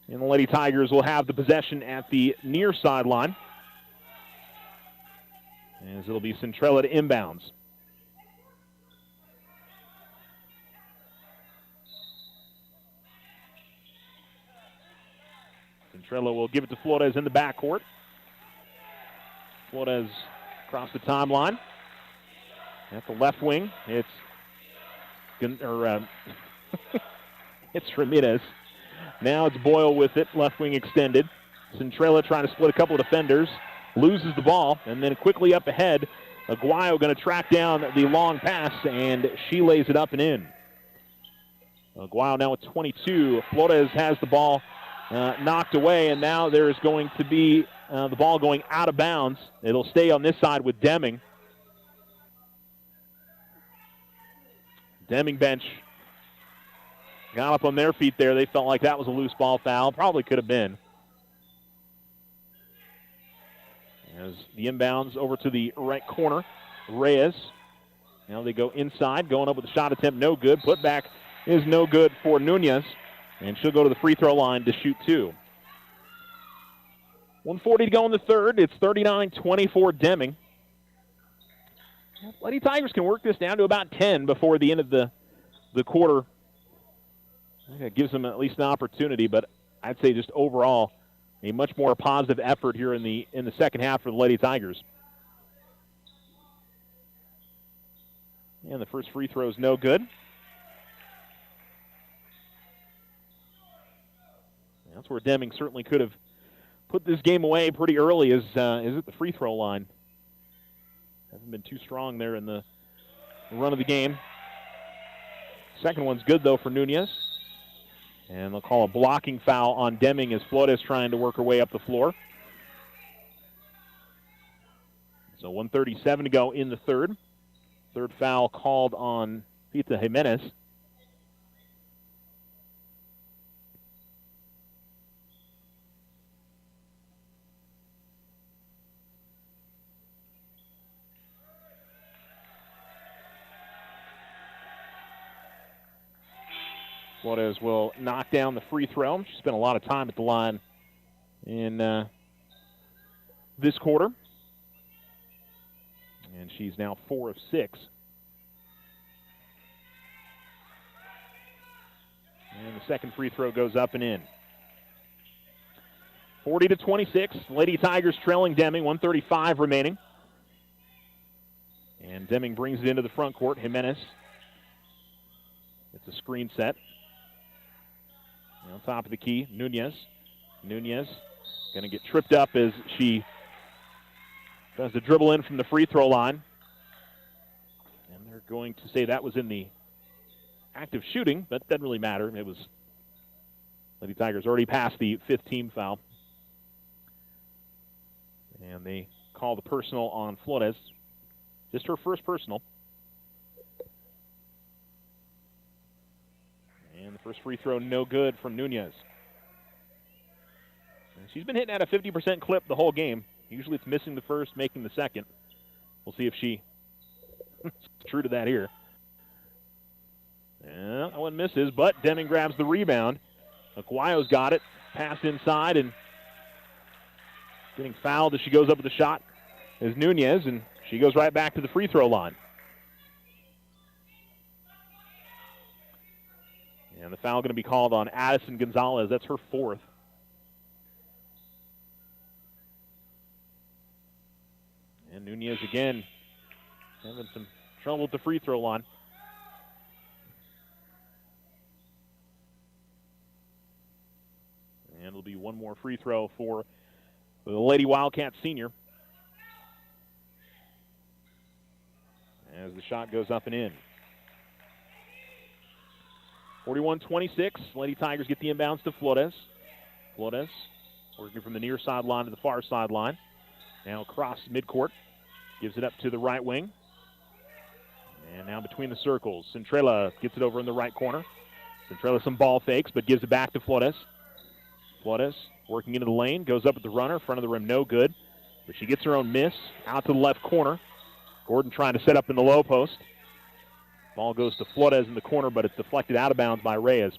And the Lady Tigers will have the possession at the near sideline, as it'll be Centrella to inbounds. Centrella will give it to Flores in the backcourt. Flores across the timeline. At the left wing, it's Ramirez. Now it's Boyle with it, left wing extended. Centrella trying to split a couple of defenders, loses the ball, and then quickly up ahead, Aguayo going to track down the long pass, and she lays it up and in. Aguayo now with 22. Flores has the ball knocked away, and now there's going to be the ball going out of bounds. It'll stay on this side with Deming. Deming bench got up on their feet there. They felt like that was a loose ball foul. Probably could have been. As the inbounds over to the right corner, Reyes. Now they go inside, going up with a shot attempt, no good. Put back is no good for Nunez, and she'll go to the free throw line to shoot two. 1:40 to go in the third. It's 39-24 Deming. Lady Tigers can work this down to about 10 before the end of the quarter. I think that gives them at least an opportunity, but I'd say just overall a much more positive effort here in the second half for the Lady Tigers. And the first free throw is no good. That's where Deming certainly could have put this game away pretty early is at the free throw line. Hasn't been too strong there in the run of the game. Second one's good, though, for Nunez. And they'll call a blocking foul on Deming as Flores trying to work her way up the floor. So 1:37 to go in the third. Third foul called on Pita Jimenez. Flores will knock down the free throw. She spent a lot of time at the line in this quarter. And she's now 4 of 6. And the second free throw goes up and in. 40-26. Lady Tigers trailing Deming. 1:35 remaining. And Deming brings it into the front court. Jimenez. It's a screen set. On top of the key, Nunez. Nunez going to get tripped up as she tries to dribble in from the free throw line. And they're going to say that was in the act of shooting, but doesn't really matter. It was Lady Tigers already passed the 5th team foul. And they call the personal on Flores. Just her first personal. And the first free throw, no good from Nunez. And she's been hitting at a 50% clip the whole game. Usually it's missing the first, making the second. We'll see if she is true to that here. And that one misses, but Deming grabs the rebound. Aguayo's got it. Pass inside and getting fouled as she goes up with the shot is Nunez, and she goes right back to the free throw line. And the foul going to be called on Addison Gonzalez. That's her 4th. And Nunez again having some trouble with the free throw line. And it'll be one more free throw for the Lady Wildcats senior. As the shot goes up and in. 41-26. Lady Tigers get the inbounds to Flores. Flores working from the near sideline to the far sideline. Now across midcourt. Gives it up to the right wing. And now between the circles. Centrella gets it over in the right corner. Centrella some ball fakes, but gives it back to Flores. Flores working into the lane. Goes up at the runner. Front of the rim, no good. But she gets her own miss. Out to the left corner. Gordon trying to set up in the low post. Ball goes to Flores in the corner, but it's deflected out of bounds by Reyes.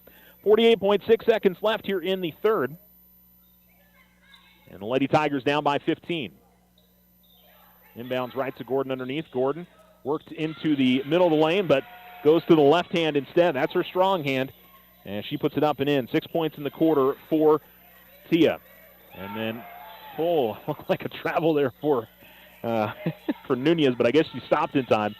48.6 seconds left here in the third. And the Lady Tigers down by 15. Inbounds right to Gordon underneath. Gordon worked into the middle of the lane, but goes to the left hand instead. That's her strong hand. And she puts it up and in. 6 points in the quarter for Tia. And then, looked like a travel there for Nunez, but I guess she stopped in time.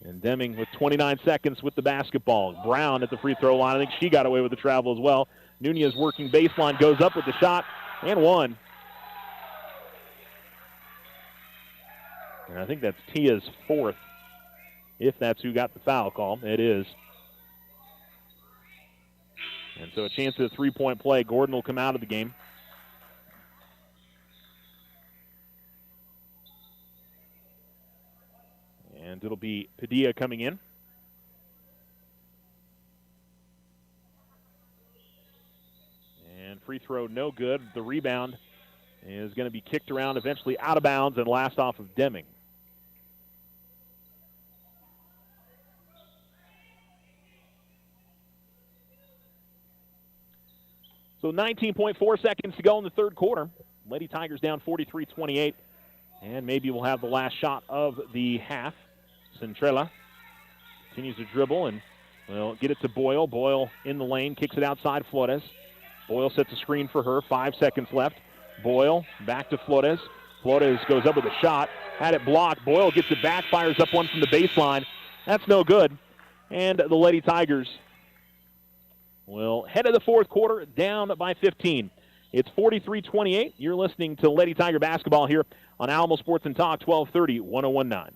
And Deming with 29 seconds with the basketball. Brown at the free throw line. I think she got away with the travel as well. Nunez working baseline, goes up with the shot, and one. And I think that's Tia's fourth, if that's who got the foul call. It is. And so a chance at a three-point play. Gordon will come out of the game. And it'll be Padilla coming in. And free throw no good. The rebound is going to be kicked around, eventually out of bounds, and last off of Deming. So 19.4 seconds to go in the third quarter. Lady Tigers down 43-28. And maybe we'll have the last shot of the half. Centrella continues to dribble and will get it to Boyle. Boyle in the lane, kicks it outside Flores. Boyle sets a screen for her. 5 seconds left. Boyle back to Flores. Flores goes up with a shot. Had it blocked. Boyle gets it back, fires up one from the baseline. That's no good. And the Lady Tigers will head to the fourth quarter down by 15. It's 43-28. You're listening to Lady Tiger basketball here on Alamo Sports and Talk, 1230, 1019.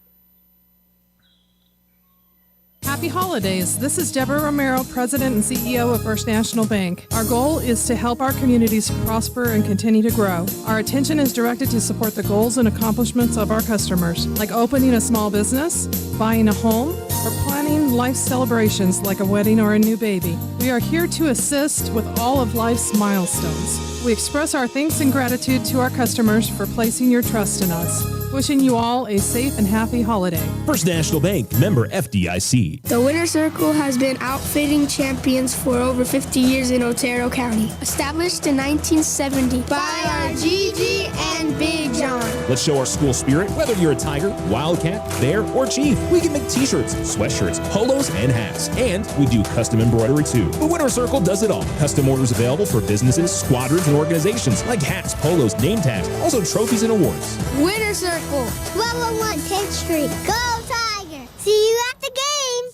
Happy holidays. This is Deborah Romero, President and CEO of First National Bank. Our goal is to help our communities prosper and continue to grow. Our attention is directed to support the goals and accomplishments of our customers, like opening a small business, buying a home, or planning life celebrations like a wedding or a new baby. We are here to assist with all of life's milestones. We express our thanks and gratitude to our customers for placing your trust in us. Wishing you all a safe and happy holiday. First National Bank, member FDIC. The Winter Circle has been outfitting champions for over 50 years in Otero County. Established in 1970 by our Gigi and Big John. Let's show our school spirit, whether you're a Tiger, Wildcat, Bear, or Chief. We can make t-shirts, sweatshirts, polos, and hats. And we do custom embroidery too. The Winter Circle does it all. Custom orders available for businesses, squadrons, and organizations like hats, polos, name tags, also trophies and awards. Winter Circle. 1201 10th Street. Go Tiger! See you at the game!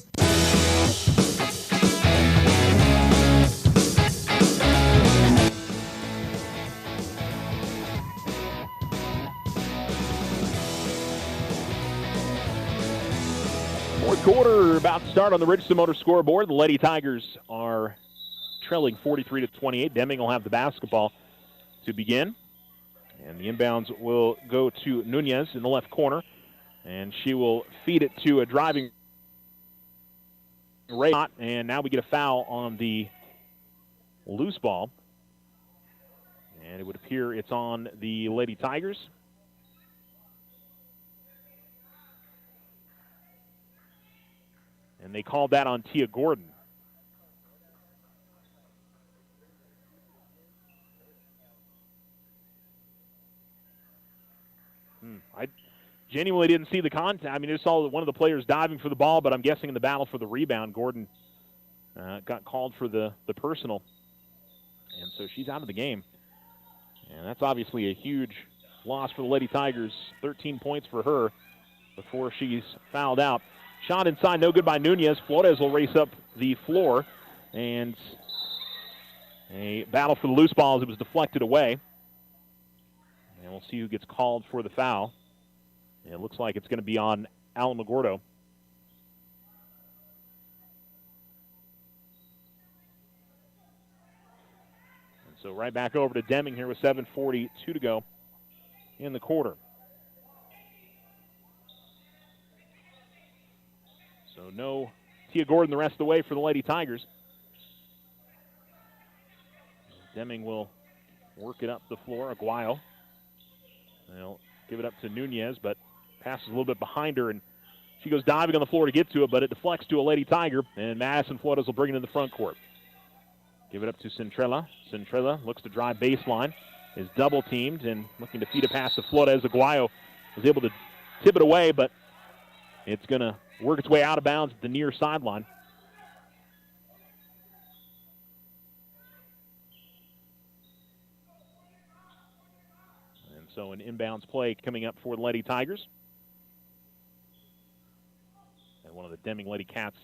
Fourth quarter about to start on the Richardson Motor scoreboard. The Lady Tigers are trailing 43-28. Deming will have the basketball to begin. And the inbounds will go to Nunez in the left corner. And she will feed it to a driving Ray. And now we get a foul on the loose ball. And it would appear it's on the Lady Tigers. And they called that on Tia Gordon. I genuinely didn't see the contact. I mean, I just saw one of the players diving for the ball, but I'm guessing in the battle for the rebound, Gordon got called for the personal. And so she's out of the game. And that's obviously a huge loss for the Lady Tigers. 13 points for her before she's fouled out. Shot inside, no good by Nunez. Flores will race up the floor. And a battle for the loose ball as it was deflected away. And we'll see who gets called for the foul. It looks like it's going to be on Alamogordo. And so right back over to Deming here with 7:42 to go in the quarter. So no Tia Gordon the rest of the way for the Lady Tigers. Deming will work it up the floor. Aguayo. They'll give it up to Nunez, but passes a little bit behind her, and she goes diving on the floor to get to it, but it deflects to a Lady Tiger, and Madison Flores will bring it in the front court. Give it up to Centrella. Centrella looks to drive baseline, is double-teamed, and looking to feed a pass to Flores. Aguayo was able to tip it away, but it's going to work its way out of bounds at the near sideline. So an inbounds play coming up for the Lady Tigers. And one of the but Deming Lady Cats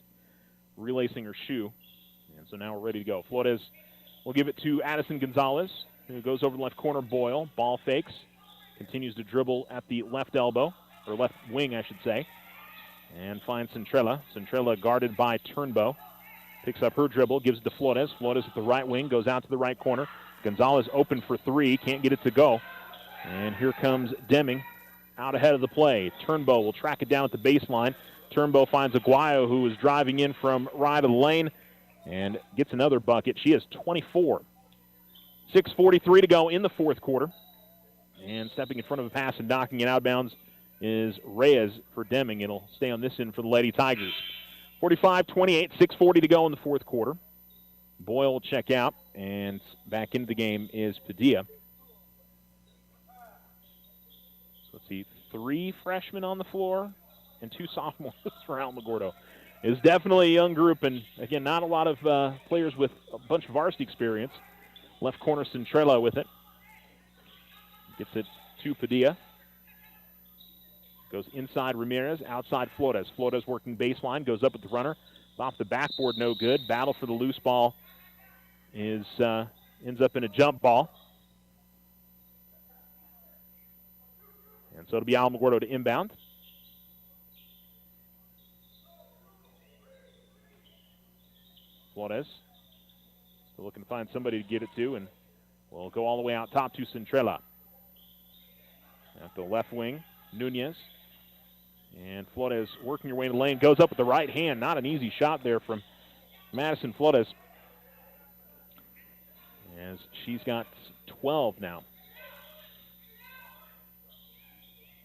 relacing her shoe. And so now we're ready to go. Flores will give it to Addison Gonzalez, who goes over the left corner. Boyle, ball fakes, continues to dribble at the left elbow, or left wing, I should say, and finds Centrella. Centrella guarded by Turnbow. Picks up her dribble, gives it to Flores. Flores at the right wing, goes out to the right corner. Gonzalez open for three, can't get it to go. And here comes Deming out ahead of the play. Turnbow will track it down at the baseline. Turnbow finds Aguayo, who is driving in from right of the lane, and gets another bucket. She has 24. 6:43 to go in the fourth quarter. And stepping in front of a pass and knocking it out of bounds is Reyes for Deming. It'll stay on this end for the Lady Tigers. 45-28, 6:40 to go in the fourth quarter. Boyle will check out, and back into the game is Padilla. So let's see, 3 freshmen on the floor and 2 sophomores for Alamogordo. It's definitely a young group, and again, not a lot of players with a bunch of varsity experience. Left corner, Centrella with it. Gets it to Padilla. Goes inside Ramirez, outside Flores. Flores working baseline, goes up with the runner. Off the backboard, no good. Battle for the loose ball ends up in a jump ball. And so it'll be Alamogordo to inbound. Flores still looking to find somebody to get it to, and we'll go all the way out top to Centrella. At the left wing, Nunez. And Flores working her way in the lane, goes up with the right hand. Not an easy shot there from Madison Flores, as she's got 12 now.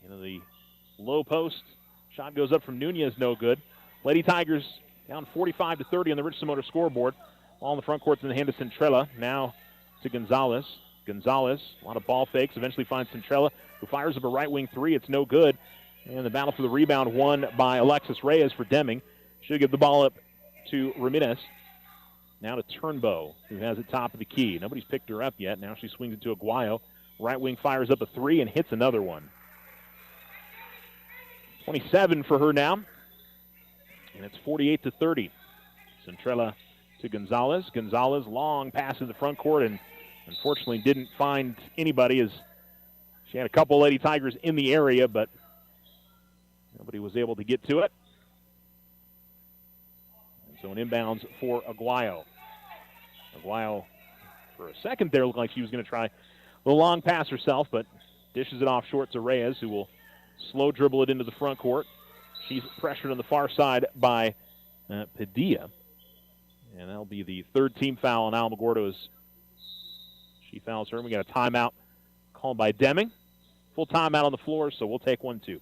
Into the low post. Shot goes up from Nunez, no good. Lady Tigers down 45-30 on the Richardson Motor scoreboard. All in the front court's in the hand of Centrella. Now to Gonzalez. Gonzalez, a lot of ball fakes, eventually finds Centrella, who fires up a right wing three. It's no good. And the battle for the rebound won by Alexis Reyes for Deming. She'll give the ball up to Ramirez. Now to Turnbow, who has it top of the key. Nobody's picked her up yet. Now she swings it to Aguayo. Right wing fires up a three and hits another one. 27 for her now. And it's 48-30. Centrella to Gonzalez. Gonzalez, long pass in the front court, and unfortunately didn't find anybody, as she had a couple Lady Tigers in the area, but nobody was able to get to it. And so an inbounds for Aguayo. Aguayo, for a second there, looked like she was going to try the long pass herself, but dishes it off short to Reyes, who will slow dribble it into the front court. She's pressured on the far side by Padilla. And that'll be the third team foul on Alamogordo as she fouls her. We got a timeout called by Deming. Full timeout on the floor, so we'll take one, too.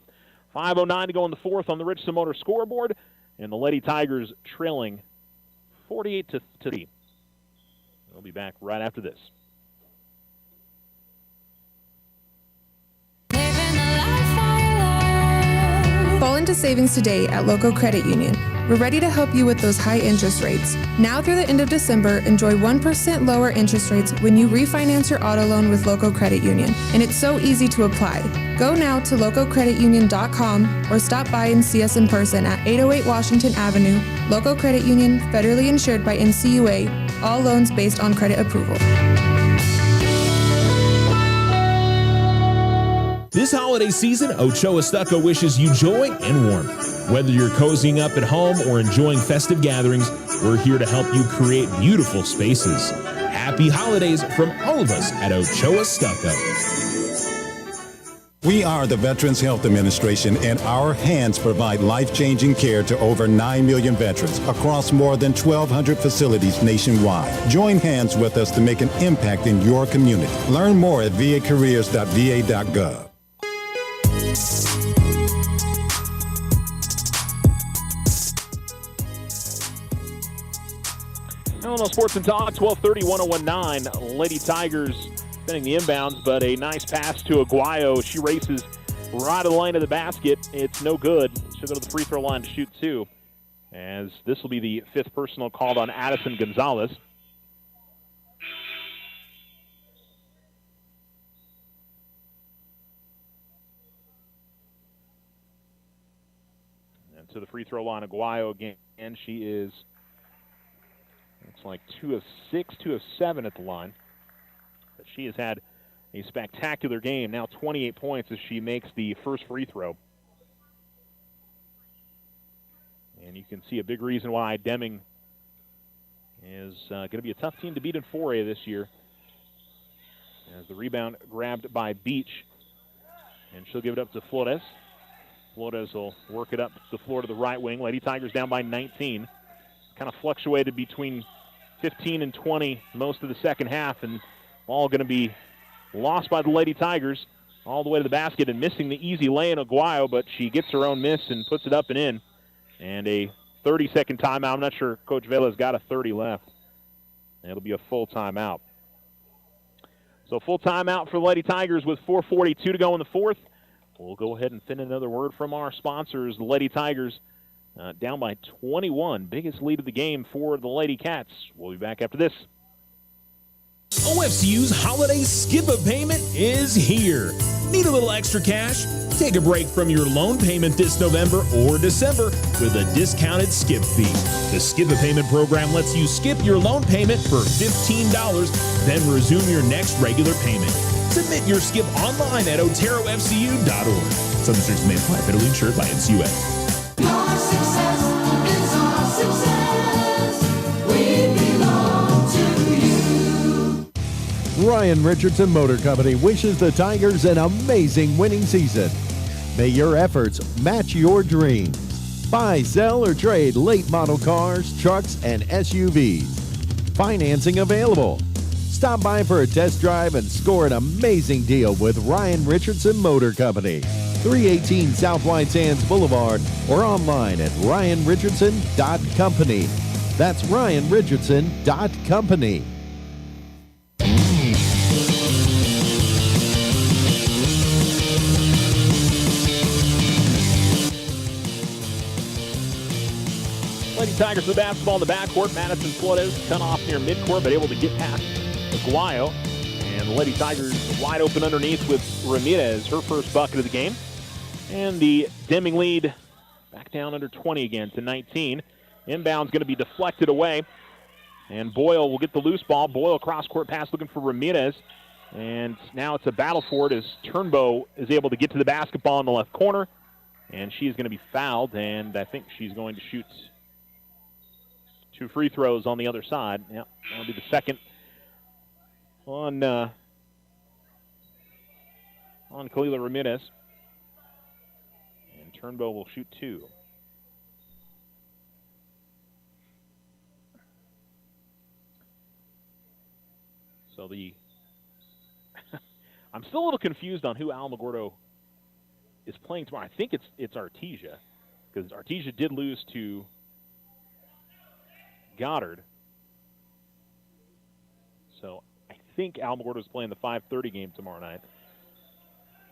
5:09 to go in the fourth on the Richardson Motor scoreboard. And the Lady Tigers trailing 48-30. We'll be back right after this. Fall into savings today at Local Credit Union. We're ready to help you with those high interest rates. Now through the end of December, enjoy 1% lower interest rates when you refinance your auto loan with Local Credit Union. And it's so easy to apply. Go now to localcreditunion.com or stop by and see us in person at 808 Washington Avenue. Local Credit Union, federally insured by NCUA. All loans based on credit approval. This holiday season, Ochoa Stucco wishes you joy and warmth. Whether you're cozying up at home or enjoying festive gatherings, we're here to help you create beautiful spaces. Happy holidays from all of us at Ochoa Stucco. We are the Veterans Health Administration, and our hands provide life-changing care to over 9 million veterans across more than 1,200 facilities nationwide. Join hands with us to make an impact in your community. Learn more at vacareers.va.gov. Illinois Sports and Talk, 1230, 1019. Lady Tigers spinning the inbounds, but a nice pass to Aguayo. She races right of the lane of the basket. It's no good. She'll go to the free throw line to shoot two, as this will be the fifth personal called on Addison Gonzalez. to the free throw line. Aguayo again, and she is, looks like 2 of 6, 2 of 7 at the line. But she has had a spectacular game. Now 28 points as she makes the first free throw. And you can see a big reason why Deming is going to be a tough team to beat in 4A this year. As the rebound grabbed by Beach, and she'll give it up to Flores. Flores will work it up the floor to the right wing. Lady Tigers down by 19. Kind of fluctuated between 15 and 20 most of the second half, and all going to be lost by the Lady Tigers all the way to the basket and missing the easy lay in Aguayo, but she gets her own miss and puts it up and in. And a 30-second timeout. I'm not sure Coach Vela's got a 30 left. It'll be a full timeout. So full timeout for the Lady Tigers with 4:42 to go in the fourth. We'll go ahead and send another word from our sponsors. The Lady Tigers down by 21. Biggest lead of the game for the Lady Cats. We'll be back after this. OFCU's holiday skip-a-payment is here. Need a little extra cash? Take a break from your loan payment this November or December with a discounted skip fee. The skip-a-payment program lets you skip your loan payment for $15, then resume your next regular payment. Submit your skip online at oterofcu.org. Some restrictions may apply. Federally insured by NCUA. Your success is our success. We belong to you. Ryan Richardson Motor Company wishes the Tigers an amazing winning season. May your efforts match your dreams. Buy, sell, or trade late model cars, trucks, and SUVs. Financing available. Stop by for a test drive and score an amazing deal with Ryan Richardson Motor Company. 318 South White Sands Boulevard or online at ryanrichardson.company. That's ryanrichardson.company. Lady Tigers with the basketball in the backcourt. Madison Flores cut off near midcourt, but able to get past Aguayo. And the Lady Tigers wide open underneath with Ramirez, her first bucket of the game. And the Deming lead back down under 20 again to 19. Inbound's going to be deflected away. And Boyle will get the loose ball. Boyle cross-court pass looking for Ramirez. And now it's a battle for it as Turnbow is able to get to the basketball in the left corner. And she's going to be fouled, and I think she's going to shoot 2 free throws on the other side. Yep, that'll be the second on Kalila Ramirez. And Turnbow will shoot 2. So I'm still a little confused on who Alamogordo is playing tomorrow. I think it's Artesia, because Artesia did lose to Goddard. So I think Alamogordo is playing the 5:30 game tomorrow night.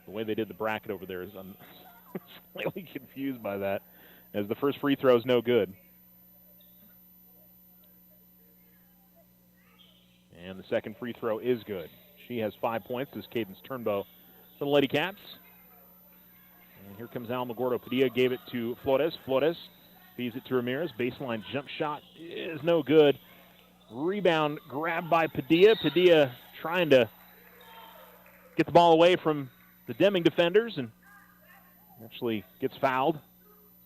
The way they did the bracket over there is I'm slightly confused by that, as the first free throw is no good. And the second free throw is good. She has 5 points. This is Cadence Turnbow for the Lady Cats. And here comes Alamogordo. Padilla gave it to Flores. Flores feeds it to Ramirez. Baseline jump shot is no good. Rebound grabbed by Padilla. Padilla trying to get the ball away from the Deming defenders and actually gets fouled.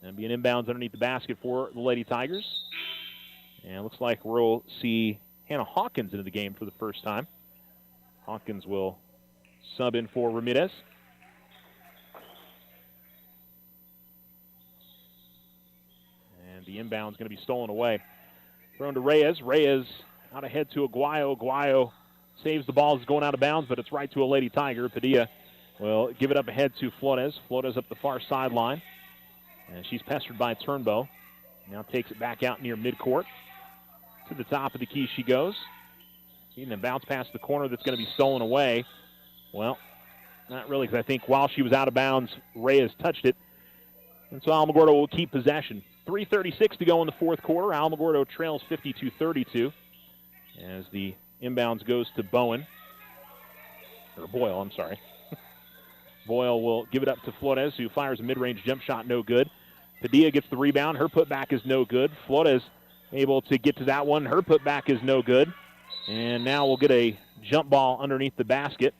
And be an inbounds underneath the basket for the Lady Tigers. And it looks like we'll see Hannah Hawkins into the game for the first time. Hawkins will sub in for Ramirez. And the inbound is going to be stolen away. Thrown to Reyes. Reyes out ahead to Aguayo. Aguayo saves the ball. It's going out of bounds, but it's right to a Lady Tiger. Padilla will give it up ahead to Flores. Flores up the far sideline. And she's pestered by Turnbow. Now takes it back out near midcourt. To the top of the key she goes. And then bounce past the corner that's going to be stolen away. Well, not really, because I think while she was out of bounds, Reyes touched it. And so Alamogordo will keep possession. 3:36 to go in the fourth quarter. Alamogordo trails 52-32 as the inbounds goes to Boyle, I'm sorry. Boyle will give it up to Flores, who fires a mid-range jump shot, no good. Padilla gets the rebound. Her putback is no good. Flores able to get to that one. Her putback is no good. And now we'll get a jump ball underneath the basket.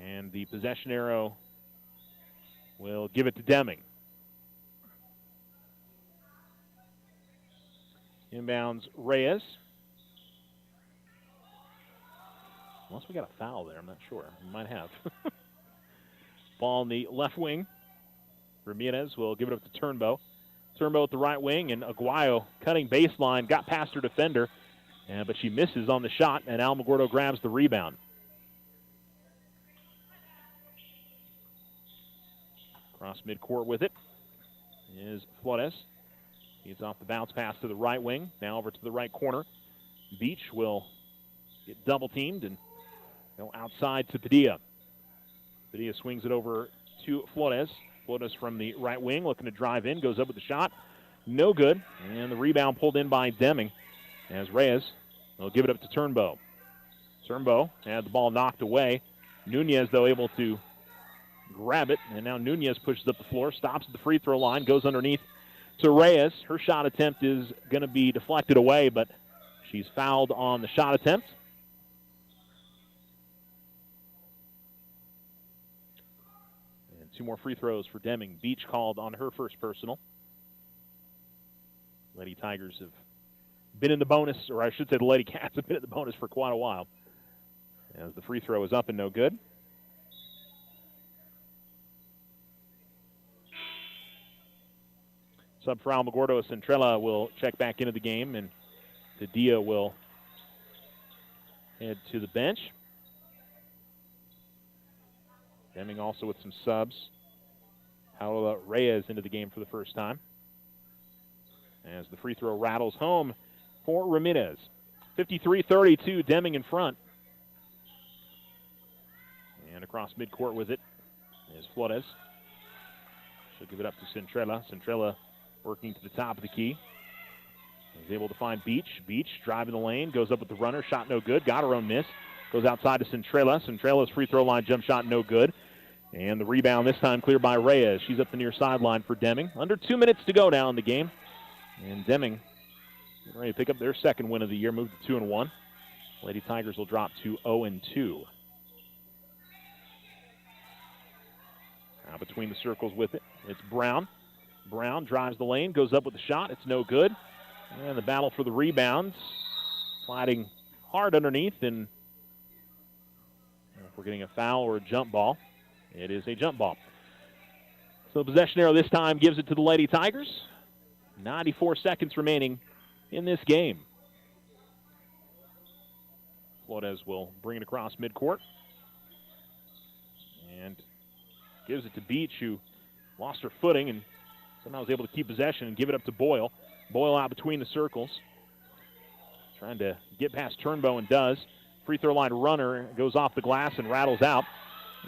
And the possession arrow will give it to Deming. Inbounds Reyes. Unless we got a foul there, I'm not sure. We might have. Ball in the left wing. Ramirez will give it up to Turnbow. Turnbow at the right wing, and Aguayo cutting baseline, got past her defender, but she misses on the shot, and Alamogordo grabs the rebound. Across midcourt with it is Flores. He's off the bounce pass to the right wing. Now over to the right corner. Beach will get double teamed and go outside to Padilla. Padilla swings it over to Flores. Flores from the right wing looking to drive in. Goes up with the shot. No good. And the rebound pulled in by Deming as Reyes will give it up to Turnbow. Turnbow had the ball knocked away. Nunez, though, able to grab it. And now Nunez pushes up the floor. Stops at the free throw line. Goes underneath to Reyes. Her shot attempt is going to be deflected away, but she's fouled on the shot attempt. And 2 more free throws for Deming. Beach called on her first personal. Lady Tigers have been in the bonus, or I should say the Lady Cats have been in the bonus for quite a while. As the free throw is up and no good. Sub for Alamogordo, Centrella will check back into the game, and Padilla will head to the bench. Deming also with some subs. Paola Reyes into the game for the first time. As the free throw rattles home for Ramirez. 53-32, Deming in front. And across midcourt with it is Flores. She'll give it up to Centrella. Centrella working to the top of the key. He's able to find Beach. Beach driving the lane, goes up with the runner. Shot no good. Got her own miss. Goes outside to Centrella. Centrella's free throw line jump shot no good. And the rebound this time cleared by Reyes. She's up the near sideline for Deming. Under 2 minutes to go now in the game. And Deming ready to pick up their second win of the year, move to 2-1. Lady Tigers will drop to 0-2. Now between the circles with it, it's Brown. Brown drives the lane, goes up with the shot. It's no good. And the battle for the rebounds. Sliding hard underneath, and if we're getting a foul or a jump ball, it is a jump ball. So the possession arrow this time gives it to the Lady Tigers. 94 seconds remaining in this game. Flores will bring it across midcourt. And gives it to Beach, who lost her footing and somehow was able to keep possession and give it up to Boyle. Boyle out between the circles. Trying to get past Turnbow and does. Free throw line runner goes off the glass and rattles out.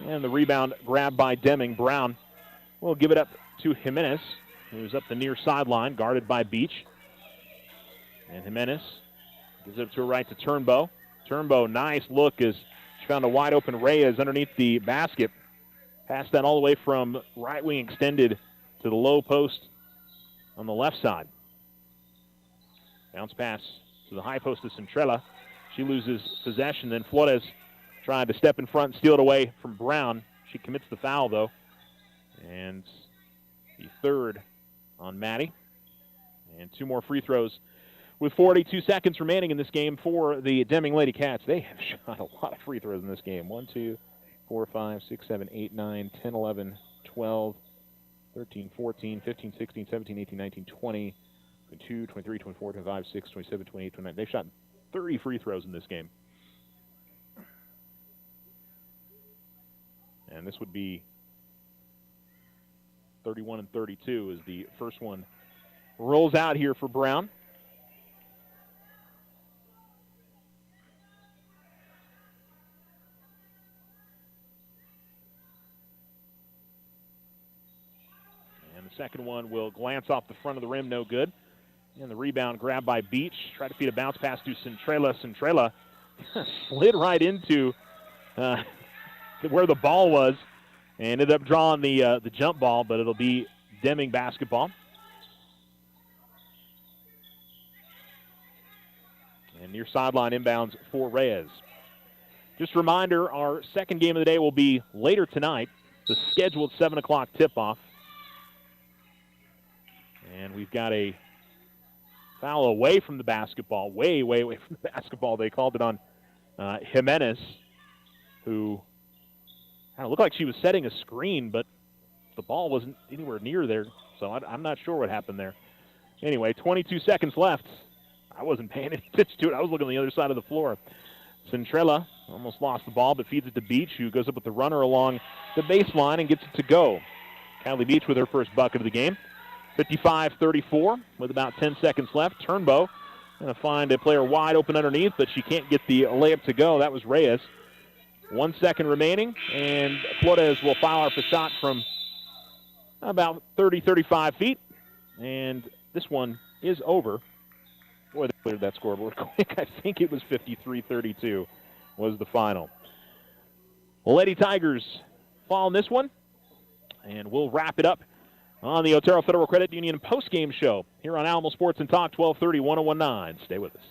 And the rebound grabbed by Deming. Brown will give it up to Jimenez, who's up the near sideline, guarded by Beach. And Jimenez gives it up to her right to Turnbow. Turnbow, nice look as she found a wide open Reyes underneath the basket. Passed that all the way from right wing extended to the low post on the left side. Bounce pass to the high post of Centrella. She loses possession. Then Flores tried to step in front and steal it away from Brown. She commits the foul, though. And the third on Maddie. And 2 more free throws with 42 seconds remaining in this game for the Deming Lady Cats. They have shot a lot of free throws in this game. 1, 2, 4, 5, 6, 7, 8, 9, 10, 11, 12, 13, 14, 15, 16, 17, 18, 19, 20, 22, 23, 24, 25, 26, 27, 28, 29. They shot 30 free throws in this game. And this would be 31 and 32 as the first one rolls out here for Brown. And the second one will glance off the front of the rim, no good. And the rebound grabbed by Beach. Try to feed a bounce pass to Centrella. Centrella slid right into where the ball was and ended up drawing the jump ball, but it'll be Deming basketball. And near sideline inbounds for Reyes. Just a reminder, our second game of the day will be later tonight, the scheduled 7 o'clock tip-off. And we've got a foul away from the basketball, way away from the basketball. They called it on Jimenez, who looked like she was setting a screen, but the ball wasn't anywhere near there, so I'm not sure what happened there. Anyway, 22 seconds left. I wasn't paying any attention to it. I was looking on the other side of the floor. Centrella almost lost the ball, but feeds it to Beach, who goes up with the runner along the baseline and gets it to go. Kylie Beach with her first bucket of the game. 55-34 with about 10 seconds left. Turnbow going to find a player wide open underneath, but she can't get the layup to go. That was Reyes. 1 second remaining, and Flores will foul her for shot from about 30-35 feet. And this one is over. Boy, they cleared that scoreboard quick. I think it was 53-32 was the final. Well, Lady Tigers following this one, and we'll wrap it up on the Otero Federal Credit Union postgame show here on Alamo Sports and Talk, 1230, 1019. Stay with us.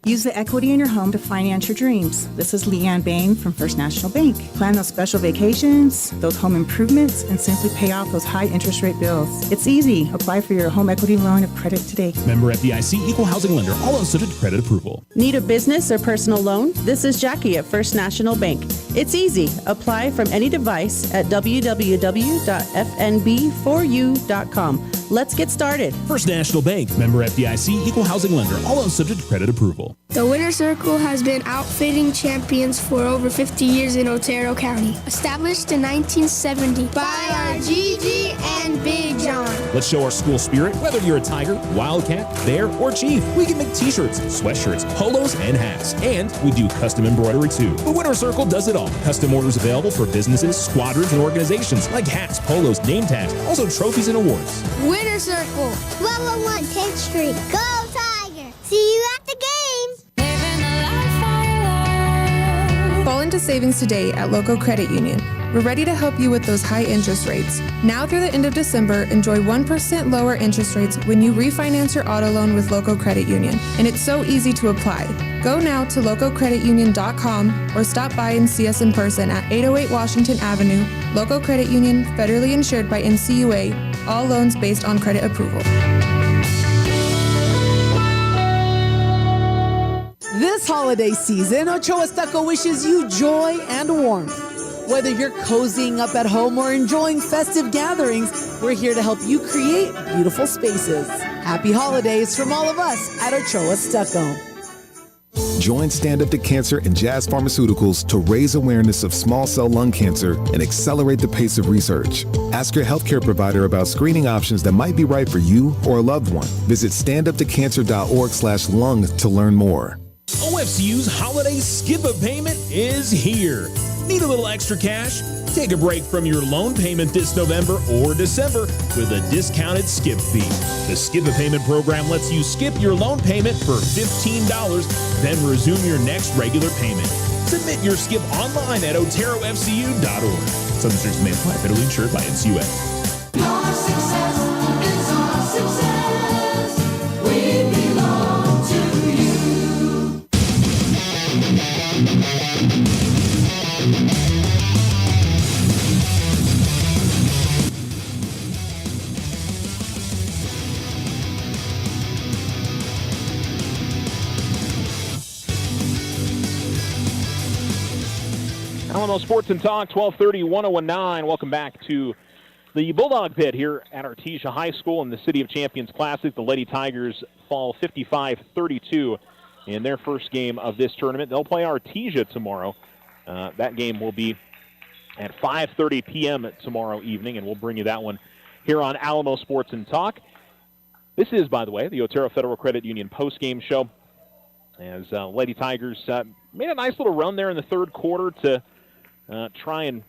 Use the equity in your home to finance your dreams. This is Leanne Bain from First National Bank. Plan those special vacations, those home improvements, and simply pay off those high interest rate bills. It's easy. Apply for your home equity line of credit today. Member FDIC, equal housing lender, all loans subject to credit approval. Need a business or personal loan? This is Jackie at First National Bank. It's easy. Apply from any device at www.fnb4u.com. Let's get started. First National Bank, member FDIC, equal housing lender, all loans subject to credit approval. The Winter Circle has been outfitting champions for over 50 years in Otero County. Established in 1970 by our Gigi and Big John. Let's show our school spirit. Whether you're a Tiger, Wildcat, Bear, or Chief, we can make t-shirts, sweatshirts, polos, and hats. And we do custom embroidery too. The Winter Circle does it all. Custom orders available for businesses, squadrons, and organizations like hats, polos, name tags, also trophies and awards. Winter Circle, 1201 10th Street. Go Tiger! See you at the games! Fall into savings today at Local Credit Union. We're ready to help you with those high interest rates. Now through the end of December, enjoy 1% lower interest rates when you refinance your auto loan with Local Credit Union. And it's so easy to apply. Go now to localcreditunion.com or stop by and see us in person at 808 Washington Avenue. Local Credit Union, federally insured by NCUA. All loans based on credit approval. This holiday season, Ochoa Stucco wishes you joy and warmth. Whether you're cozying up at home or enjoying festive gatherings, we're here to help you create beautiful spaces. Happy holidays from all of us at Ochoa Stucco. Join Stand Up to Cancer and Jazz Pharmaceuticals to raise awareness of small cell lung cancer and accelerate the pace of research. Ask your healthcare provider about screening options that might be right for you or a loved one. Visit standuptocancer.org/lung to learn more. OFCU's holiday skip-a payment is here. Need a little extra cash? Take a break from your loan payment this November or December with a discounted skip fee. The Skip a Payment program lets you skip your loan payment for $15, then resume your next regular payment. Submit your skip online at oterofcu.org. Some restrictions may apply. Federally insured by NCUA. Your success is our success. We belong to you. Alamo Sports and Talk, 1230, 1019. Welcome back to the Bulldog Pit here at Artesia High School in the City of Champions Classic. The Lady Tigers fall 55-32 in their first game of this tournament. They'll play Artesia tomorrow. That game will be at 5:30 p.m. tomorrow evening, and we'll bring you that one here on Alamo Sports and Talk. This is, by the way, the Otero Federal Credit Union postgame show, as Lady Tigers made a nice little run there in the third quarter to try and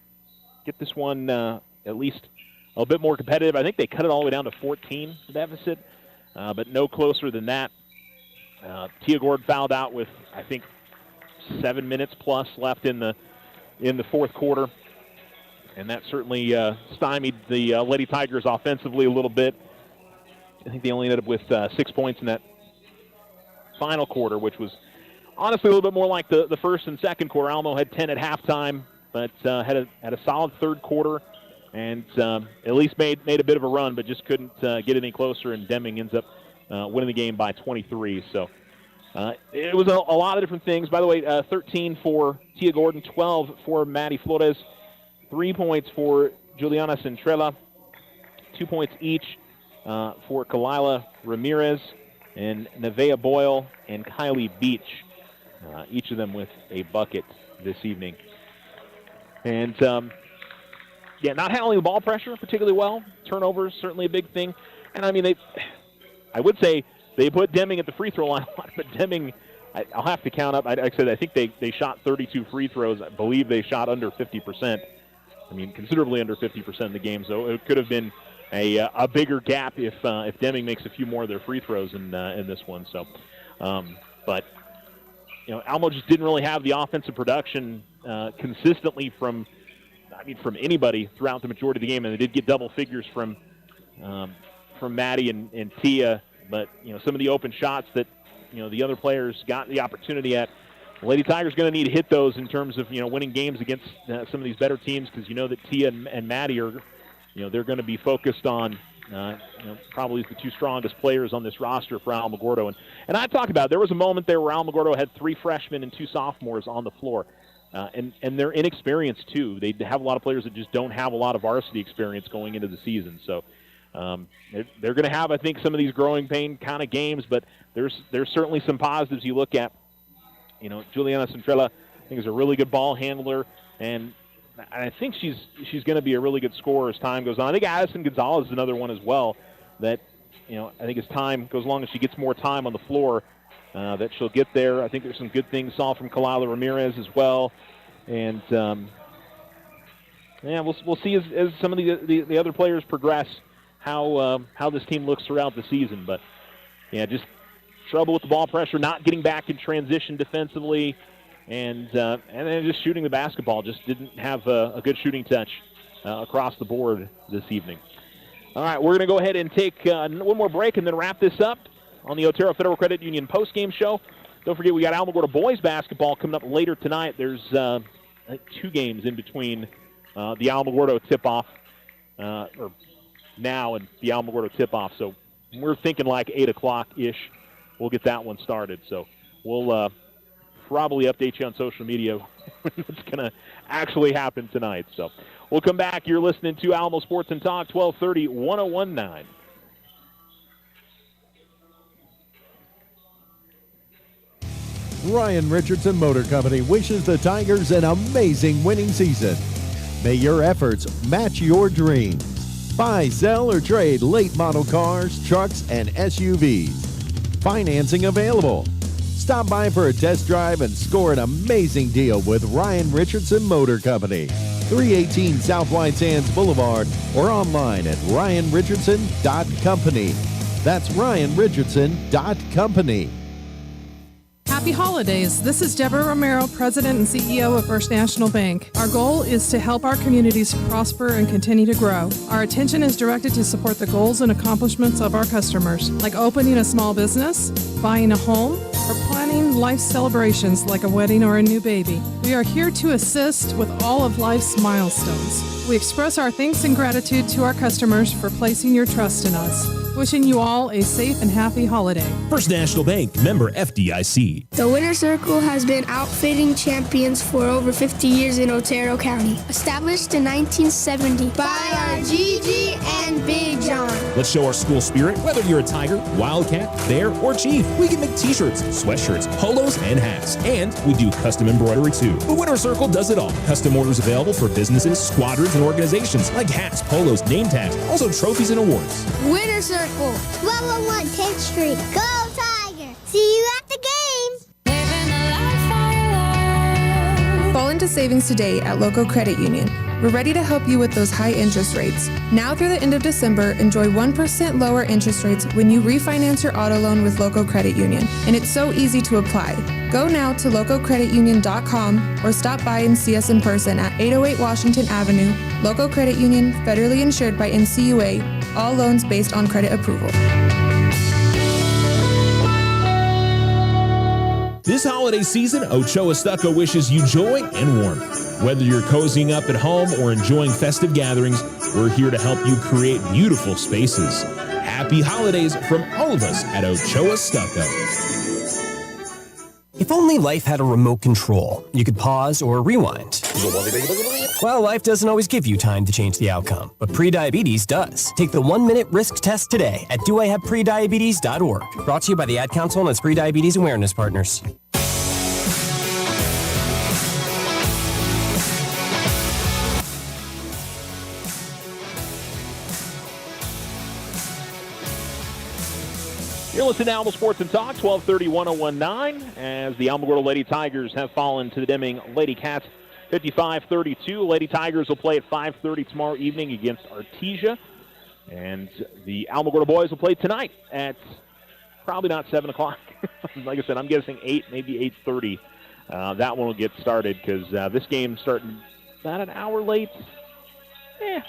get this one at least a bit more competitive. I think they cut it all the way down to 14 deficit, but no closer than that Tia Gord fouled out with, I think, 7 minutes plus left in the fourth quarter, and that certainly stymied the Lady Tigers offensively a little bit. I think they only ended up with 6 points in that final quarter, which was honestly a little bit more like the first and second quarter. Alamo had 10 at halftime, but had a solid third quarter, and at least made a bit of a run, but just couldn't get any closer, and Deming ends up winning the game by 23. So it was a lot of different things. By the way, 13 for Tia Gordon, 12 for Maddie Flores, 3 points for Juliana Centrella, 2 points each for Kalila Ramirez and Nevea Boyle and Kylie Beach, each of them with a bucket this evening. And, not handling the ball pressure particularly well. Turnovers, certainly a big thing. And, I mean, I would say they put Deming at the free throw line a lot, but Deming, I'll have to count up. I think they shot 32 free throws. I believe they shot under 50%. I mean, considerably under 50% of the game. So it could have been a bigger gap if Deming makes a few more of their free throws in this one. So, but Alamo just didn't really have the offensive production consistently from anybody throughout the majority of the game, and they did get double figures from Maddie and Tia. But some of the open shots that the other players got the opportunity at, the Lady Tigers going to need to hit those in terms of winning games against some of these better teams, because that Tia and Maddie are they're going to be focused on probably the two strongest players on this roster for Alamogordo. And I talked about it. There was a moment there where Alamogordo had 3 freshmen and 2 sophomores on the floor. And they're inexperienced, too. They have a lot of players that just don't have a lot of varsity experience going into the season. So they're going to have, I think, some of these growing pain kind of games, but there's certainly some positives you look at. Juliana Centrella, I think, is a really good ball handler, and I think she's going to be a really good scorer as time goes on. I think Addison Gonzalez is another one as well that, I think as time goes along, as she gets more time on the floor, that she'll get there. I think there's some good things saw from Kalila Ramirez as well. And, we'll see as some of the other players progress how this team looks throughout the season. But, just trouble with the ball pressure, not getting back in transition defensively, and then just shooting the basketball. Just didn't have a good shooting touch across the board this evening. All right, we're going to go ahead and take one more break and then wrap this up on the Otero Federal Credit Union postgame show. Don't forget, we got Alamogordo boys basketball coming up later tonight. There's I think 2 games in between the Alamogordo tip-off, or now and the Alamogordo tip-off. So we're thinking like 8 o'clock-ish. We'll get that one started. So we'll probably update you on social media when it's going to actually happen tonight. So we'll come back. You're listening to Alamo Sports and Talk, 1230, 1019. Ryan Richardson Motor Company wishes the Tigers an amazing winning season. May your efforts match your dreams. Buy, sell, or trade late model cars, trucks, and SUVs. Financing available. Stop by for a test drive and score an amazing deal with Ryan Richardson Motor Company. 318 South White Sands Boulevard or online at ryanrichardson.company. That's ryanrichardson.company. Happy holidays. This is Deborah Romero, President and CEO of First National Bank. Our goal is to help our communities prosper and continue to grow. Our attention is directed to support the goals and accomplishments of our customers, like opening a small business, buying a home, or planning life celebrations like a wedding or a new baby. We are here to assist with all of life's milestones. We express our thanks and gratitude to our customers for placing your trust in us. Wishing you all a safe and happy holiday. First National Bank, member FDIC. The Winter Circle has been outfitting champions for over 50 years in Otero County. Established in 1970 by our Gigi and Big John. Let's show our school spirit. Whether you're a Tiger, Wildcat, Bear, or Chief, we can make t-shirts, sweatshirts, polos, and hats. And we do custom embroidery too. The Winter Circle does it all. Custom orders available for businesses, squadrons, and organizations like hats, polos, name tags, also trophies and awards. Winter Circle, 111 10th Street. Go Tiger! See you at the games! Fall into savings today at Local Credit Union. We're ready to help you with those high interest rates. Now through the end of December, enjoy 1% lower interest rates when you refinance your auto loan with Local Credit Union. And it's so easy to apply. Go now to localcreditunion.com or stop by and see us in person at 808 Washington Avenue. Local Credit Union, federally insured by NCUA. All loans based on credit approval. This holiday season, Ochoa Stucco wishes you joy and warmth. Whether you're cozying up at home or enjoying festive gatherings, we're here to help you create beautiful spaces. Happy holidays from all of us at Ochoa Stucco. If only life had a remote control, you could pause or rewind. Well, life doesn't always give you time to change the outcome, but prediabetes does. Take the 1-minute risk test today at doihaveprediabetes.org. Brought to you by the Ad Council and its Prediabetes Awareness Partners. You're listening to Alamo Sports and Talk, 1230-1019, as the Alamogordo Lady Tigers have fallen to the Deming Lady Cats 55-32. Lady Tigers will play at 5:30 tomorrow evening against Artesia. And the Alamogordo boys will play tonight at probably not 7 o'clock. Like I said, I'm guessing 8, maybe 8:30. That one will get started because this game's starting about an hour late.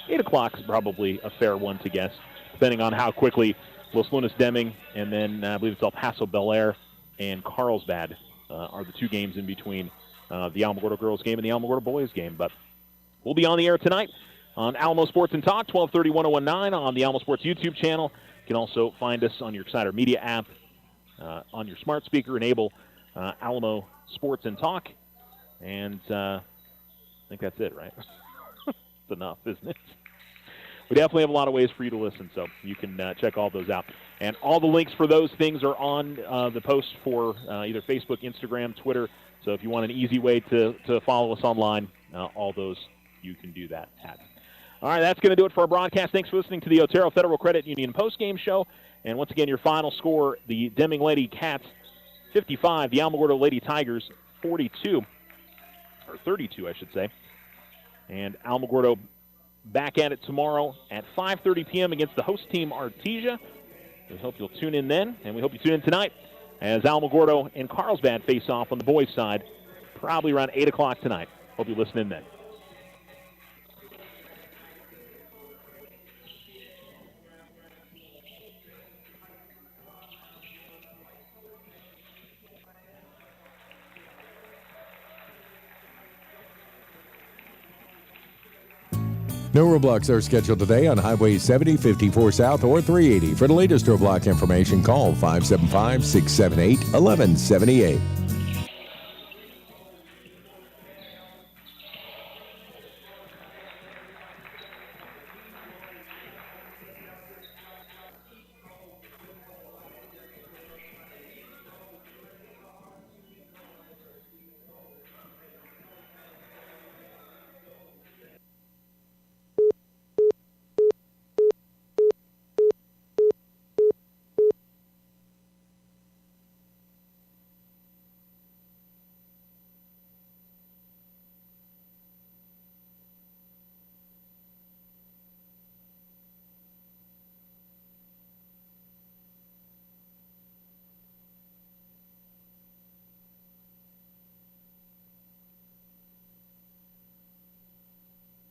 8 o'clock is probably a fair one to guess, depending on how quickly Los Lunas Deming, and then I believe it's El Paso Bel Air and Carlsbad are the two games in between the Alamogordo girls game and the Alamogordo boys game. But we'll be on the air tonight on Alamo Sports and Talk, 1230-1019 on the Alamo Sports YouTube channel. You can also find us on your Exciter Media app, on your smart speaker. Enable Alamo Sports and Talk. And I think that's it, right? It's enough, isn't it? We definitely have a lot of ways for you to listen, so you can check all those out. And all the links for those things are on the post for either Facebook, Instagram, Twitter. So if you want an easy way to follow us online, all those you can do that at. All right, that's going to do it for our broadcast. Thanks for listening to the Otero Federal Credit Union postgame show. And once again, your final score, the Deming Lady Cats 55, the Alamogordo Lady Tigers 42, or 32, I should say. And Alamogordo back at it tomorrow at 5:30 p.m. against the host team, Artesia. We hope you'll tune in then, and we hope you tune in tonight as Alamogordo and Carlsbad face off on the boys' side, probably around 8 o'clock tonight. Hope you listen in then. No roadblocks are scheduled today on Highway 70, 54 South, or 380. For the latest roadblock information, call 575-678-1178.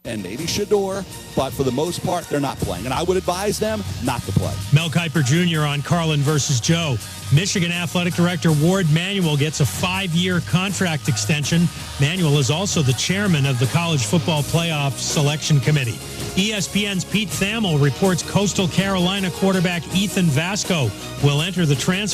And maybe Shador, but for the most part, they're not playing. And I would advise them not to play. Mel Kiper Jr. on Carlin versus Joe. Michigan Athletic Director Ward Manuel gets a 5-year contract extension. Manuel is also the chairman of the College Football Playoff Selection Committee. ESPN's Pete Thamel reports Coastal Carolina quarterback Ethan Vasco will enter the transfer